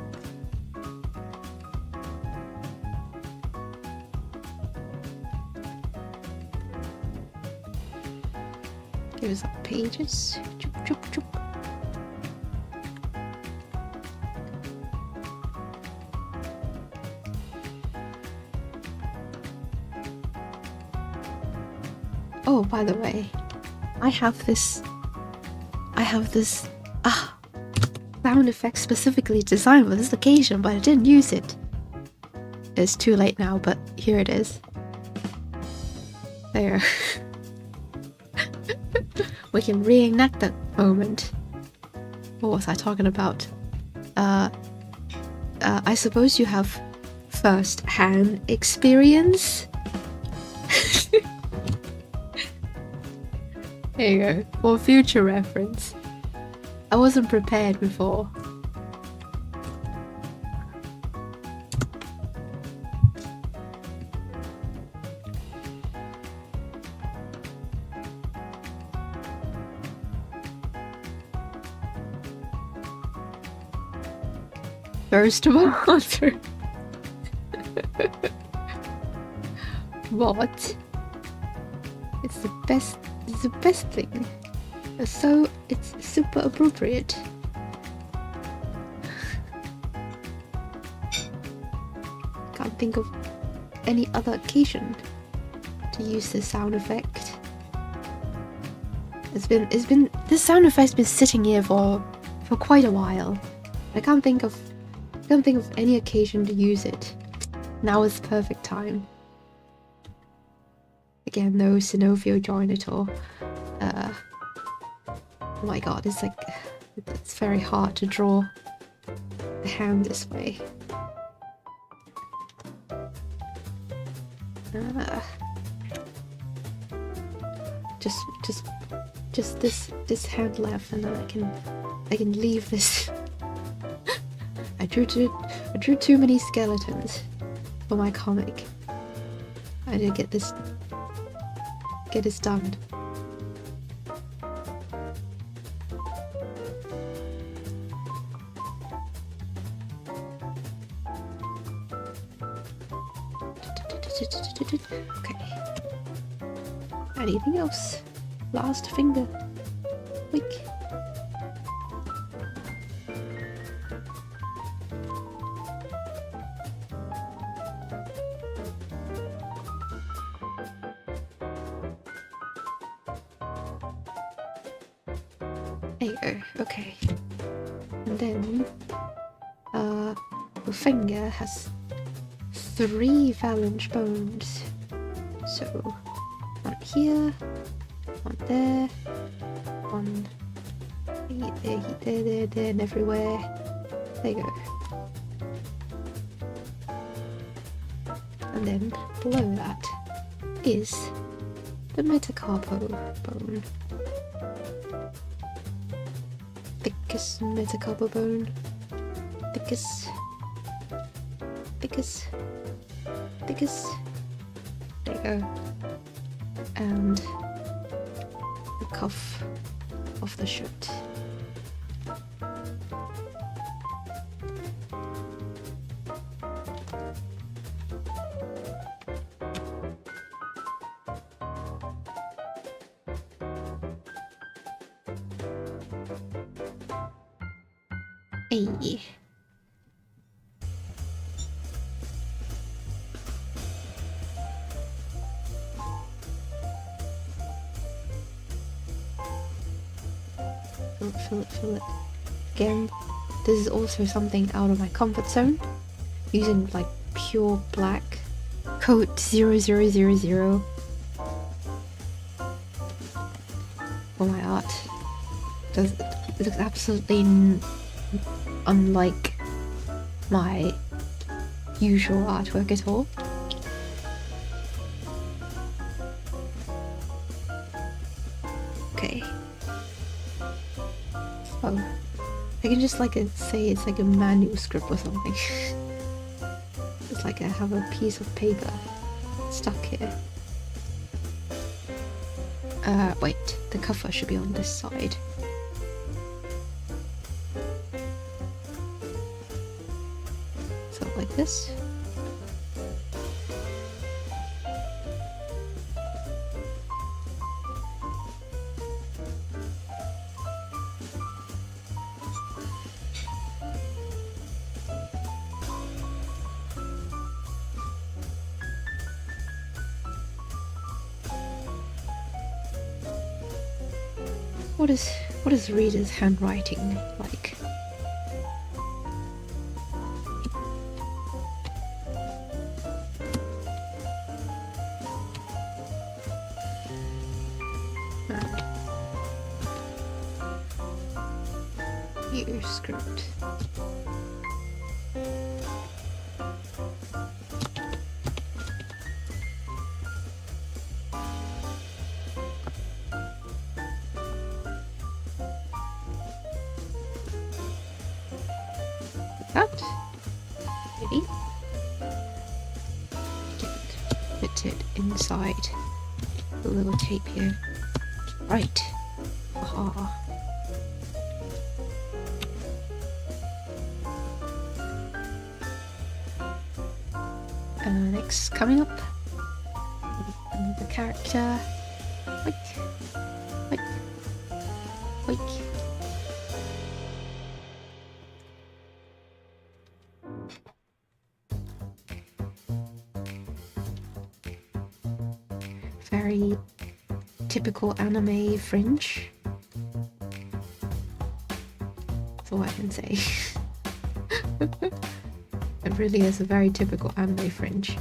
Here's our pages. Choop, choop, choop. Oh, by the way, I have this sound effect specifically designed for this occasion, but I didn't use it. It's too late now, but here it is. There. We can reenact that moment. What was I talking about? I suppose you have first-hand experience? There you go, for future reference. I wasn't prepared before. First monster. What? It's the best. It's the best thing. So it's super appropriate. Can't think of any other occasion to use this sound effect. This sound effect's been sitting here for quite a while. I can't think of any occasion to use it. Now is the perfect time. Again, no synovial joint at all. Oh my god, it's very hard to draw the hand this way. Just this hand left, and then I can leave this. I drew too many skeletons for my comic. I need to get this done. Okay. Anything else? Last finger. Quick. There you go. Okay. And then the finger has 3 phalange bones. So one here, one there, one there, and everywhere. There you go. And then below that is the metacarpo bone. Thick thickest metacarpal bone. Thickest. There you go. And the cuff of the shirt. Hey. Fill it. Again, this is also something out of my comfort zone. Using like pure black coat 0000 for my art. It looks absolutely unlike my usual artwork at all. Okay. Oh, I can just like say it's like a manuscript or something. It's like I have a piece of paper stuck here. Wait, the cover should be on this side. So like this. What is reader's handwriting like? Here, script. That maybe fit it inside the little tape here. Right. Aha. Next, coming up, the character. Wait. Very typical anime fringe. That's all I can say. It really is a very typical anime fringe.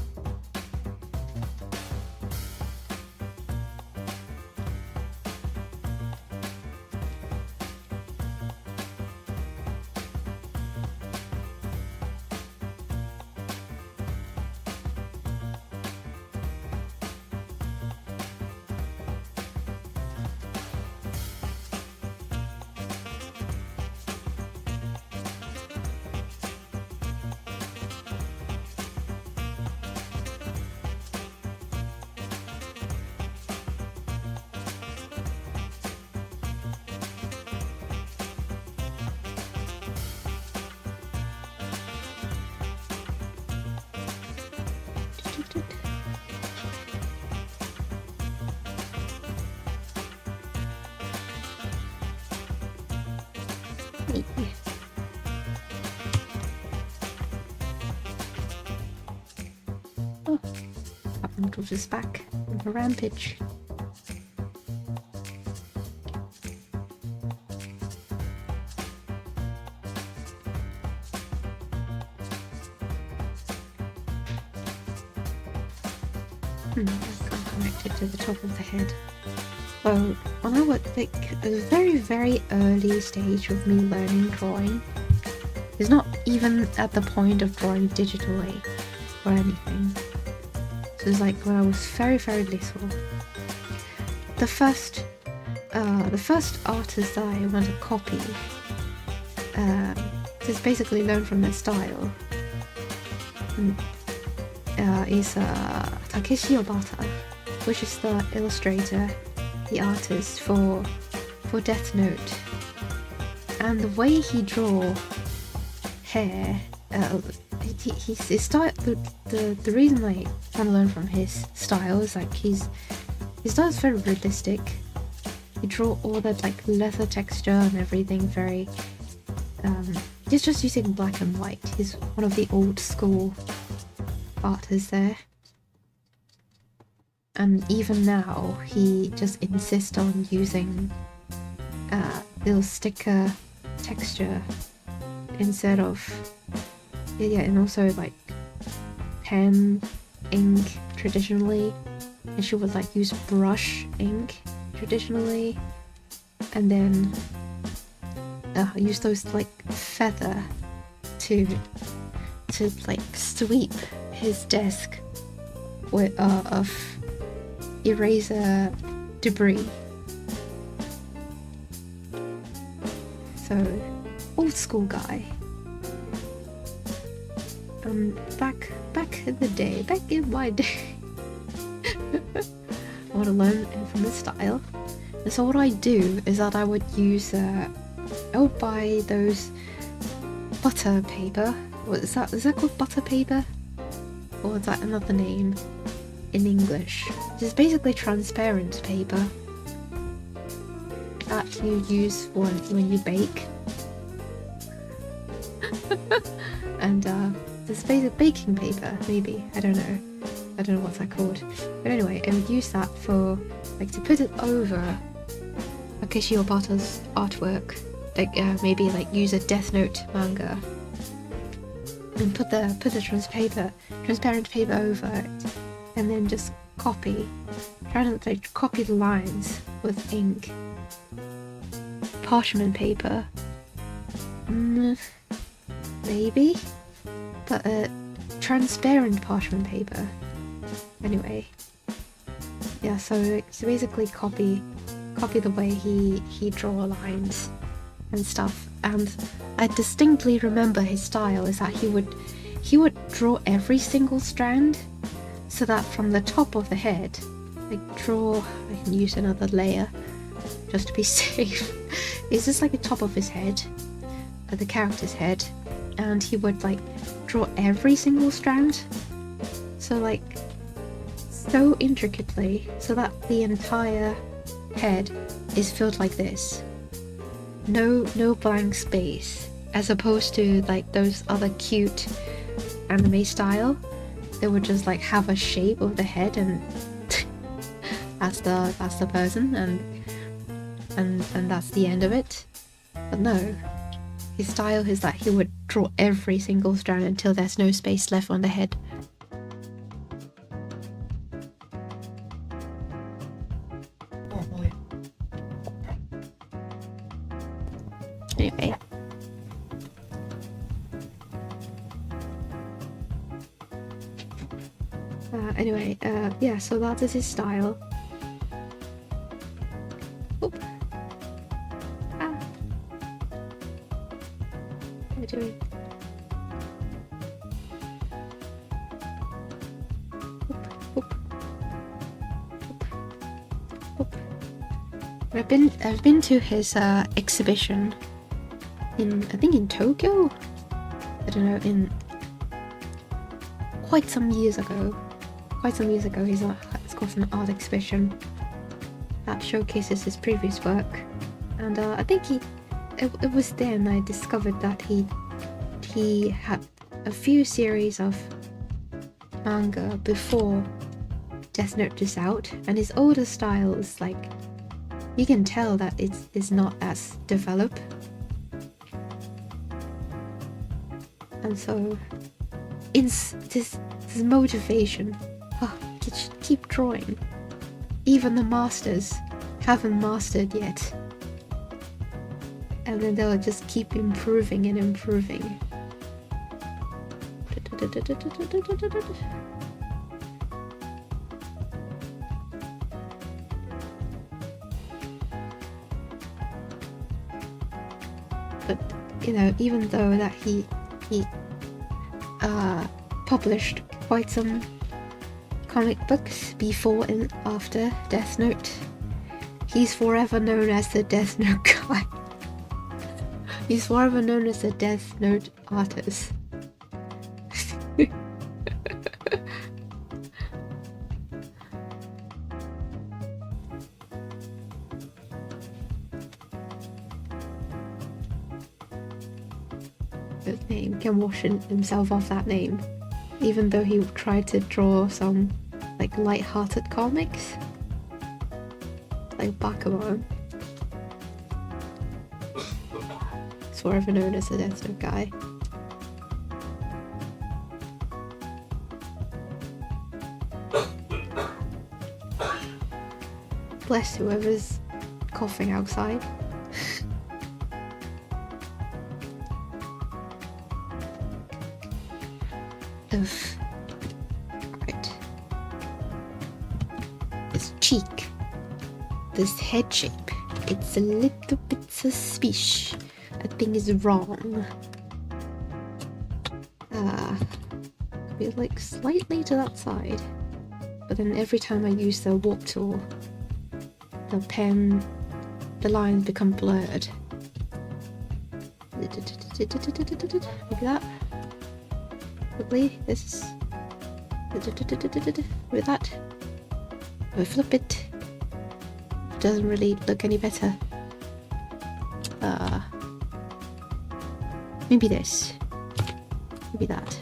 Oh, Upland is back on a rampage. I can't connect it to the top of the head. Well, when I was like at a very, very early stage of me learning drawing, it's not even at the point of drawing digitally or anything. So it's like when I was very, very little. The first artist that I want to copy It's basically learned from their style. Is Takeshi Obata, which is the illustrator, the artist for Death Note. And the way he draw hair, his style. The reason I want to learn from his style is like his style is very realistic. He draw all that like leather texture and everything very. He's just using black and white. He's one of the old school artists there. And even now, he just insists on using little sticker texture instead of and also like pen ink traditionally, and she would like use brush ink traditionally, and then use those like feather to like sweep his desk with of eraser debris. So old school guy. Back in the day, back in my day, I want to learn from this style. And so what I do is that I would use I would buy those butter paper. What is that? Is that called butter paper? Or is that another name in English? It's basically transparent paper that you use when you bake. And this basic baking paper, maybe, I don't know what's that called. But anyway, I would use that for like to put it over Takeshi Obata's artwork. Like maybe like use a Death Note manga and put the transparent paper over it, and then just try to like copy the lines with ink. Parchment paper, maybe, but transparent parchment paper. Anyway, yeah. So basically copy the way he draw lines and stuff. And I distinctly remember his style is that he would draw every single strand, so that from the top of the head, like I can use another layer just to be safe. It's just like the top of his head, the character's head, and he would like draw every single strand, so like so intricately, so that the entire head is filled like this. No blank space, as opposed to like those other cute anime style. They would just like have a shape of the head, and that's the person, and that's the end of it. But no, his style is that he would draw every single strand until there's no space left on the head. Anyway. Yeah, so that is his style. Oop. Ah. What am I doing? Oop. Oop. I've been to his exhibition I think in Tokyo? I don't know, in quite some years ago, he's got an art exhibition that showcases his previous work, and I think it was then I discovered that he had a few series of manga before Death Note is out, and his older style is like, you can tell that it's not as developed. And so, it's this motivation. Keep drawing. Even the masters haven't mastered yet. And then they'll just keep improving and improving. you know, even though that he published quite some comic books before and after Death Note, he's forever known as the Death Note guy. He's forever known as the Death Note artist. His name can wash himself off that name, even though he tried to draw some like light-hearted comics, like Bakuman. He's forever known as the Death Note guy. Bless whoever's coughing outside. Right. This cheek. This head shape. It's a little bit suspicious. I think it's wrong. Be like slightly to that side. But then every time I use the warp tool, the pen, the lines become blurred. Maybe that. Probably this. With that. I flip it. Doesn't really look any better. Maybe this. Maybe that.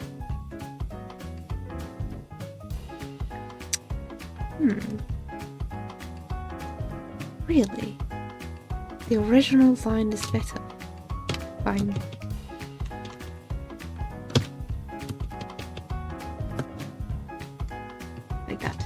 Really? The original line is better. Fine. Like that.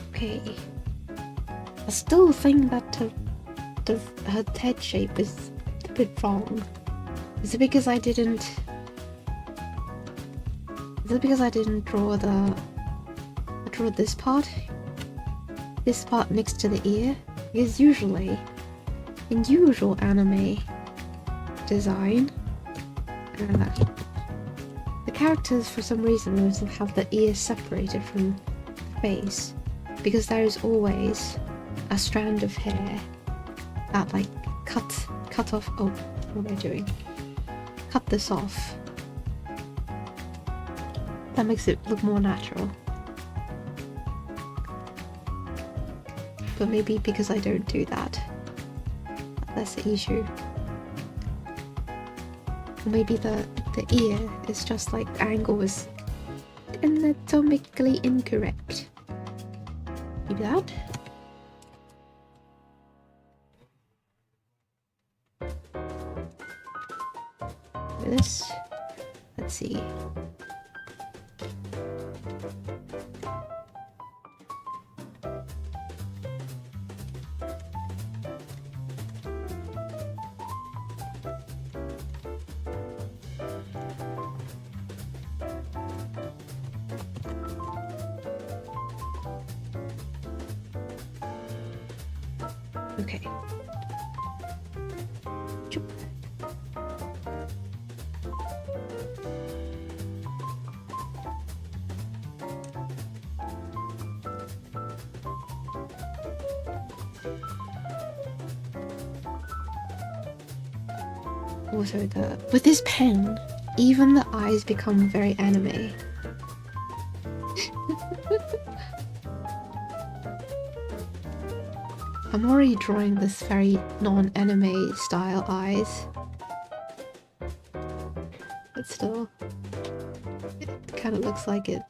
Okay. I still think that her head shape is a bit wrong. Is it because I didn't draw this part? This part next to the ear? Because usually, in usual anime design, the characters for some reason always have the ears separated from the face, because there is always a strand of hair that like cut off. Oh, what am I doing? Cut this off. That makes it look more natural. But maybe because I don't do that, that's the issue. Or maybe the ear is just like the angle is anatomically incorrect. Maybe that? This. Let's see. Okay. Choop. Also, with this pen, even the eyes become very anime. I'm already drawing this very non-anime style eyes, but still, it kind of looks like it.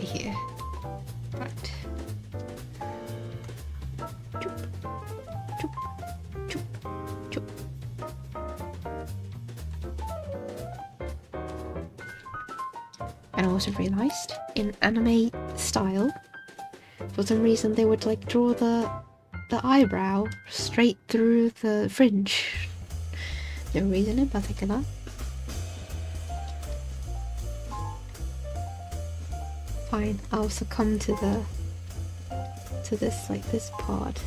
here. Right. Choop, choop, choop, choop. And I also realised in anime style, for some reason they would like draw the eyebrow straight through the fringe. No reason in particular. Fine, I'll succumb to this part.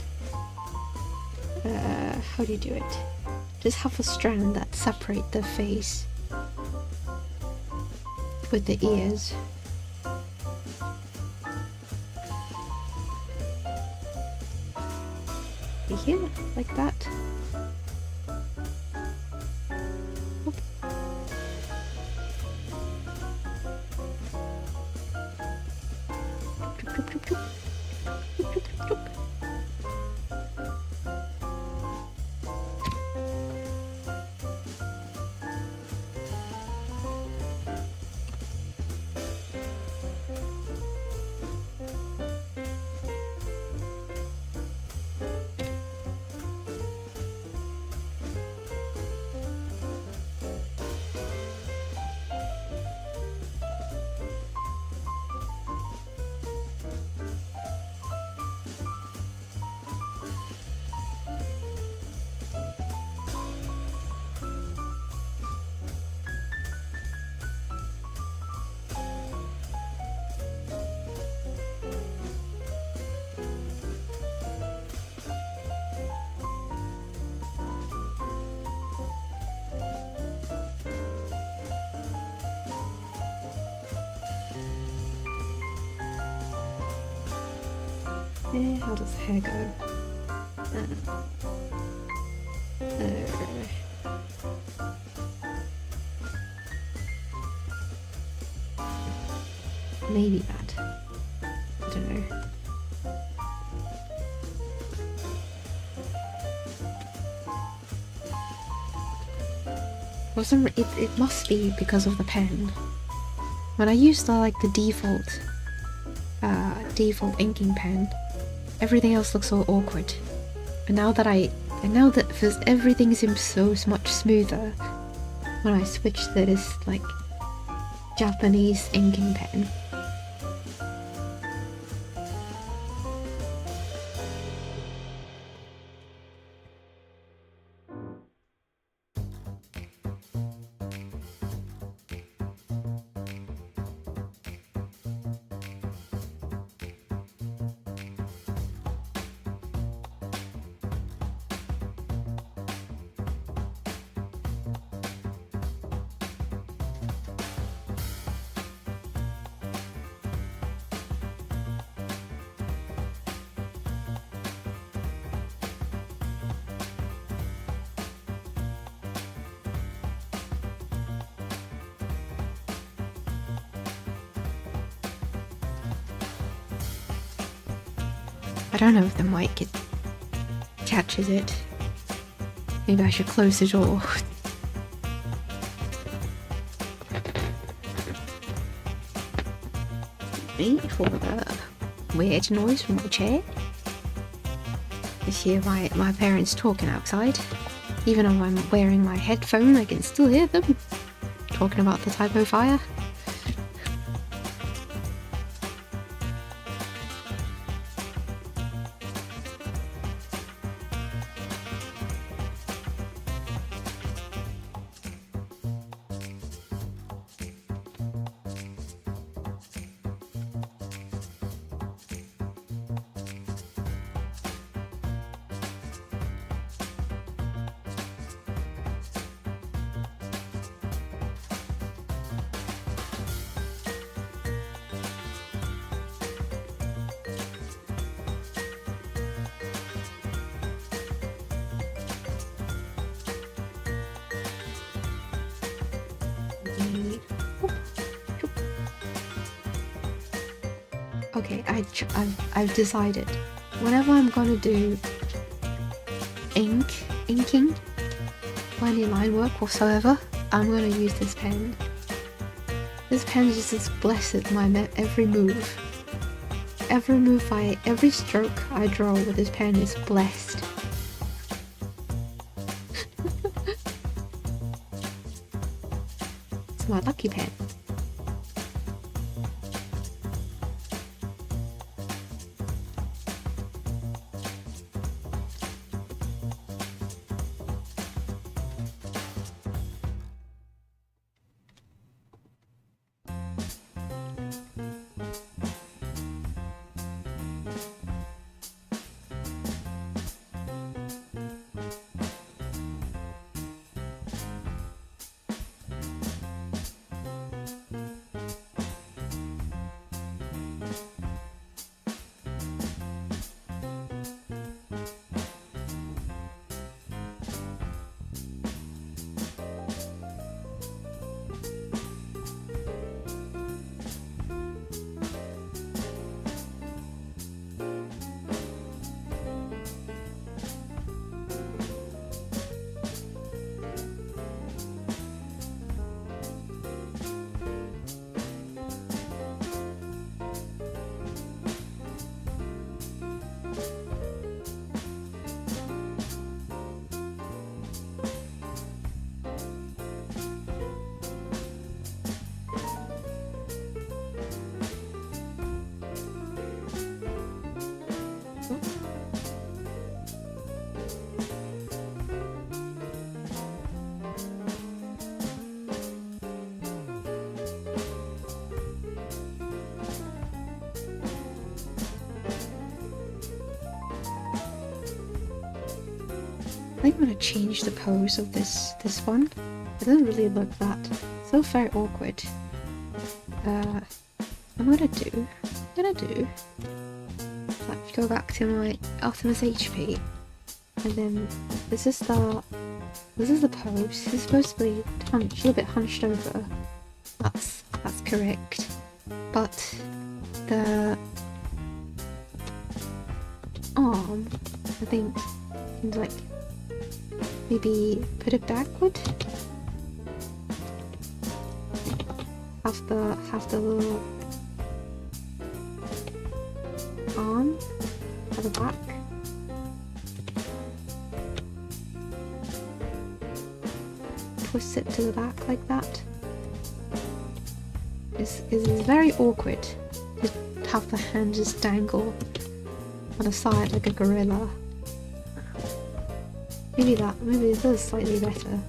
How do you do it? Just have a strand that separate the face with the ears. Here, like that. Oop. Choop, choop, choop, choop. Choop, choop, choop, choop. How does the hair go? Maybe that. I don't know. For some it must be because of the pen. When I used the default inking pen, everything else looks so awkward. And now that everything seems so much smoother when I switch to this like Japanese inking pen. I don't know if the mic catches it. Maybe I should close the door. Wait for the weird noise from my chair. You hear my parents talking outside. Even though I'm wearing my headphone, I can still hear them talking about the typo fire. Okay, I've decided. Whenever I'm gonna do inking, or any line work whatsoever, I'm gonna use this pen. This pen just is blessed with my every move. Every stroke I draw with this pen is blessed. It's my lucky pen. I think I'm gonna change the pose of this one. It doesn't really look that. It's so very awkward. I'm gonna do like go back to my Optimus HP, and then this is the pose. It's supposed to be hunched, a little bit hunched over. That's correct. But the arm, I think, like maybe put it backward. Have the little arm at the back. Twist it to the back like that. It's very awkward to have the hand just dangle on the side like a gorilla. Maybe this is slightly better.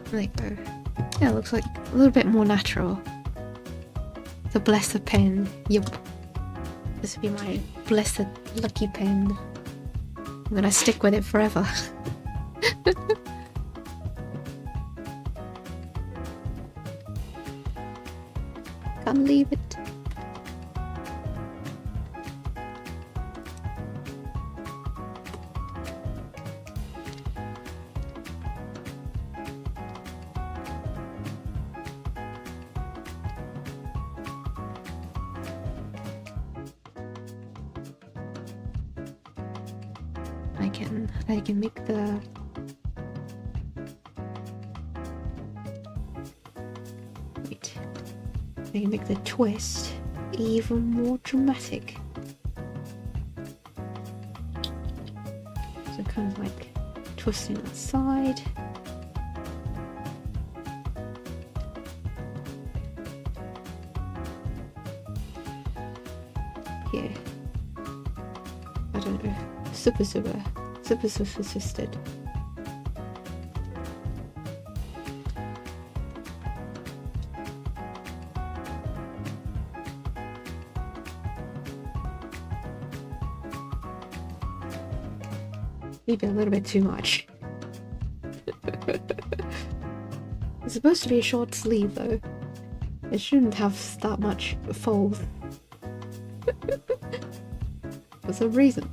There you go. Yeah, it looks like a little bit more natural. The blessed pen. Yup. This will be my blessed lucky pen. I'm gonna stick with it forever. Can't leave it. I can make the I can make the twist even more dramatic. So kind of like twisting that side. Here. I don't know. Super assisted. Maybe a little bit too much. supposed to be a short sleeve though. It shouldn't have that much fold. For some reason.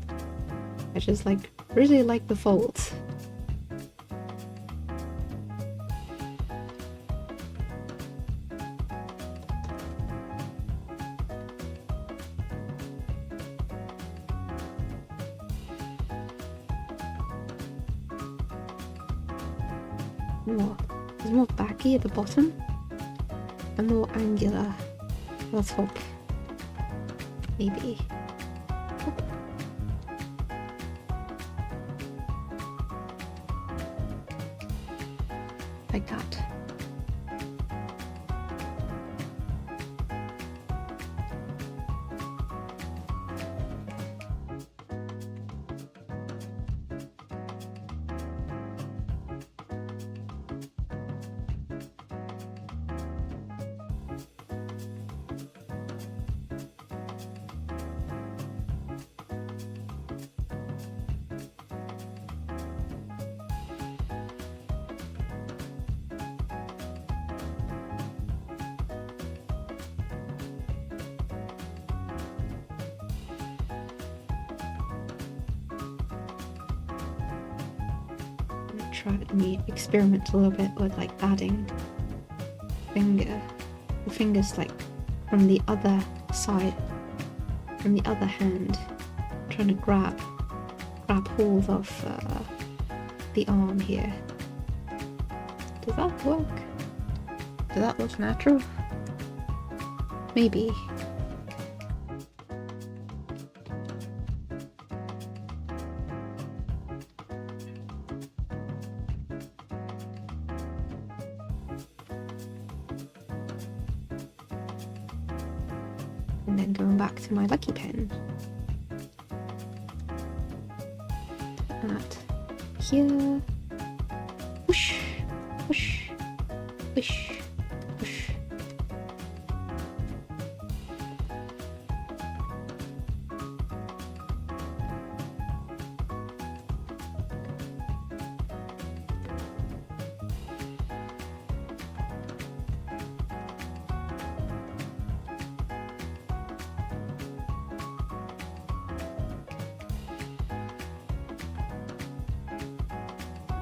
I just really like the folds. It's more baggy at the bottom and more angular. Let's hope. Maybe. Hop. Like that. Let me experiment a little bit with adding fingers from the other side, from the other hand, trying to grab hold of the arm here. Does that work? Does that look natural? Maybe. And then going back to my lucky pen. That here. Whoosh, whoosh, whoosh, whoosh.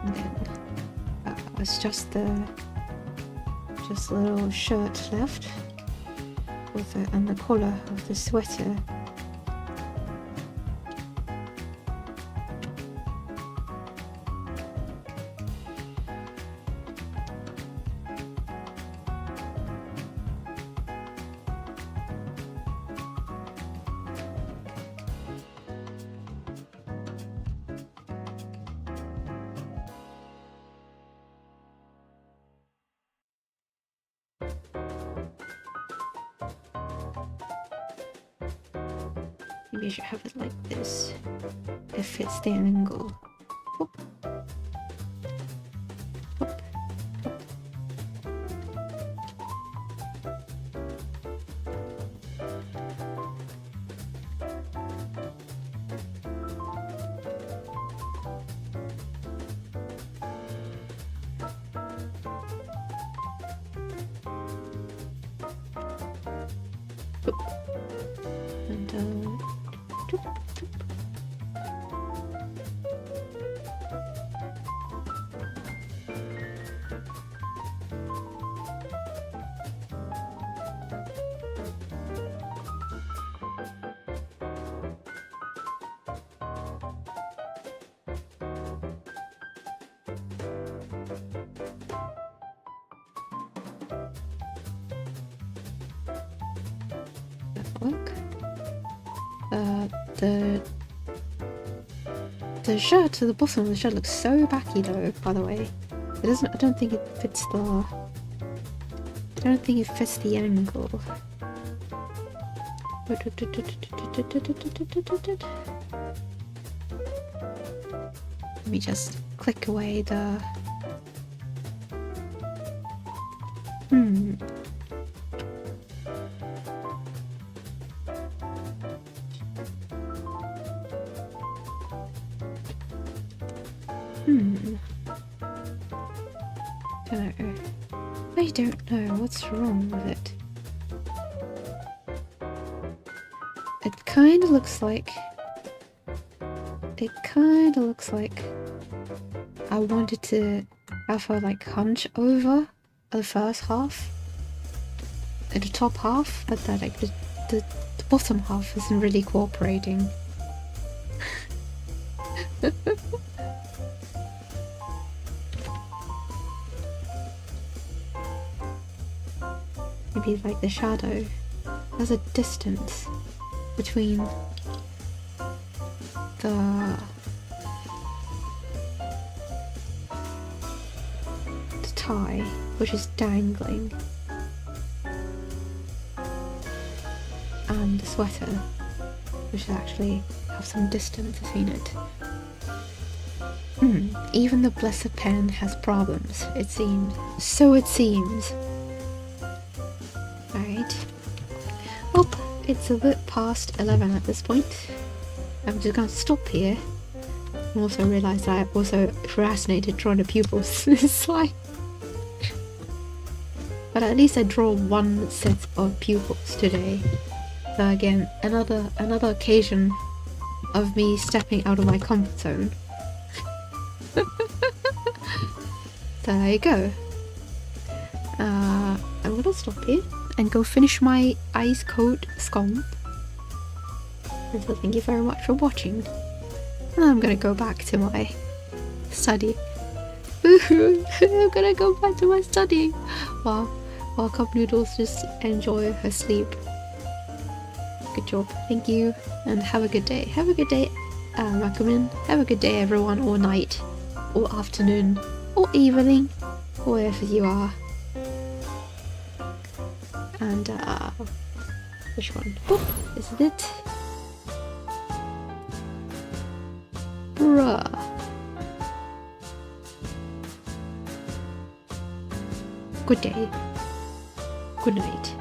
And then it's just a little shirt left with and the collar of the sweater. Maybe I should have it like this. It fits the angle. Whoop. Whoop. Whoop. And doop, doop. Work. The shirt to the bottom of the shirt looks so baggy though, by the way. It doesn't, I don't think it fits the angle. Let me just click away the Dunno. I don't know what's wrong with it. It kind of looks like I wanted to have her like hunch over the first half, the top half, but that like the bottom half isn't really cooperating. Maybe like the shadow. There's a distance between the tie, which is dangling, and the sweater, which actually have some distance between it. Even the blessed pen has problems, it seems. So it seems. Right. Oh, it's a bit past 11 at this point. I'm just gonna stop here. And also realise that I've also procrastinated drawing the pupils this slide. But at least I draw one set of pupils today. So again, another occasion of me stepping out of my comfort zone. So there you go. I'm gonna stop here and go finish my ice cold scone. And so thank you very much for watching. And I'm gonna go back to my study. I'm gonna go back to my study while Cup Noodles just enjoy her sleep. Good job, thank you, and have a good day. Have a good day, Rakumin. Have a good day, everyone, or night, or afternoon, or evening, wherever you are. And which one? Oh, is it? Bruh. Good day. Good night.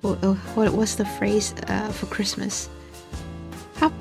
What was the phrase for Christmas? Happy